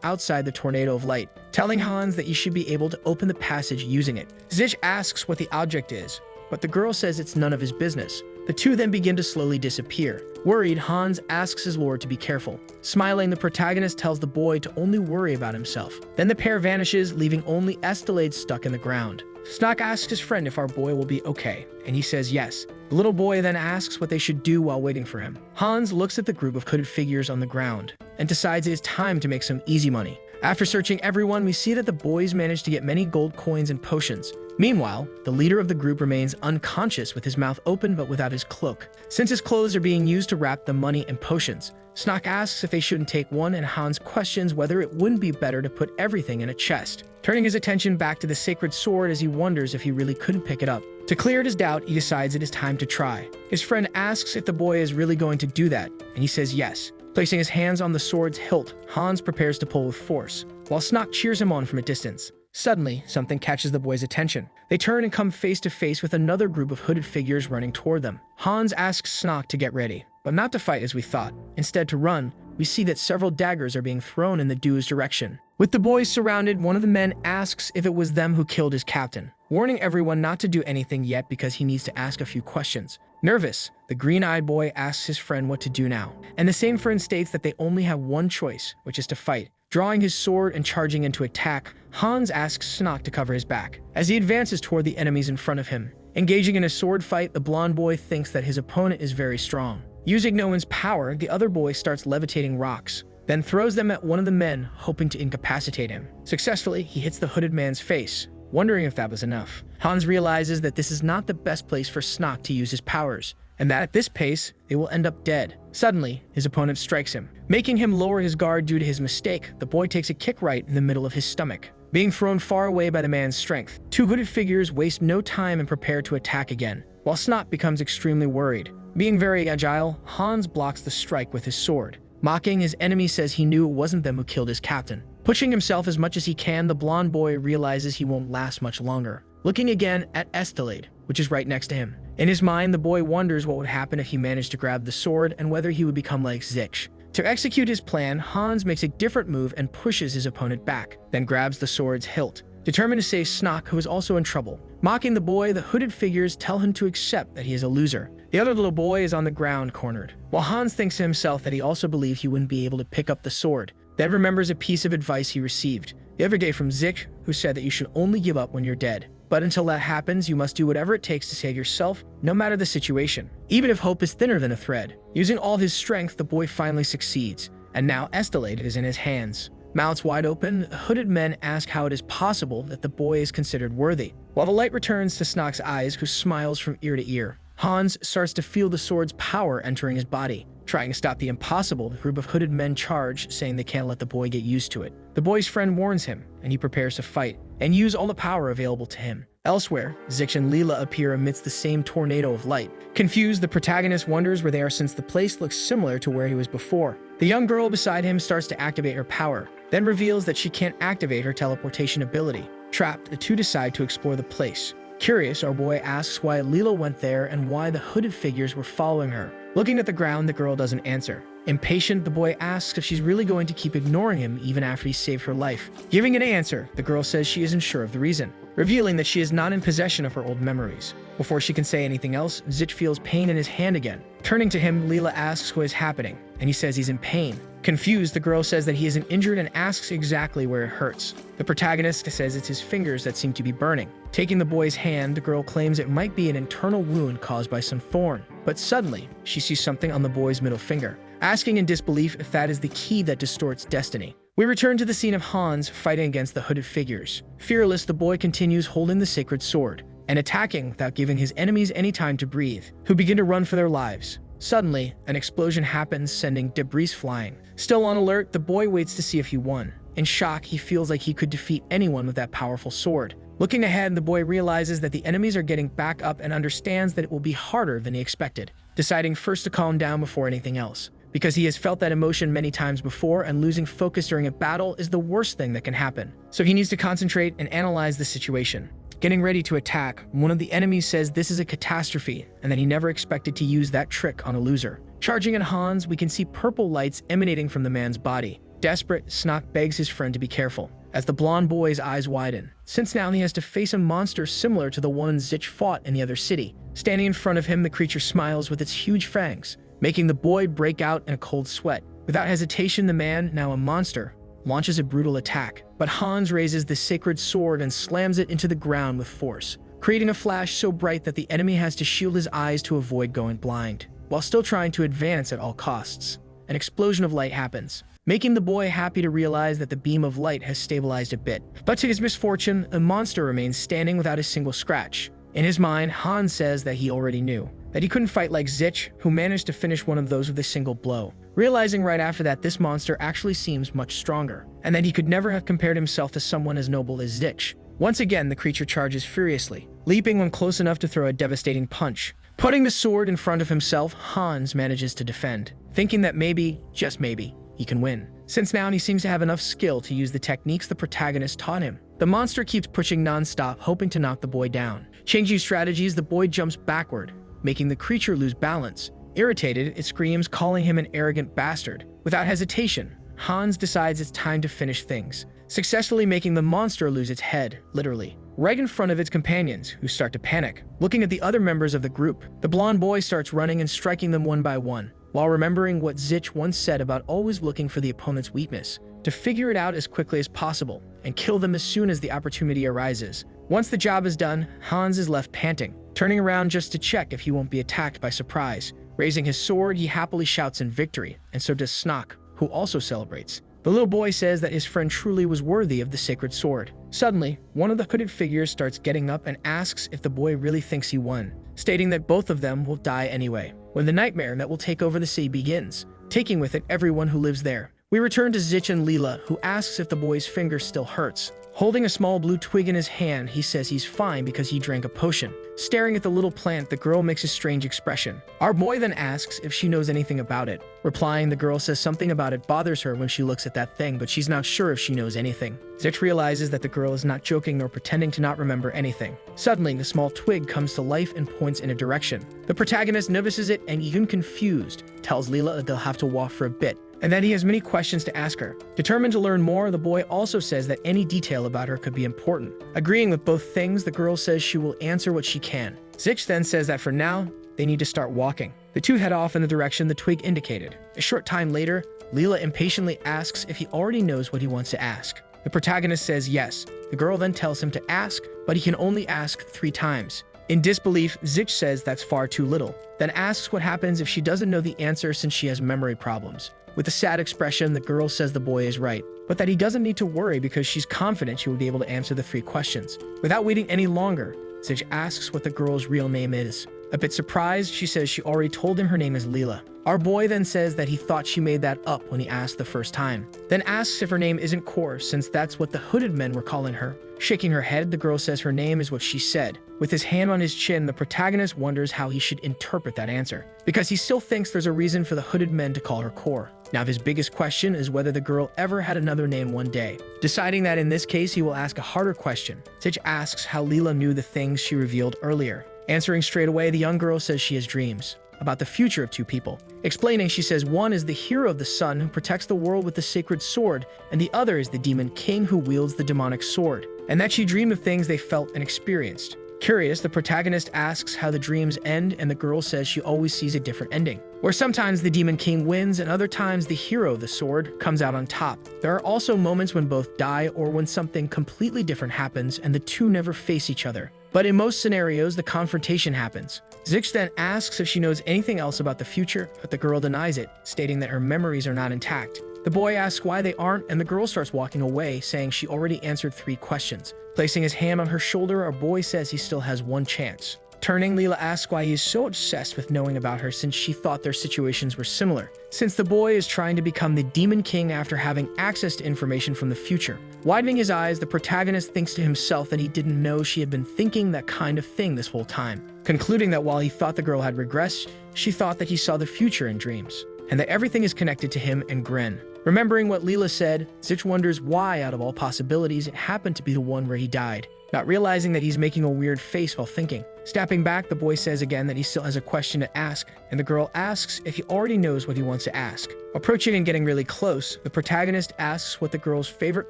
outside the tornado of light, telling Hans that he should be able to open the passage using it. Zich asks what the object is, but the girl says it's none of his business. The two then begin to slowly disappear. Worried, Hans asks his lord to be careful. Smiling, the protagonist tells the boy to only worry about himself. Then the pair vanishes, leaving only Estelade stuck in the ground. Snock asks his friend if our boy will be okay, and he says yes. The little boy then asks what they should do while waiting for him. Hans looks at the group of hooded figures on the ground and decides it is time to make some easy money. After searching everyone, we see that the boys manage to get many gold coins and potions. Meanwhile, the leader of the group remains unconscious with his mouth open but without his cloak, since his clothes are being used to wrap the money and potions. Snock asks if they shouldn't take one, and Hans questions whether it wouldn't be better to put everything in a chest, turning his attention back to the sacred sword as he wonders if he really couldn't pick it up. To clear his doubt, he decides it is time to try. His friend asks if the boy is really going to do that, and he says yes. Placing his hands on the sword's hilt, Hans prepares to pull with force, while Snock cheers him on from a distance. Suddenly, something catches the boys' attention. They turn and come face to face with another group of hooded figures running toward them. Hans asks Snock to get ready, but not to fight as we thought. Instead, to run. We see that several daggers are being thrown in the duo's direction. With the boys surrounded, one of the men asks if it was them who killed his captain, warning everyone not to do anything yet because he needs to ask a few questions. Nervous, the green-eyed boy asks his friend what to do now, and the same friend states that they only have one choice, which is to fight. Drawing his sword and charging into attack, Hans asks Snock to cover his back as he advances toward the enemies in front of him. Engaging in a sword fight, the blonde boy thinks that his opponent is very strong. Using no one's power, the other boy starts levitating rocks, then throws them at one of the men, hoping to incapacitate him. Successfully, he hits the hooded man's face, wondering if that was enough. Hans realizes that this is not the best place for Snock to use his powers, and that at this pace, they will end up dead. Suddenly, his opponent strikes him. Making him lower his guard due to his mistake, the boy takes a kick right in the middle of his stomach, being thrown far away by the man's strength. Two hooded figures waste no time and prepare to attack again, while Snock becomes extremely worried. Being very agile, Hans blocks the strike with his sword. Mocking, his enemy says he knew it wasn't them who killed his captain. Pushing himself as much as he can, the blonde boy realizes he won't last much longer. Looking again at Estelade, which is right next to him. In his mind, the boy wonders what would happen if he managed to grab the sword and whether he would become like Zich. To execute his plan, Hans makes a different move and pushes his opponent back, then grabs the sword's hilt, determined to save Snock, who is also in trouble. Mocking the boy, the hooded figures tell him to accept that he is a loser. The other little boy is on the ground, cornered, while Hans thinks to himself that he also believed he wouldn't be able to pick up the sword. Then remembers a piece of advice he received the other day from Zich, who said that you should only give up when you're dead. But until that happens, you must do whatever it takes to save yourself, no matter the situation, even if hope is thinner than a thread. Using all his strength, the boy finally succeeds, and now Estelade is in his hands. Mouths wide open, hooded men ask how it is possible that the boy is considered worthy, while the light returns to Snock's eyes, who smiles from ear to ear. Hans starts to feel the sword's power entering his body. Trying to stop the impossible, the group of hooded men charge, saying they can't let the boy get used to it. The boy's friend warns him, and he prepares to fight and use all the power available to him. Elsewhere, Zich and Leela appear amidst the same tornado of light. Confused, the protagonist wonders where they are since the place looks similar to where he was before. The young girl beside him starts to activate her power, then reveals that she can't activate her teleportation ability. Trapped, the two decide to explore the place. Curious, our boy asks why Leela went there and why the hooded figures were following her. Looking at the ground, the girl doesn't answer. Impatient, the boy asks if she's really going to keep ignoring him even after he saved her life. Giving an answer, the girl says she isn't sure of the reason, revealing that she is not in possession of her old memories. Before she can say anything else, Zich feels pain in his hand again. Turning to him, Leela asks what is happening, and he says he's in pain. Confused, the girl says that he isn't injured and asks exactly where it hurts. The protagonist says it's his fingers that seem to be burning. Taking the boy's hand, the girl claims it might be an internal wound caused by some thorn. But suddenly, she sees something on the boy's middle finger, asking in disbelief if that is the key that distorts destiny. We return to the scene of Hans fighting against the hooded figures. Fearless, the boy continues holding the sacred sword and attacking without giving his enemies any time to breathe, who begin to run for their lives. Suddenly, an explosion happens, sending debris flying. Still on alert, the boy waits to see if he won. In shock, he feels like he could defeat anyone with that powerful sword. Looking ahead, the boy realizes that the enemies are getting back up and understands that it will be harder than he expected, deciding first to calm down before anything else. Because he has felt that emotion many times before, and losing focus during a battle is the worst thing that can happen. So he needs to concentrate and analyze the situation. Getting ready to attack, one of the enemies says this is a catastrophe and that he never expected to use that trick on a loser. Charging at Hans, we can see purple lights emanating from the man's body. Desperate, Snock begs his friend to be careful, as the blonde boy's eyes widen, since now he has to face a monster similar to the one Zich fought in the other city. Standing in front of him, the creature smiles with its huge fangs, making the boy break out in a cold sweat. Without hesitation, the man, now a monster, launches a brutal attack, but Hans raises the sacred sword and slams it into the ground with force, creating a flash so bright that the enemy has to shield his eyes to avoid going blind. While still trying to advance at all costs, an explosion of light happens, making the boy happy to realize that the beam of light has stabilized a bit. But to his misfortune, the monster remains standing without a single scratch. In his mind, Hans says that he already knew, that he couldn't fight like Zich, who managed to finish one of those with a single blow. Realizing right after that this monster actually seems much stronger, and that he could never have compared himself to someone as noble as Zich. Once again, the creature charges furiously, leaping when close enough to throw a devastating punch. Putting the sword in front of himself, Hans manages to defend, thinking that maybe, just maybe, he can win, since now he seems to have enough skill to use the techniques the protagonist taught him. The monster keeps pushing non-stop, hoping to knock the boy down. Changing strategies, the boy jumps backward, making the creature lose balance. Irritated, it screams, calling him an arrogant bastard. Without hesitation, Hans decides it's time to finish things, successfully making the monster lose its head, literally, right in front of its companions, who start to panic. Looking at the other members of the group, the blonde boy starts running and striking them one by one, while remembering what Zich once said about always looking for the opponent's weakness, to figure it out as quickly as possible, and kill them as soon as the opportunity arises. Once the job is done, Hans is left panting, turning around just to check if he won't be attacked by surprise. Raising his sword, he happily shouts in victory, and so does Snock, who also celebrates. The little boy says that his friend truly was worthy of the sacred sword. Suddenly, one of the hooded figures starts getting up and asks if the boy really thinks he won, stating that both of them will die anyway, when the nightmare that will take over the city begins, taking with it everyone who lives there. We return to Zich and Leela, who asks if the boy's finger still hurts. Holding a small blue twig in his hand, he says he's fine because he drank a potion. Staring at the little plant, the girl makes a strange expression. Our boy then asks if she knows anything about it. Replying, the girl says something about it bothers her when she looks at that thing, but she's not sure if she knows anything. Zich realizes that the girl is not joking nor pretending to not remember anything. Suddenly, the small twig comes to life and points in a direction. The protagonist notices it and, even confused, tells Leela that they'll have to walk for a bit, and that he has many questions to ask her. Determined to learn more, the boy also says that any detail about her could be important. Agreeing with both things, the girl says she will answer what she can. Zich then says that for now, they need to start walking. The two head off in the direction the twig indicated. A short time later, Leela impatiently asks if he already knows what he wants to ask. The protagonist says yes. The girl then tells him to ask, but he can only ask 3 times. In disbelief, Zich says that's far too little, then asks what happens if she doesn't know the answer since she has memory problems. With a sad expression, the girl says the boy is right, but that he doesn't need to worry because she's confident she will be able to answer the 3 questions. Without waiting any longer, Zich asks what the girl's real name is. A bit surprised, she says she already told him her name is Leela. Our boy then says that he thought she made that up when he asked the first time, then asks if her name isn't Core since that's what the hooded men were calling her. Shaking her head, the girl says her name is what she said. With his hand on his chin, the protagonist wonders how he should interpret that answer, because he still thinks there's a reason for the hooded men to call her Core. Now his biggest question is whether the girl ever had another name one day. Deciding that in this case he will ask a harder question, Zich asks how Leela knew the things she revealed earlier. Answering straight away, the young girl says she has dreams about the future of two people. Explaining, she says one is the hero of the sun who protects the world with the sacred sword, and the other is the demon king who wields the demonic sword, and that she dreamed of things they felt and experienced. Curious, the protagonist asks how the dreams end, and the girl says she always sees a different ending, where sometimes the demon king wins and other times the hero of the sword comes out on top. There are also moments when both die or when something completely different happens and the two never face each other. But in most scenarios, the confrontation happens. Zich then asks if she knows anything else about the future, but the girl denies it, stating that her memories are not intact. The boy asks why they aren't, and the girl starts walking away, saying she already answered 3 questions. Placing his hand on her shoulder, our boy says he still has one chance. Turning, Leela asks why he is so obsessed with knowing about her since she thought their situations were similar, since the boy is trying to become the Demon King after having access to information from the future. Widening his eyes, the protagonist thinks to himself that he didn't know she had been thinking that kind of thing this whole time, concluding that while he thought the girl had regressed, she thought that he saw the future in dreams, and that everything is connected to him and Gren. Remembering what Leela said, Zich wonders why, out of all possibilities, it happened to be the one where he died, not realizing that he's making a weird face while thinking. Stepping back, the boy says again that he still has a question to ask, and the girl asks if he already knows what he wants to ask. Approaching and getting really close, the protagonist asks what the girl's favorite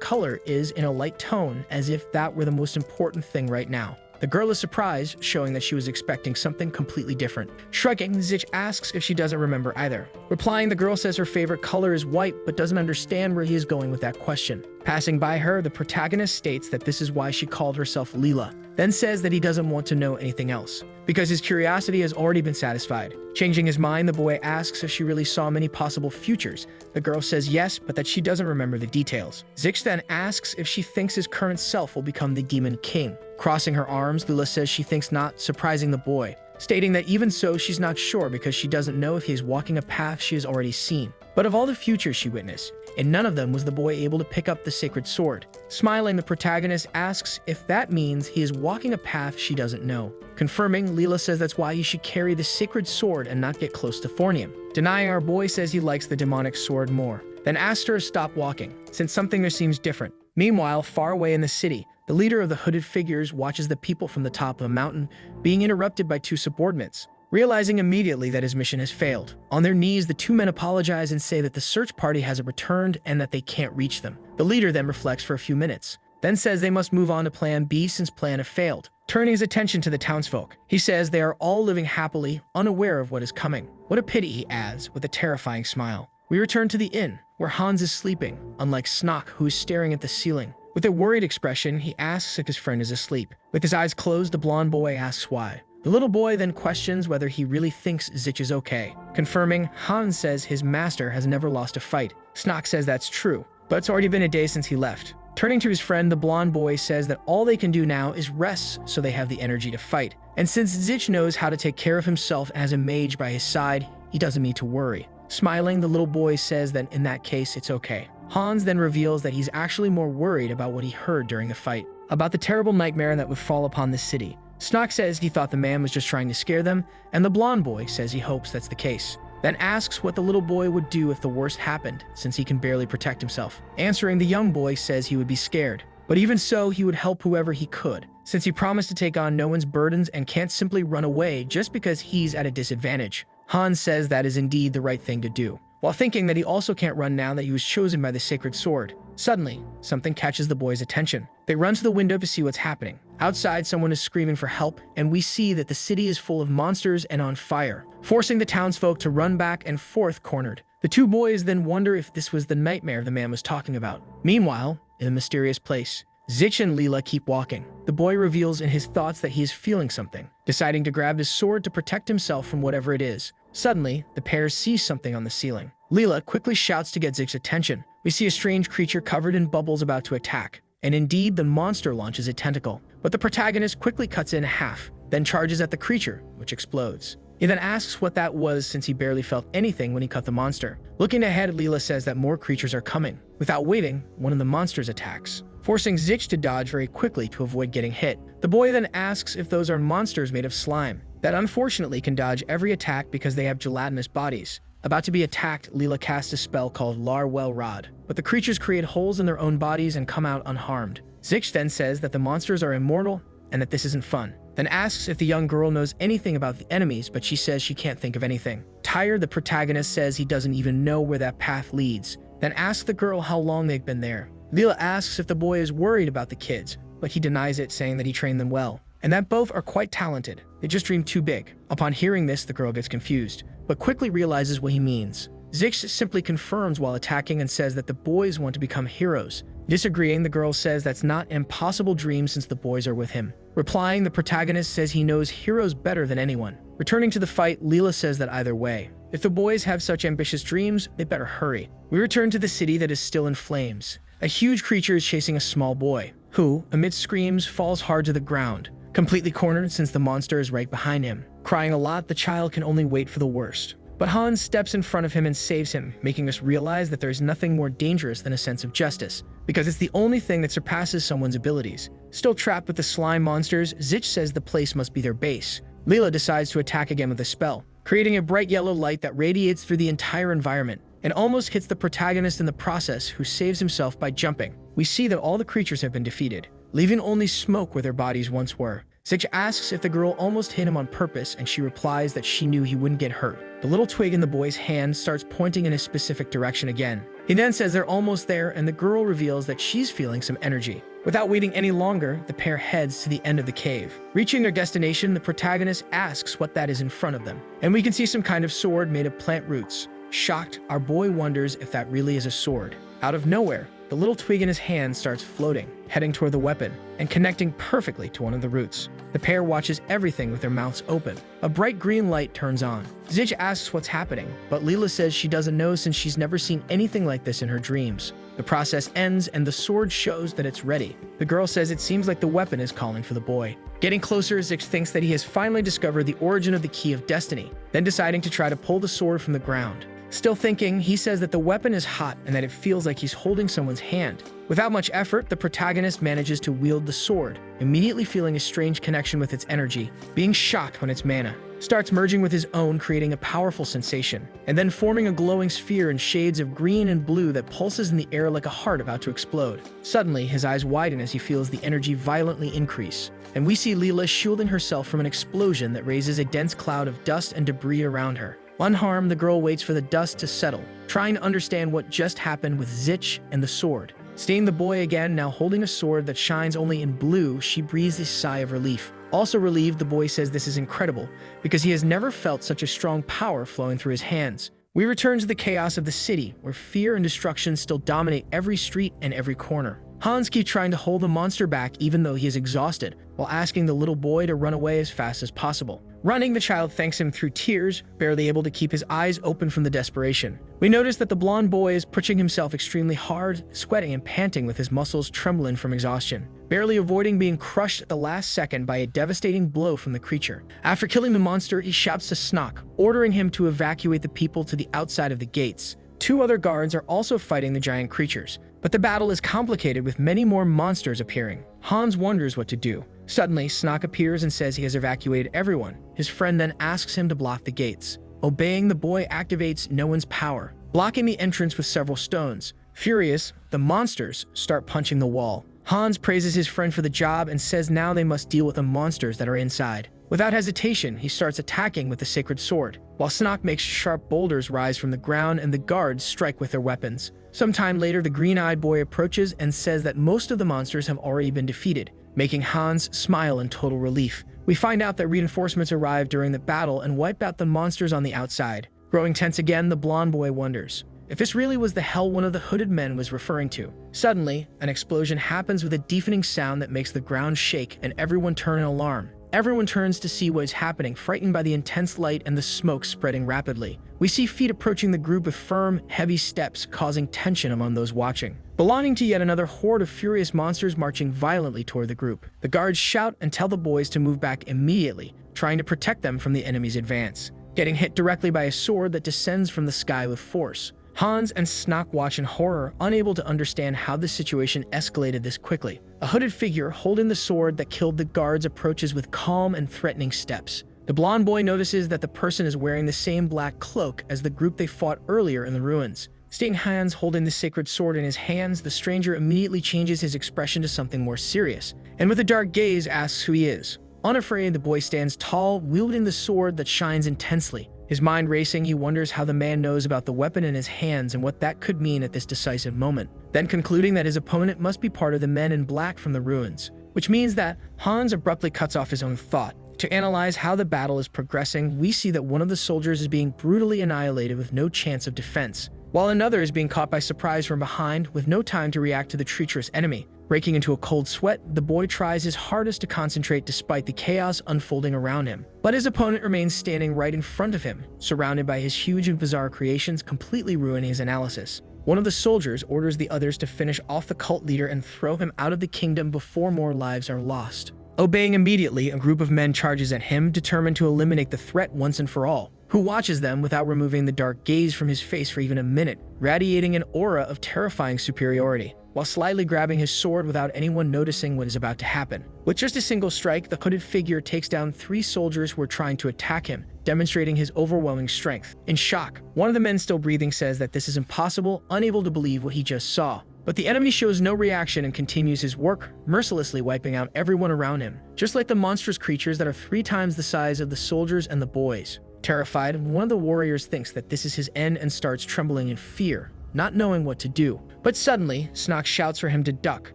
color is in a light tone, as if that were the most important thing right now. The girl is surprised, showing that she was expecting something completely different. Shrugging, Zich asks if she doesn't remember either. Replying, the girl says her favorite color is white, but doesn't understand where he is going with that question. Passing by her, the protagonist states that this is why she called herself Leela, then says that he doesn't want to know anything else, because his curiosity has already been satisfied. Changing his mind, the boy asks if she really saw many possible futures. The girl says yes, but that she doesn't remember the details. Zich then asks if she thinks his current self will become the Demon King. Crossing her arms, Leela says she thinks not, surprising the boy, stating that even so, she's not sure because she doesn't know if he is walking a path she has already seen. But of all the futures she witnessed, in none of them was the boy able to pick up the sacred sword. Smiling, the protagonist asks if that means he is walking a path she doesn't know. Confirming, Leela says that's why he should carry the sacred sword and not get close to Thornium. Denying, our boy says he likes the demonic sword more, then asks her to stop walking, since something there seems different. Meanwhile, far away in the city, the leader of the hooded figures watches the people from the top of a mountain being interrupted by 2 subordinates, realizing immediately that his mission has failed. On their knees, the 2 men apologize and say that the search party hasn't returned and that they can't reach them. The leader then reflects for a few minutes, then says they must move on to Plan B since Plan A failed. Turning his attention to the townsfolk, he says they are all living happily, unaware of what is coming. What a pity, he adds, with a terrifying smile. We return to the inn, where Hans is sleeping, unlike Snock, who is staring at the ceiling. With a worried expression, he asks if his friend is asleep. With his eyes closed, the blonde boy asks why. The little boy then questions whether he really thinks Zich is okay. Confirming, Hans says his master has never lost a fight. Snock says that's true, but it's already been a day since he left. Turning to his friend, the blonde boy says that all they can do now is rest so they have the energy to fight. And since Zich knows how to take care of himself and has a mage by his side, he doesn't need to worry. Smiling, the little boy says that in that case, it's okay. Hans then reveals that he's actually more worried about what he heard during the fight, about the terrible nightmare that would fall upon the city. Snock says he thought the man was just trying to scare them, and the blonde boy says he hopes that's the case. Then asks what the little boy would do if the worst happened, since he can barely protect himself. Answering, the young boy says he would be scared, but even so, he would help whoever he could, since he promised to take on no one's burdens and can't simply run away just because he's at a disadvantage. Hans says that is indeed the right thing to do, while thinking that he also can't run now that he was chosen by the sacred sword. Suddenly, something catches the boy's attention. They run to the window to see what's happening. Outside, someone is screaming for help, and we see that the city is full of monsters and on fire, forcing the townsfolk to run back and forth cornered. The 2 boys then wonder if this was the nightmare the man was talking about. Meanwhile, in a mysterious place, Zich and Leela keep walking. The boy reveals in his thoughts that he is feeling something, deciding to grab his sword to protect himself from whatever it is. Suddenly, the pair see something on the ceiling. Leela quickly shouts to get Zich's attention. We see a strange creature covered in bubbles about to attack, and indeed the monster launches a tentacle, but the protagonist quickly cuts it in half, then charges at the creature, which explodes. He then asks what that was since he barely felt anything when he cut the monster. Looking ahead, Leela says that more creatures are coming. Without waiting, one of the monsters attacks, forcing Zich to dodge very quickly to avoid getting hit. The boy then asks if those are monsters made of slime, that unfortunately can dodge every attack because they have gelatinous bodies. About to be attacked, Leela casts a spell called Larwell Rod, but the creatures create holes in their own bodies and come out unharmed. Zich then says that the monsters are immortal and that this isn't fun. Then asks if the young girl knows anything about the enemies, but she says she can't think of anything. Tired, the protagonist says he doesn't even know where that path leads. Then asks the girl how long they've been there. Leela asks if the boy is worried about the kids, but he denies it, saying that he trained them well, and that both are quite talented. They just dream too big. Upon hearing this, the girl gets confused, but quickly realizes what he means. Zix simply confirms while attacking and says that the boys want to become heroes. Disagreeing, the girl says that's not an impossible dream since the boys are with him. Replying, the protagonist says he knows heroes better than anyone. Returning to the fight, Leela says that either way, if the boys have such ambitious dreams, they better hurry. We return to the city that is still in flames. A huge creature is chasing a small boy, who, amidst screams, falls hard to the ground, completely cornered since the monster is right behind him. Crying a lot, the child can only wait for the worst. But Hans steps in front of him and saves him, making us realize that there is nothing more dangerous than a sense of justice, because it's the only thing that surpasses someone's abilities. Still trapped with the slime monsters, Zich says the place must be their base. Leela decides to attack again with a spell, creating a bright yellow light that radiates through the entire environment, and almost hits the protagonist in the process, who saves himself by jumping. We see that all the creatures have been defeated, leaving only smoke where their bodies once were. Zich asks if the girl almost hit him on purpose, and she replies that she knew he wouldn't get hurt. The little twig in the boy's hand starts pointing in a specific direction again. He then says they're almost there, and the girl reveals that she's feeling some energy. Without waiting any longer, the pair heads to the end of the cave. Reaching their destination, the protagonist asks what that is in front of them, and we can see some kind of sword made of plant roots. Shocked, our boy wonders if that really is a sword. Out of nowhere, the little twig in his hand starts floating, heading toward the weapon, and connecting perfectly to one of the roots. The pair watches everything with their mouths open. A bright green light turns on. Zich asks what's happening, but Leela says she doesn't know since she's never seen anything like this in her dreams. The process ends, and the sword shows that it's ready. The girl says it seems like the weapon is calling for the boy. Getting closer, Zich thinks that he has finally discovered the origin of the Key of Destiny, then deciding to try to pull the sword from the ground. Still thinking, he says that the weapon is hot and that it feels like he's holding someone's hand. Without much effort, the protagonist manages to wield the sword, immediately feeling a strange connection with its energy. Being shocked when its mana starts merging with his own, creating a powerful sensation, and then forming a glowing sphere in shades of green and blue that pulses in the air like a heart about to explode. Suddenly, his eyes widen as he feels the energy violently increase, and we see Leela shielding herself from an explosion that raises a dense cloud of dust and debris around her. Unharmed, the girl waits for the dust to settle, trying to understand what just happened with Zich and the sword. Seeing the boy again, now holding a sword that shines only in blue, she breathes a sigh of relief. Also relieved, the boy says this is incredible, because he has never felt such a strong power flowing through his hands. We return to the chaos of the city, where fear and destruction still dominate every street and every corner. Hans keeps trying to hold the monster back even though he is exhausted, while asking the little boy to run away as fast as possible. Running, the child thanks him through tears, barely able to keep his eyes open from the desperation. We notice that the blonde boy is pushing himself extremely hard, sweating and panting with his muscles trembling from exhaustion, barely avoiding being crushed at the last second by a devastating blow from the creature. After killing the monster, he shouts to Snock, ordering him to evacuate the people to the outside of the gates. Two other guards are also fighting the giant creatures, but the battle is complicated with many more monsters appearing. Hans wonders what to do. Suddenly, Snock appears and says he has evacuated everyone. His friend then asks him to block the gates. Obeying, the boy activates no one's power, blocking the entrance with several stones. Furious, the monsters start punching the wall. Hans praises his friend for the job and says now they must deal with the monsters that are inside. Without hesitation, he starts attacking with the sacred sword, while Snock makes sharp boulders rise from the ground and the guards strike with their weapons. Sometime later, the green-eyed boy approaches and says that most of the monsters have already been defeated, making Hans smile in total relief. We find out that reinforcements arrived during the battle and wiped out the monsters on the outside. Growing tense again, the blonde boy wonders if this really was the hell one of the hooded men was referring to. Suddenly, an explosion happens with a deafening sound that makes the ground shake and everyone turn in alarm. Everyone turns to see what is happening, frightened by the intense light and the smoke spreading rapidly. We see feet approaching the group with firm, heavy steps, causing tension among those watching. Belonging to yet another horde of furious monsters marching violently toward the group. The guards shout and tell the boys to move back immediately, trying to protect them from the enemy's advance. Getting hit directly by a sword that descends from the sky with force. Hans and Snock watch in horror, unable to understand how the situation escalated this quickly. A hooded figure holding the sword that killed the guards approaches with calm and threatening steps. The blonde boy notices that the person is wearing the same black cloak as the group they fought earlier in the ruins. Staying hands holding the sacred sword in his hands, the stranger immediately changes his expression to something more serious, and with a dark gaze asks who he is. Unafraid, the boy stands tall, wielding the sword that shines intensely. His mind racing, he wonders how the man knows about the weapon in his hands and what that could mean at this decisive moment. Then concluding that his opponent must be part of the men in black from the ruins, which means that Hans abruptly cuts off his own thought. To analyze how the battle is progressing, we see that one of the soldiers is being brutally annihilated with no chance of defense, while another is being caught by surprise from behind with no time to react to the treacherous enemy. Breaking into a cold sweat, the boy tries his hardest to concentrate despite the chaos unfolding around him. But his opponent remains standing right in front of him, surrounded by his huge and bizarre creations, completely ruining his analysis. One of the soldiers orders the others to finish off the cult leader and throw him out of the kingdom before more lives are lost. Obeying immediately, a group of men charges at him, determined to eliminate the threat once and for all. Who watches them without removing the dark gaze from his face for even a minute, radiating an aura of terrifying superiority, while slyly grabbing his sword without anyone noticing what is about to happen. With just a single strike, the hooded figure takes down 3 soldiers who are trying to attack him, demonstrating his overwhelming strength. In shock, one of the men still breathing says that this is impossible, unable to believe what he just saw. But the enemy shows no reaction and continues his work, mercilessly wiping out everyone around him, just like the monstrous creatures that are 3 times the size of the soldiers and the boys. Terrified, one of the warriors thinks that this is his end and starts trembling in fear, not knowing what to do. But suddenly, Snock shouts for him to duck,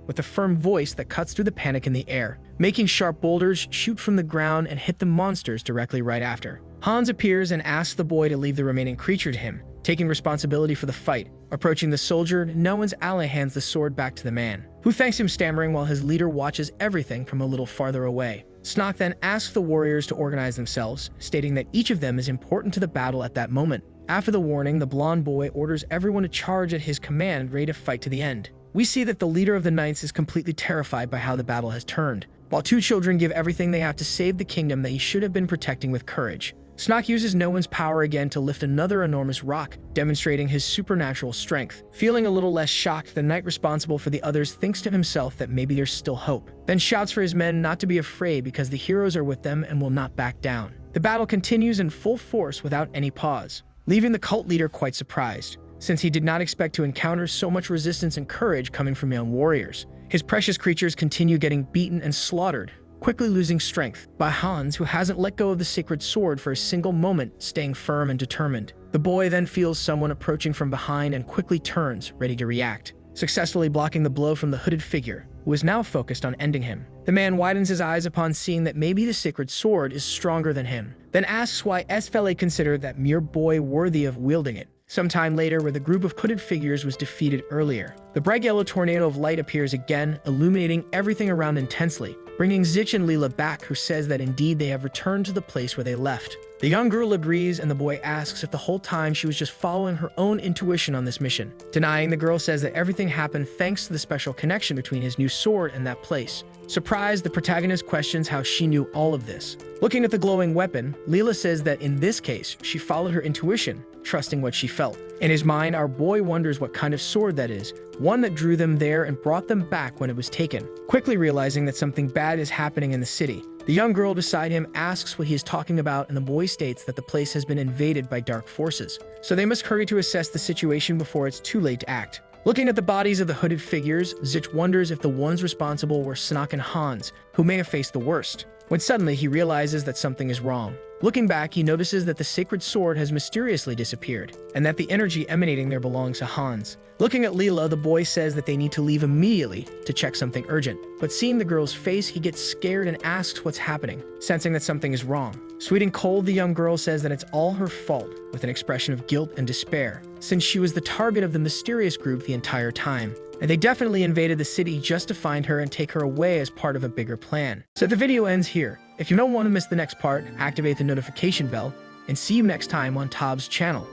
with a firm voice that cuts through the panic in the air, making sharp boulders shoot from the ground and hit the monsters directly right after. Hans appears and asks the boy to leave the remaining creature to him, taking responsibility for the fight. Approaching the soldier, no one's ally hands the sword back to the man, who thanks him, stammering while his leader watches everything from a little farther away. Snock then asks the warriors to organize themselves, stating that each of them is important to the battle at that moment. After the warning, the blonde boy orders everyone to charge at his command, ready to fight to the end. We see that the leader of the knights is completely terrified by how the battle has turned, while 2 children give everything they have to save the kingdom that he should have been protecting with courage. Snock uses no one's power again to lift another enormous rock, demonstrating his supernatural strength. Feeling a little less shocked, the knight responsible for the others thinks to himself that maybe there's still hope, then shouts for his men not to be afraid because the heroes are with them and will not back down. The battle continues in full force without any pause, leaving the cult leader quite surprised, since he did not expect to encounter so much resistance and courage coming from young warriors. His precious creatures continue getting beaten and slaughtered, quickly losing strength, by Hans, who hasn't let go of the sacred sword for a single moment, staying firm and determined. The boy then feels someone approaching from behind and quickly turns, ready to react, successfully blocking the blow from the hooded figure, who is now focused on ending him. The man widens his eyes upon seeing that maybe the sacred sword is stronger than him, then asks why Esfele considered that mere boy worthy of wielding it. Sometime later, where the group of hooded figures was defeated earlier, the bright yellow tornado of light appears again, illuminating everything around intensely, bringing Zich and Leela back, who says that indeed they have returned to the place where they left. The young girl agrees, and the boy asks if the whole time she was just following her own intuition on this mission. Denying, the girl says that everything happened thanks to the special connection between his new sword and that place. Surprised, the protagonist questions how she knew all of this. Looking at the glowing weapon, Leela says that in this case, she followed her intuition, trusting what she felt. In his mind, our boy wonders what kind of sword that is, one that drew them there and brought them back when it was taken. Quickly realizing that something bad is happening in the city, the young girl beside him asks what he is talking about, and the boy states that the place has been invaded by dark forces, so they must hurry to assess the situation before it's too late to act. Looking at the bodies of the hooded figures, Zich wonders if the ones responsible were Snock and Hans, who may have faced the worst, when suddenly he realizes that something is wrong. Looking back, he notices that the sacred sword has mysteriously disappeared, and that the energy emanating there belongs to Hans. Looking at Leela, the boy says that they need to leave immediately to check something urgent, but seeing the girl's face, he gets scared and asks what's happening, sensing that something is wrong. Sweet and cold, the young girl says that it's all her fault, with an expression of guilt and despair, since she was the target of the mysterious group the entire time, and they definitely invaded the city just to find her and take her away as part of a bigger plan. So the video ends here. If you don't want to miss the next part, activate the notification bell, and see you next time on Tob's channel.